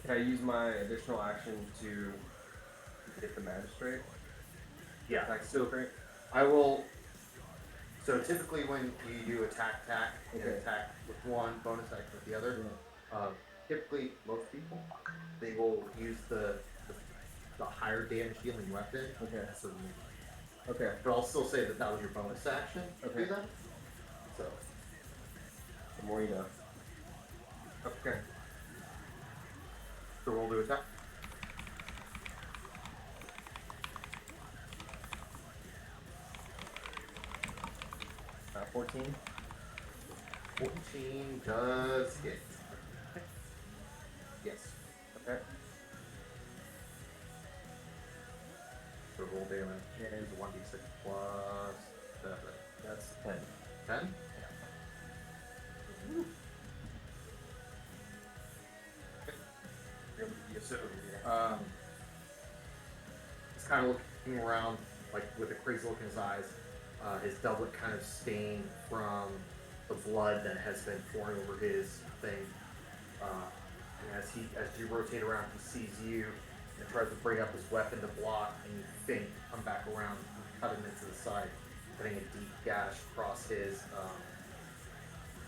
Can I use my additional action to hit the magistrate? Yeah. Attack magistrate? I will. So typically, when you do attack, and Okay. attack with one, bonus action with the other. Typically, most people they will use the higher damage dealing weapon. Okay. So, Okay. but I'll still say that was your bonus action to Okay. do that. So The more you know. Okay. so roll to attack. Uh, 14. 14 does hit. Yes. Okay. So roll damage is 1d6 plus 7. That's 10. 10? So, he's kind of looking around, like with a crazy look in his eyes. His doublet kind of stained from the blood that has been pouring over his thing. And as you rotate around, he sees you and tries to bring up his weapon to block, and you think, come back around and cut him into the side, putting a deep gash across his.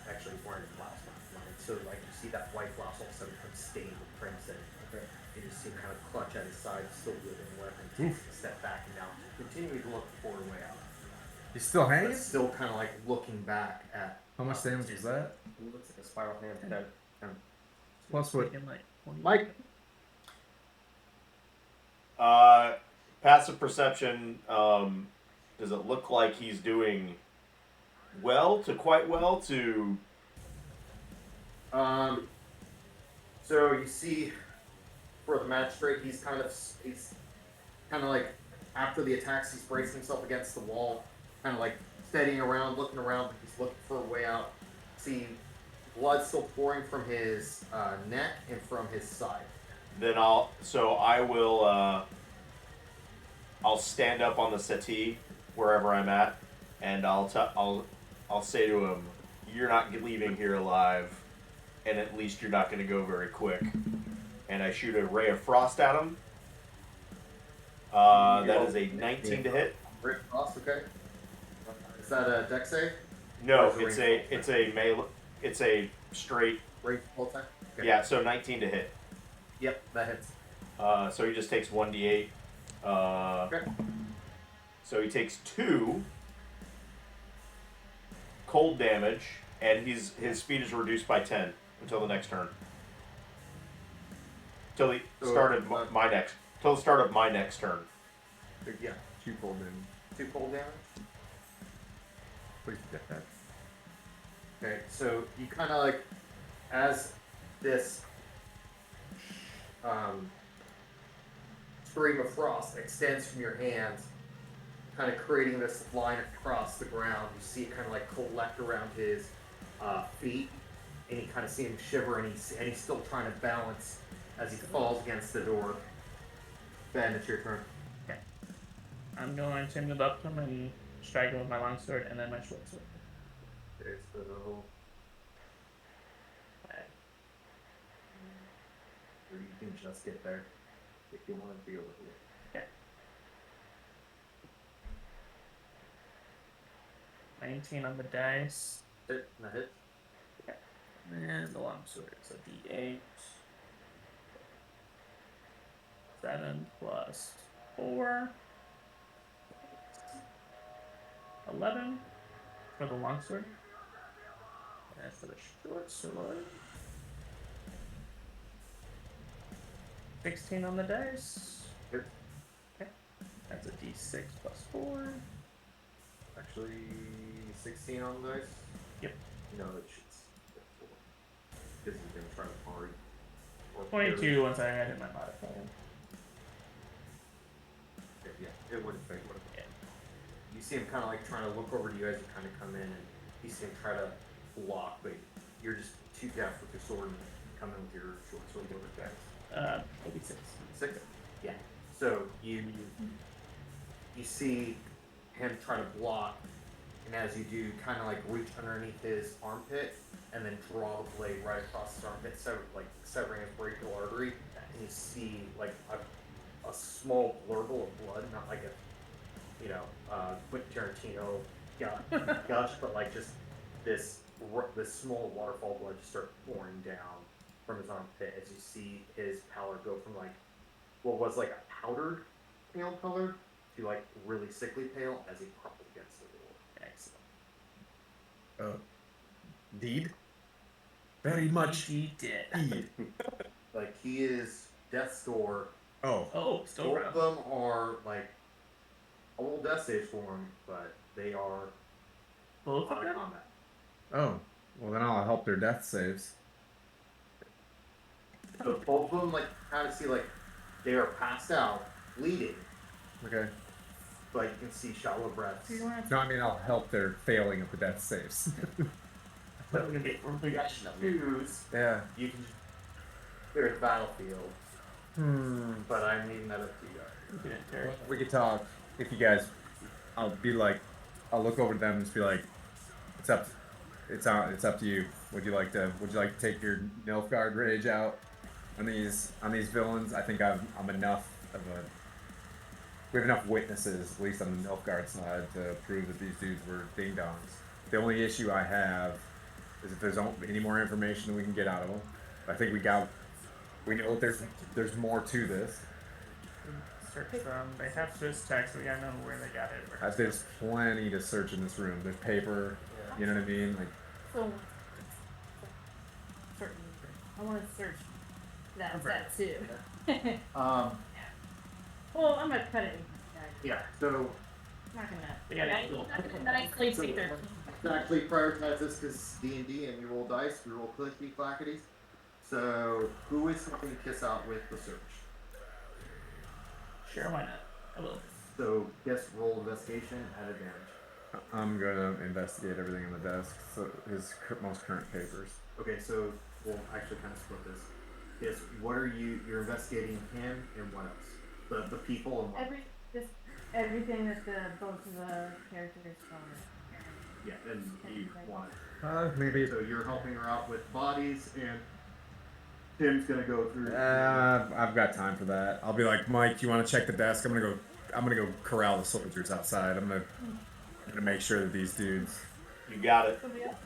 Actually, he's wearing a blouse, not mine. So, like, you see that white blouse all of a sudden become stained with crimson. Okay. And you see him kind of clutch at his side, still wielding the weapon, takes a step back, and now continuing to look for a way out. He's still But hanging. still kind of like looking back at. How much damage was that? It looks like a spiral hand. 10. Plus what? Taking like 20. Mike. Passive perception. Does it look like he's doing well to quite well to? So you see, for the magistrate, he's kind of like after the attacks, he's bracing himself against the wall, kind of like steadying around, looking around, but he's looking for a way out. See, blood still pouring from his neck and from his side. Then I will I'll stand up on the settee wherever I'm at, and I'll say to him, "You're not leaving here alive, and at least you're not going to go very quick." And I shoot a ray of frost at him. That is a 19 to hit. Rick Frost, okay. Is that a deck save? No, Or is it it's a melee. It's a straight. Range full attack? Okay. Yeah, so 19 to hit. Yep, that hits. So he just takes 1d8. Okay. So he takes 2 cold damage, and his speed is reduced by 10 until the next turn. Till the start of my next. Till the start of my next turn. Yeah. 2 cold damage. 2 cold damage. Please get that. Okay, so you kind of like, as this stream of frost extends from your hands, kind of creating this line across the ground, you see it kind of like collect around his feet, and you kind of see him shiver, and he's still trying to balance as he falls against the door. Ben, it's your turn. I'm going to move up to him and strike him with my longsword and then my short sword. Okay, so or you can just get there if you want to be over here. Okay. 19 on the dice. Hit, that hit. And the longsword is a d8. 7 plus 4. 11 for the longsword. And for the short sword. 16 on the dice. Hit. Okay. That's a d6 plus 4. Actually, 16 on the dice? Yep. No, it should be 4. Because he's going to try to parry. Or 22 once I hit my modifier. Okay, yeah, it wouldn't fake. Yeah. You see him kind of like trying to look over to you as you kind of come in, and you see him try to block, but you're just too deft with your sword and come in with your short sword over guys. 86. 6. Yeah. So you see him try to block, and as you do, kind of like reach underneath his armpit and then draw the blade right across his armpit, severing his brachial artery, and you see like a small blurble of blood, not like a Quentin Tarantino gush, but like just this small waterfall of blood just start pouring down from his armpit as you see his pallor go from like what was like a powdered pale color to like really sickly pale as he crumpled against the wall. Excellent. Deed? Very much. He did. Deed. Like he is death's door. Oh. Oh, still Both around. of them are like a little death stage for him, but they are Both of out of them? combat. Oh. Well, then I'll help their death saves. So both of them like kind of see like they are passed out, bleeding, Okay. but you can see shallow breaths. Do you want to No, I mean I'll help their failing of the death saves. But if you got shoes, Yeah. you can just clear the battlefield. But I'm leaving that up to you guys. You didn't tear it. We could talk if you guys. I'll look over to them and just be like, it's up to you. Would you like to take your Nilfgaard rage out on these villains? I think I'm enough of a. We have enough witnesses, at least on the Nilfgaard side, to prove that these dudes were ding dongs. The only issue I have is if there's any more information that we can get out of them. I think we know that there's more to this. Search them. They have Swiss text. We gotta know where they got it. There's plenty to search in this room. There's paper. You know what I mean? Like, So, certain. I want to search that too. Well, I'm gonna cut it. Yeah, so I'm not gonna. They got it. I'm not gonna nicely take their. to actually prioritize this because D&D and you roll dice, we roll clicky clackities. So who is something to kiss out with the search? Sure, why not? I will. So guess roll investigation at advantage. I'm gonna investigate everything on the desk. So his most current papers. Okay, so we'll actually kind of split this. Yes, what are you're investigating him and what else? The people and what? everything that both of the characters are. Yeah, and you want Maybe. so you're helping her out with bodies, and Tim's gonna go through. I've got time for that. I'll be like, Mike, you want to check the desk? I'm gonna go corral the soldiers outside. I'm gonna make sure that these dudes. You got it. Somebody else?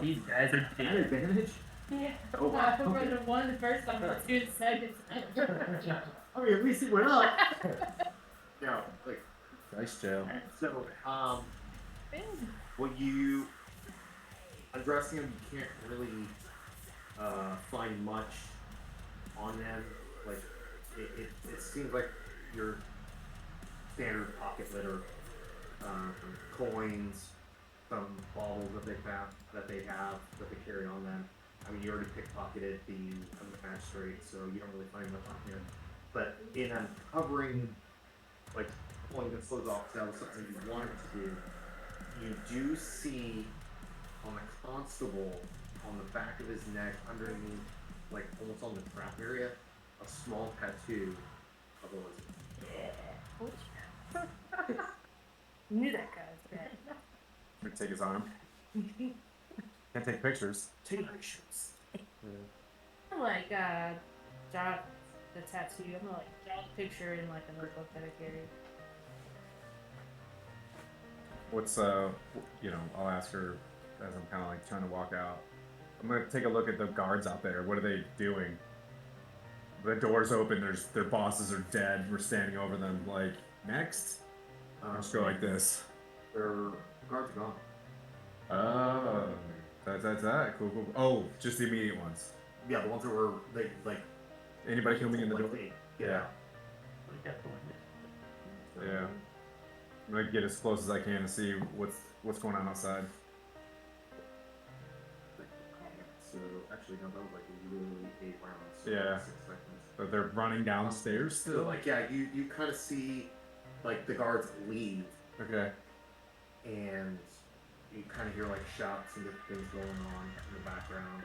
These guys are An advantage. Yeah. Oh, wow. I rolled a 1 the first time, but 2 the second time. I mean, at least it went up. No, like Nice jail. so. When you undressing them, you can't really find much on them. Like it seems like your standard pocket litter, coins, some baubles that they carry on them. I mean, you already pickpocketed the magistrate, so you don't really find much on him. But in uncovering, like pulling the clothes off, that was something you wanted to do. You do see on the constable, on the back of his neck, underneath, like almost on the trap area, a small tattoo of a lizard. Yeah. Knew that guy was bad. I'm gonna take his arm. Can't take pictures. Take pictures. I'm like, draw the tattoo. I'm gonna like draw the picture in like a notebook that I carry. What's I'll ask her as I'm kind of like trying to walk out. I'm gonna take a look at the guards out there. What are they doing? The door's open. Their bosses are dead. We're standing over them. Like next, just go like this. Their guards are gone. Oh, that. Cool. Oh, just the immediate ones. Yeah, the ones that were they like. Anybody coming in the door? Get Yeah. out. Yeah. I'm gonna get as close as I can to see what's going on outside. So actually, no, that was like literally 8 rounds. So Yeah. 6 seconds. But they're running downstairs So still. like yeah, you kind of see like the guards leave, Okay. and you kind of hear like shots and different things going on in the background.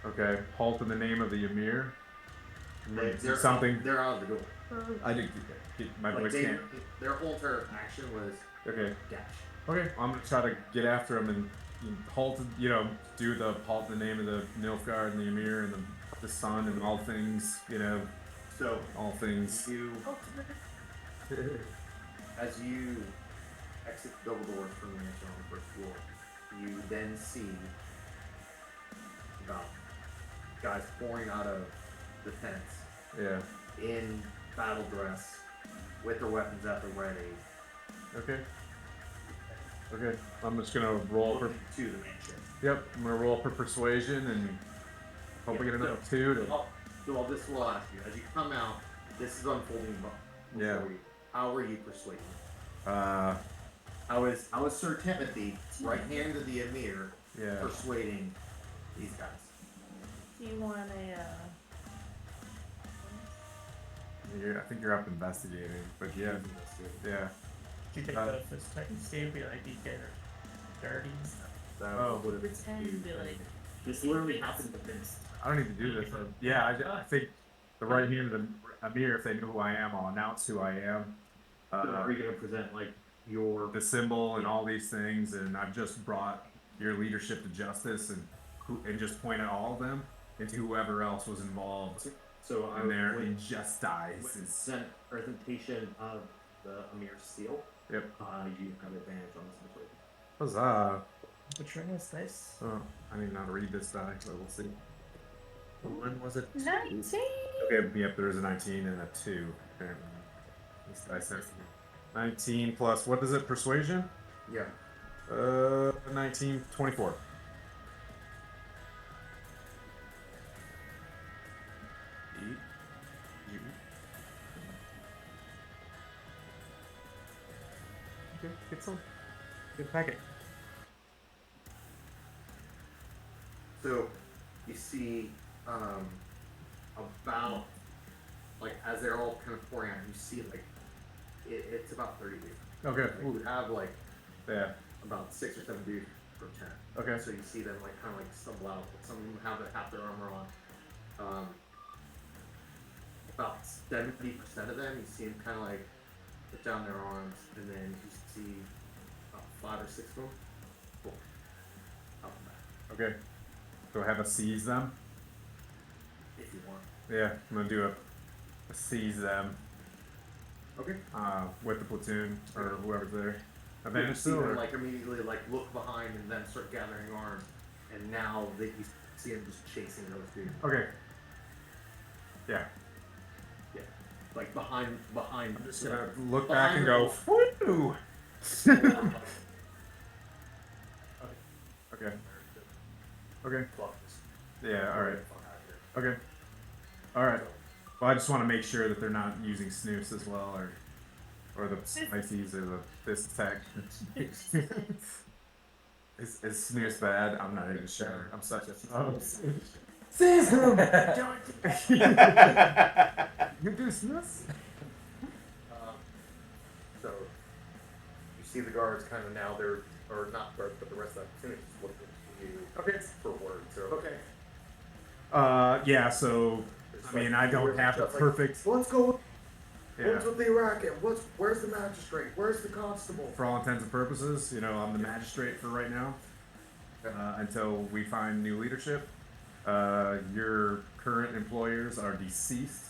Okay. Halt in the name of the Emir. They're Something. They're out of the door. I didn't get my Like voice they, can't. their whole entire action was Okay. dash. Okay. I'm gonna try to get after him and halt. Do the halt in the name of the Nilfgaard and the Emir and the sun and all things. So All things. you, as you exit the double doors from the mansion on the first floor, you then see about guys pouring out of the tents Yeah. in battle dress with their weapons at the ready, Okay. Okay. I'm just gonna roll for. looking to the mansion. Yep. I'm gonna roll for persuasion and hope we get another 2 to. So this will ask you, as you come out, this is unfolding before Yeah. you. How are you persuading? Uh. How is Sir Timothy, right hand of the Emir, Yeah. persuading these guys? Do you want a I think you're up investigating, but yeah. Yeah. You take the fist second Steve, be like, these guys are dirty. That Oh. would have pretend to be like This literally happened to Vince. I don't need to do this. Yeah, I think the right hand of the Emir, if they know who I am, I'll announce who I am. So are you going to present like your The symbol and all these things, and I've just brought your leadership to justice and just point at all of them and to whoever else was involved so in their with injustices. presentation of the Emir's seal? Yep. You have advantage on this persuasion. Huzzah! Which ring is this? Oh, I need not to read this die, so we'll see. When was it? 19. Okay, yep, there's a 19 and a 2. Apparently. This die says 19 plus, what is it, persuasion? Yeah. 19, 24. Okay, get some. Good packet. So you see about like as they're all kind of pouring out, you see like it's about 30 dudes. Okay. Like, you have like Yeah. about 6 or 7 dudes per tent. Okay. So you see them like kind of like stumble out. Some of them have half their armor on. about 70% of them, you see them kind of like put down their arms, and then you see about 5 or 6 of them. Cool. Out the back, Okay. So have a seize them. if you want. Yeah, I'm gonna do a seize them. Okay. With the platoon or whoever's there. You Advantage see still, them or? like immediately like look behind and then start gathering arms, and now that you see them just chasing those dudes. Okay. Yeah. Yeah. Like behind. I'm just gonna look back and go, woo! Okay. Okay. Yeah, alright. Okay. Alright. Well, I just want to make sure that they're not using snooze as well, or the spices or the this tech. Is snooze bad? I'm not even sure. I'm such a Season. You do snooze? So you see the guards kind of now they're or not guards but the rest of the platoon is looking to you Okay. for words. So Okay. Yeah. So it's I mean, like, I don't have the just like, perfect. let's go. Yeah. What's with the Iraqi? Where's the magistrate? Where's the constable? For all intents and purposes, you know, I'm the magistrate for right now. Until we find new leadership. Your current employers are deceased,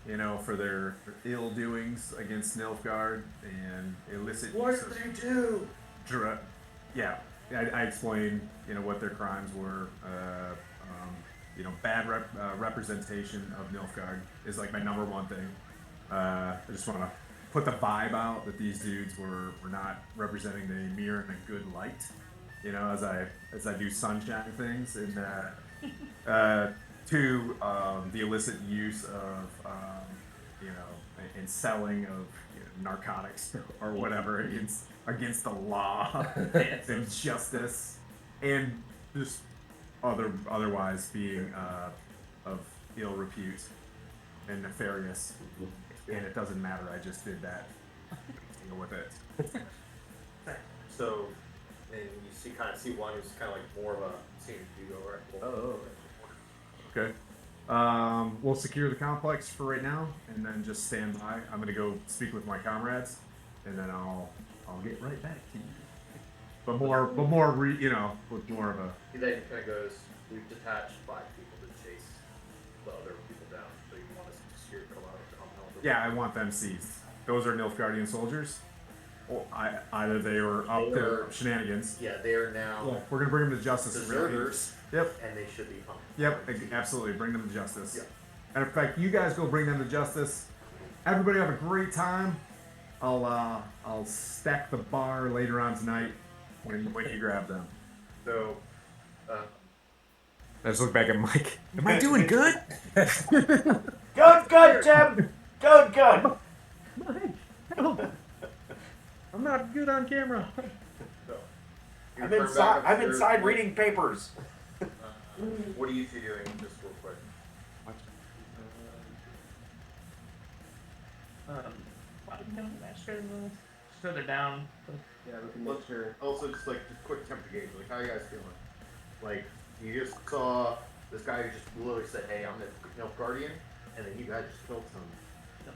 you know, for their ill doings against Nilfgaard and illicit What use did of they do? yeah, I explained, you know, what their crimes were. You know, bad representation of Nilfgaard is like my number one thing. I just want to put the vibe out that these dudes were not representing the Emir in a good light. You know, as I do sunshine things, and to the illicit use of you know, and selling of narcotics or whatever against the law and justice, and just otherwise being of ill repute and nefarious. And it doesn't matter. I just did that. Deal with it. So, and you see one who's kind of like more of a scene you go right. Oh. Okay. We'll secure the complex for right now, and then just stand by. I'm gonna go speak with my comrades, and then I'll get right back to you. But more, you know, with more of a. He then kind of goes, we've detached 5 people to chase the other people down. So you want us to secure come out of the compound? Yeah, I want them seized. Those are Nilfgaardian soldiers. Or either they were up They to are- shenanigans. Yeah, they are now Yeah, we're gonna bring them to justice. deserters, Yep. and they should be hung. Yep. Absolutely. Bring them to justice. Yeah. And in fact, you guys go bring them to justice. Everybody have a great time. I'll stack the bar later on tonight when you grab them. So, I just look back at Mike. Am I doing good? Good, Tim. Good. Mike, I'm not good on camera. so you I'm turn back inside. I'm upstairs, inside like, reading papers. What are you two doing, just real quick? Further down. Yeah, we can make sure. Also, just quick temperature gauge. Like, how are you guys feeling? Like, you just saw this guy who just literally said, "Hey, I'm the Nilfgaardian," and then you guys just killed some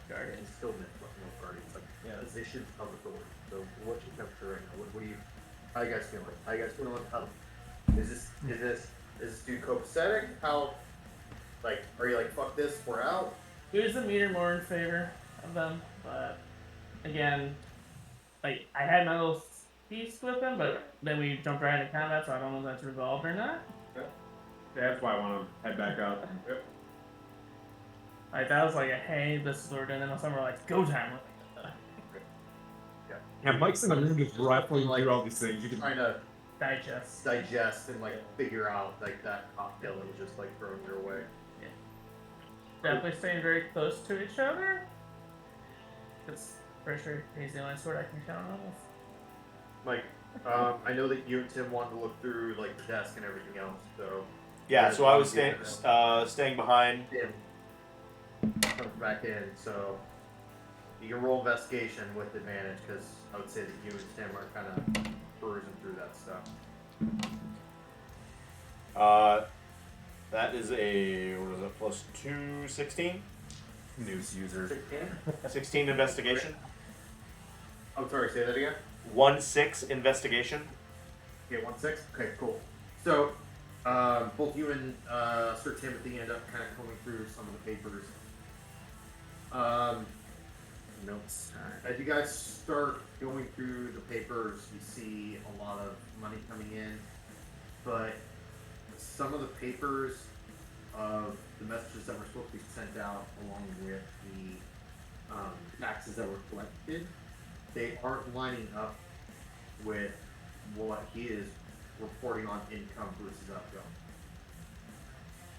Guardian. and still Nilfgaardians. Like, Yeah. position of authority. So, what's your temperature right now? What do you? How you guys feeling? How you guys feeling? How, is this dude copacetic? How? Like, are you like, fuck this, we're out? Here's the meter more in favor of them, but again, like I had my little feast with them, but then we jumped right into combat, so I don't know if that's resolved or not. That's why I want to head back up. Like that was like a hey, this is what we're doing, and then some were like go time. Yeah, Mike's in the room just rifling through all these things. You can. Trying to Digest. and like figure out like that cocktail that was just like thrown your way. Definitely staying very close to each other. Because pretty sure he's the only sword I can count on. Like, I know that you and Tim wanted to look through like the desk and everything else, so Yeah. So I was staying behind. Tim comes back in, so you can roll investigation with advantage because I would say that you and Tim are kind of perusing through that stuff. That is a what is it? +2, 16. Noose user. 16? 16 investigation. I'm sorry, say that again? 1-6 investigation. Okay, 1-6? Okay, cool. So, both you and Sir Timothy end up kind of combing through some of the papers. Notes. As you guys start going through the papers, you see a lot of money coming in, but some of the papers of the messages that were supposed to be sent out along with the taxes that were collected, they aren't lining up with what he is reporting on income versus outgoing.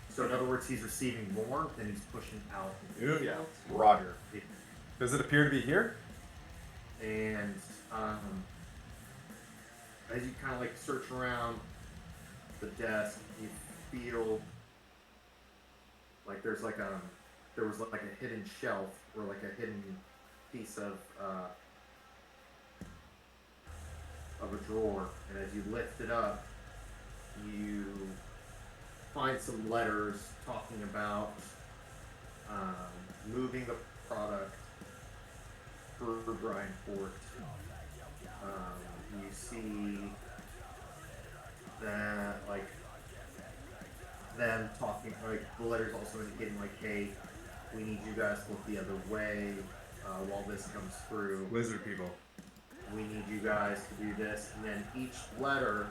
So in other words, he's receiving more than he's pushing out. Yeah. Roger. Does it appear to be here? And as you kind of like search around the desk, you feel like there was like a hidden shelf or like a hidden piece of a drawer, and as you lift it up, you find some letters talking about moving the product for Brian Fort. You see that like them talking, like the letters also indicating like, hey, we need you guys to look the other way while this comes through. Lizard people. We need you guys to do this, and then each letter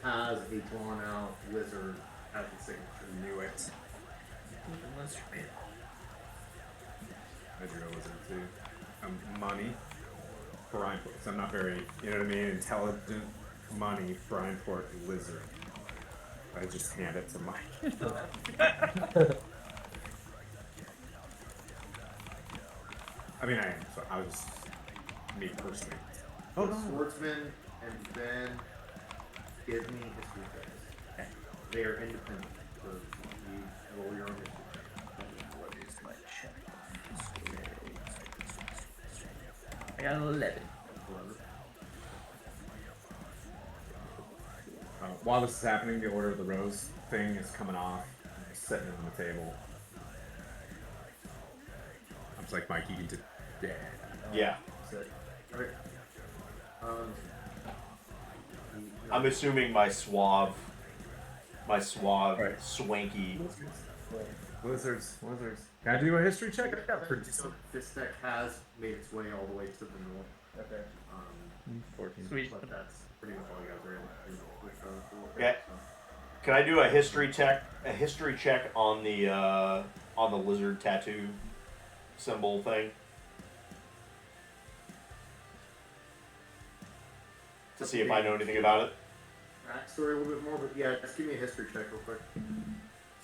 has a drawn out lizard as the signature. Knew it. I drew a lizard too. Money. Brian Port. So I'm not very, you know what I mean? Intelligent money. Brian Port lizard. I just hand it to Mike. I mean, I was me personally. Oh, no. Swordsman and Ben give me history checks. They are independent, so you roll your own history check. I got 11. While this is happening, the Order of the Rose thing is coming off. I'm setting it on the table. I'm just like, Mike, you can do. Yeah. Okay. I'm assuming my suave, Right. swanky. Lizards. Can I do a history check? I got pretty So this deck has made its way all the way to the north. Okay. 14. Sweet. But that's pretty much all you guys are in with Okay. Can I do a history check? A history check on the lizard tattoo symbol thing. To see if I know anything about it. Backstory a little bit more, but yeah, just give me a history check real quick.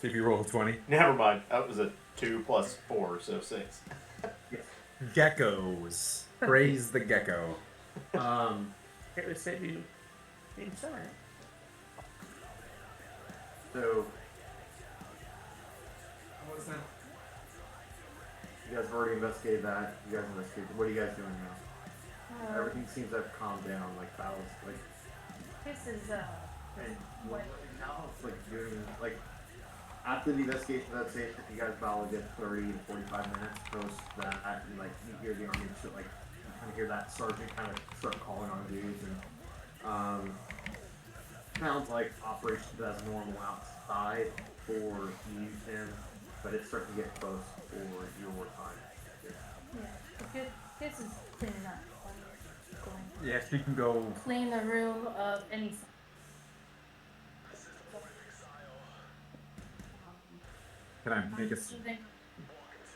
See if you roll a 20. Never mind. That was a 2 + 4, so 6. Geckos. Praise the gecko. It would save you being sorry. So, you guys have already investigated that. You guys investigated. What are you guys doing now? Everything seems to have calmed down. Like battles, like. This is And what now it's like doing like after the investigation of that station, you guys probably get 30 to 45 minutes post that, and like you hear the army shit, like you kind of hear that sergeant kind of start calling on dudes, and sounds like operations as normal outside for you, Tim, but it's starting to get close for your time. yeah. This is cleaning up. Going Yes, you can go. clean the room of any. Can I make a?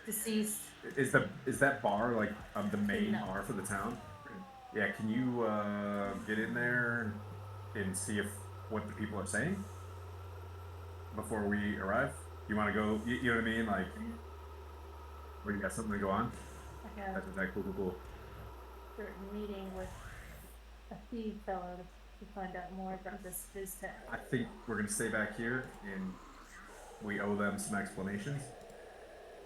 Deceased. Is that bar like the main No. bar for the town? Yeah. Can you get in there and see if what the people are saying before we arrive? You want to go? You know what I mean? Like, where you got something to go on? Like a That's cool. certain meeting with a thief fellow to find out more about this biz tech. I think we're gonna stay back here and we owe them some explanations,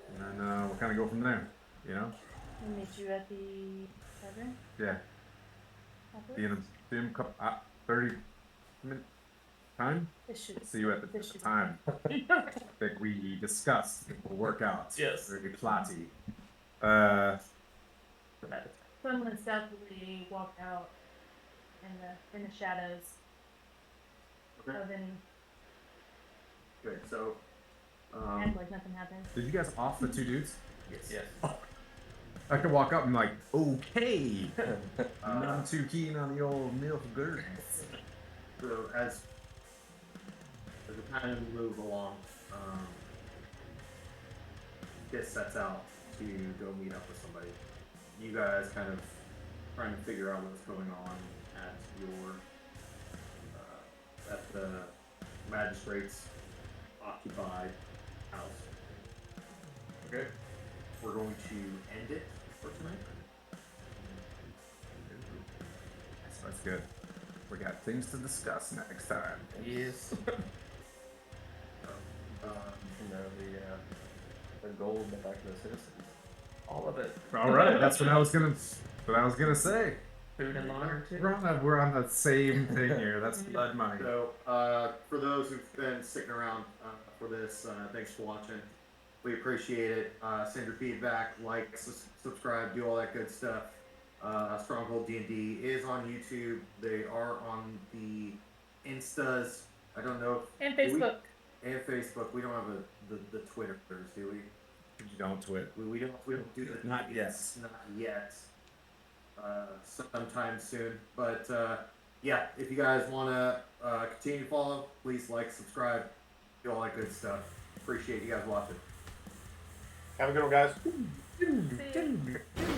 and then we'll kind of go from there. You know? We'll meet you at the tavern. Yeah. After? Be in a couple 30 minutes. time. It should. See you at the This should- time that we discussed. It will work out. Yes. Very plotty. So I'm gonna stealthily walk out in the shadows Okay. of any Good. So, act like nothing happened. Did you guys off the two dudes? Yes. I could walk up and be like, okay. I'm too keen on the old milk gurds. so as we kind of move along, Kiss sets out to go meet up with somebody. You guys kind of trying to figure out what's going on at your at the magistrate's occupied house. Okay, we're going to end it for tonight. That's good. We got things to discuss next time. Yes. You know, the gold back to the citizens. All of it. All right, that's what I was gonna say. Food and laundry too. We're on the same thing here. That's blood money. So, for those who've been sticking around for this, thanks for watching. We appreciate it. Send your feedback, like, subscribe, do all that good stuff. Stronghold D&D is on YouTube. They are on the Instas. I don't know. And do we- Facebook. And Facebook. We don't have the Twitters, do we? You don't twit. We don't do the Not yet. Not yet. Sometime soon. But yeah, if you guys want to continue to follow, please like, subscribe, do all that good stuff. Appreciate you guys watching. Have a good one, guys. See ya.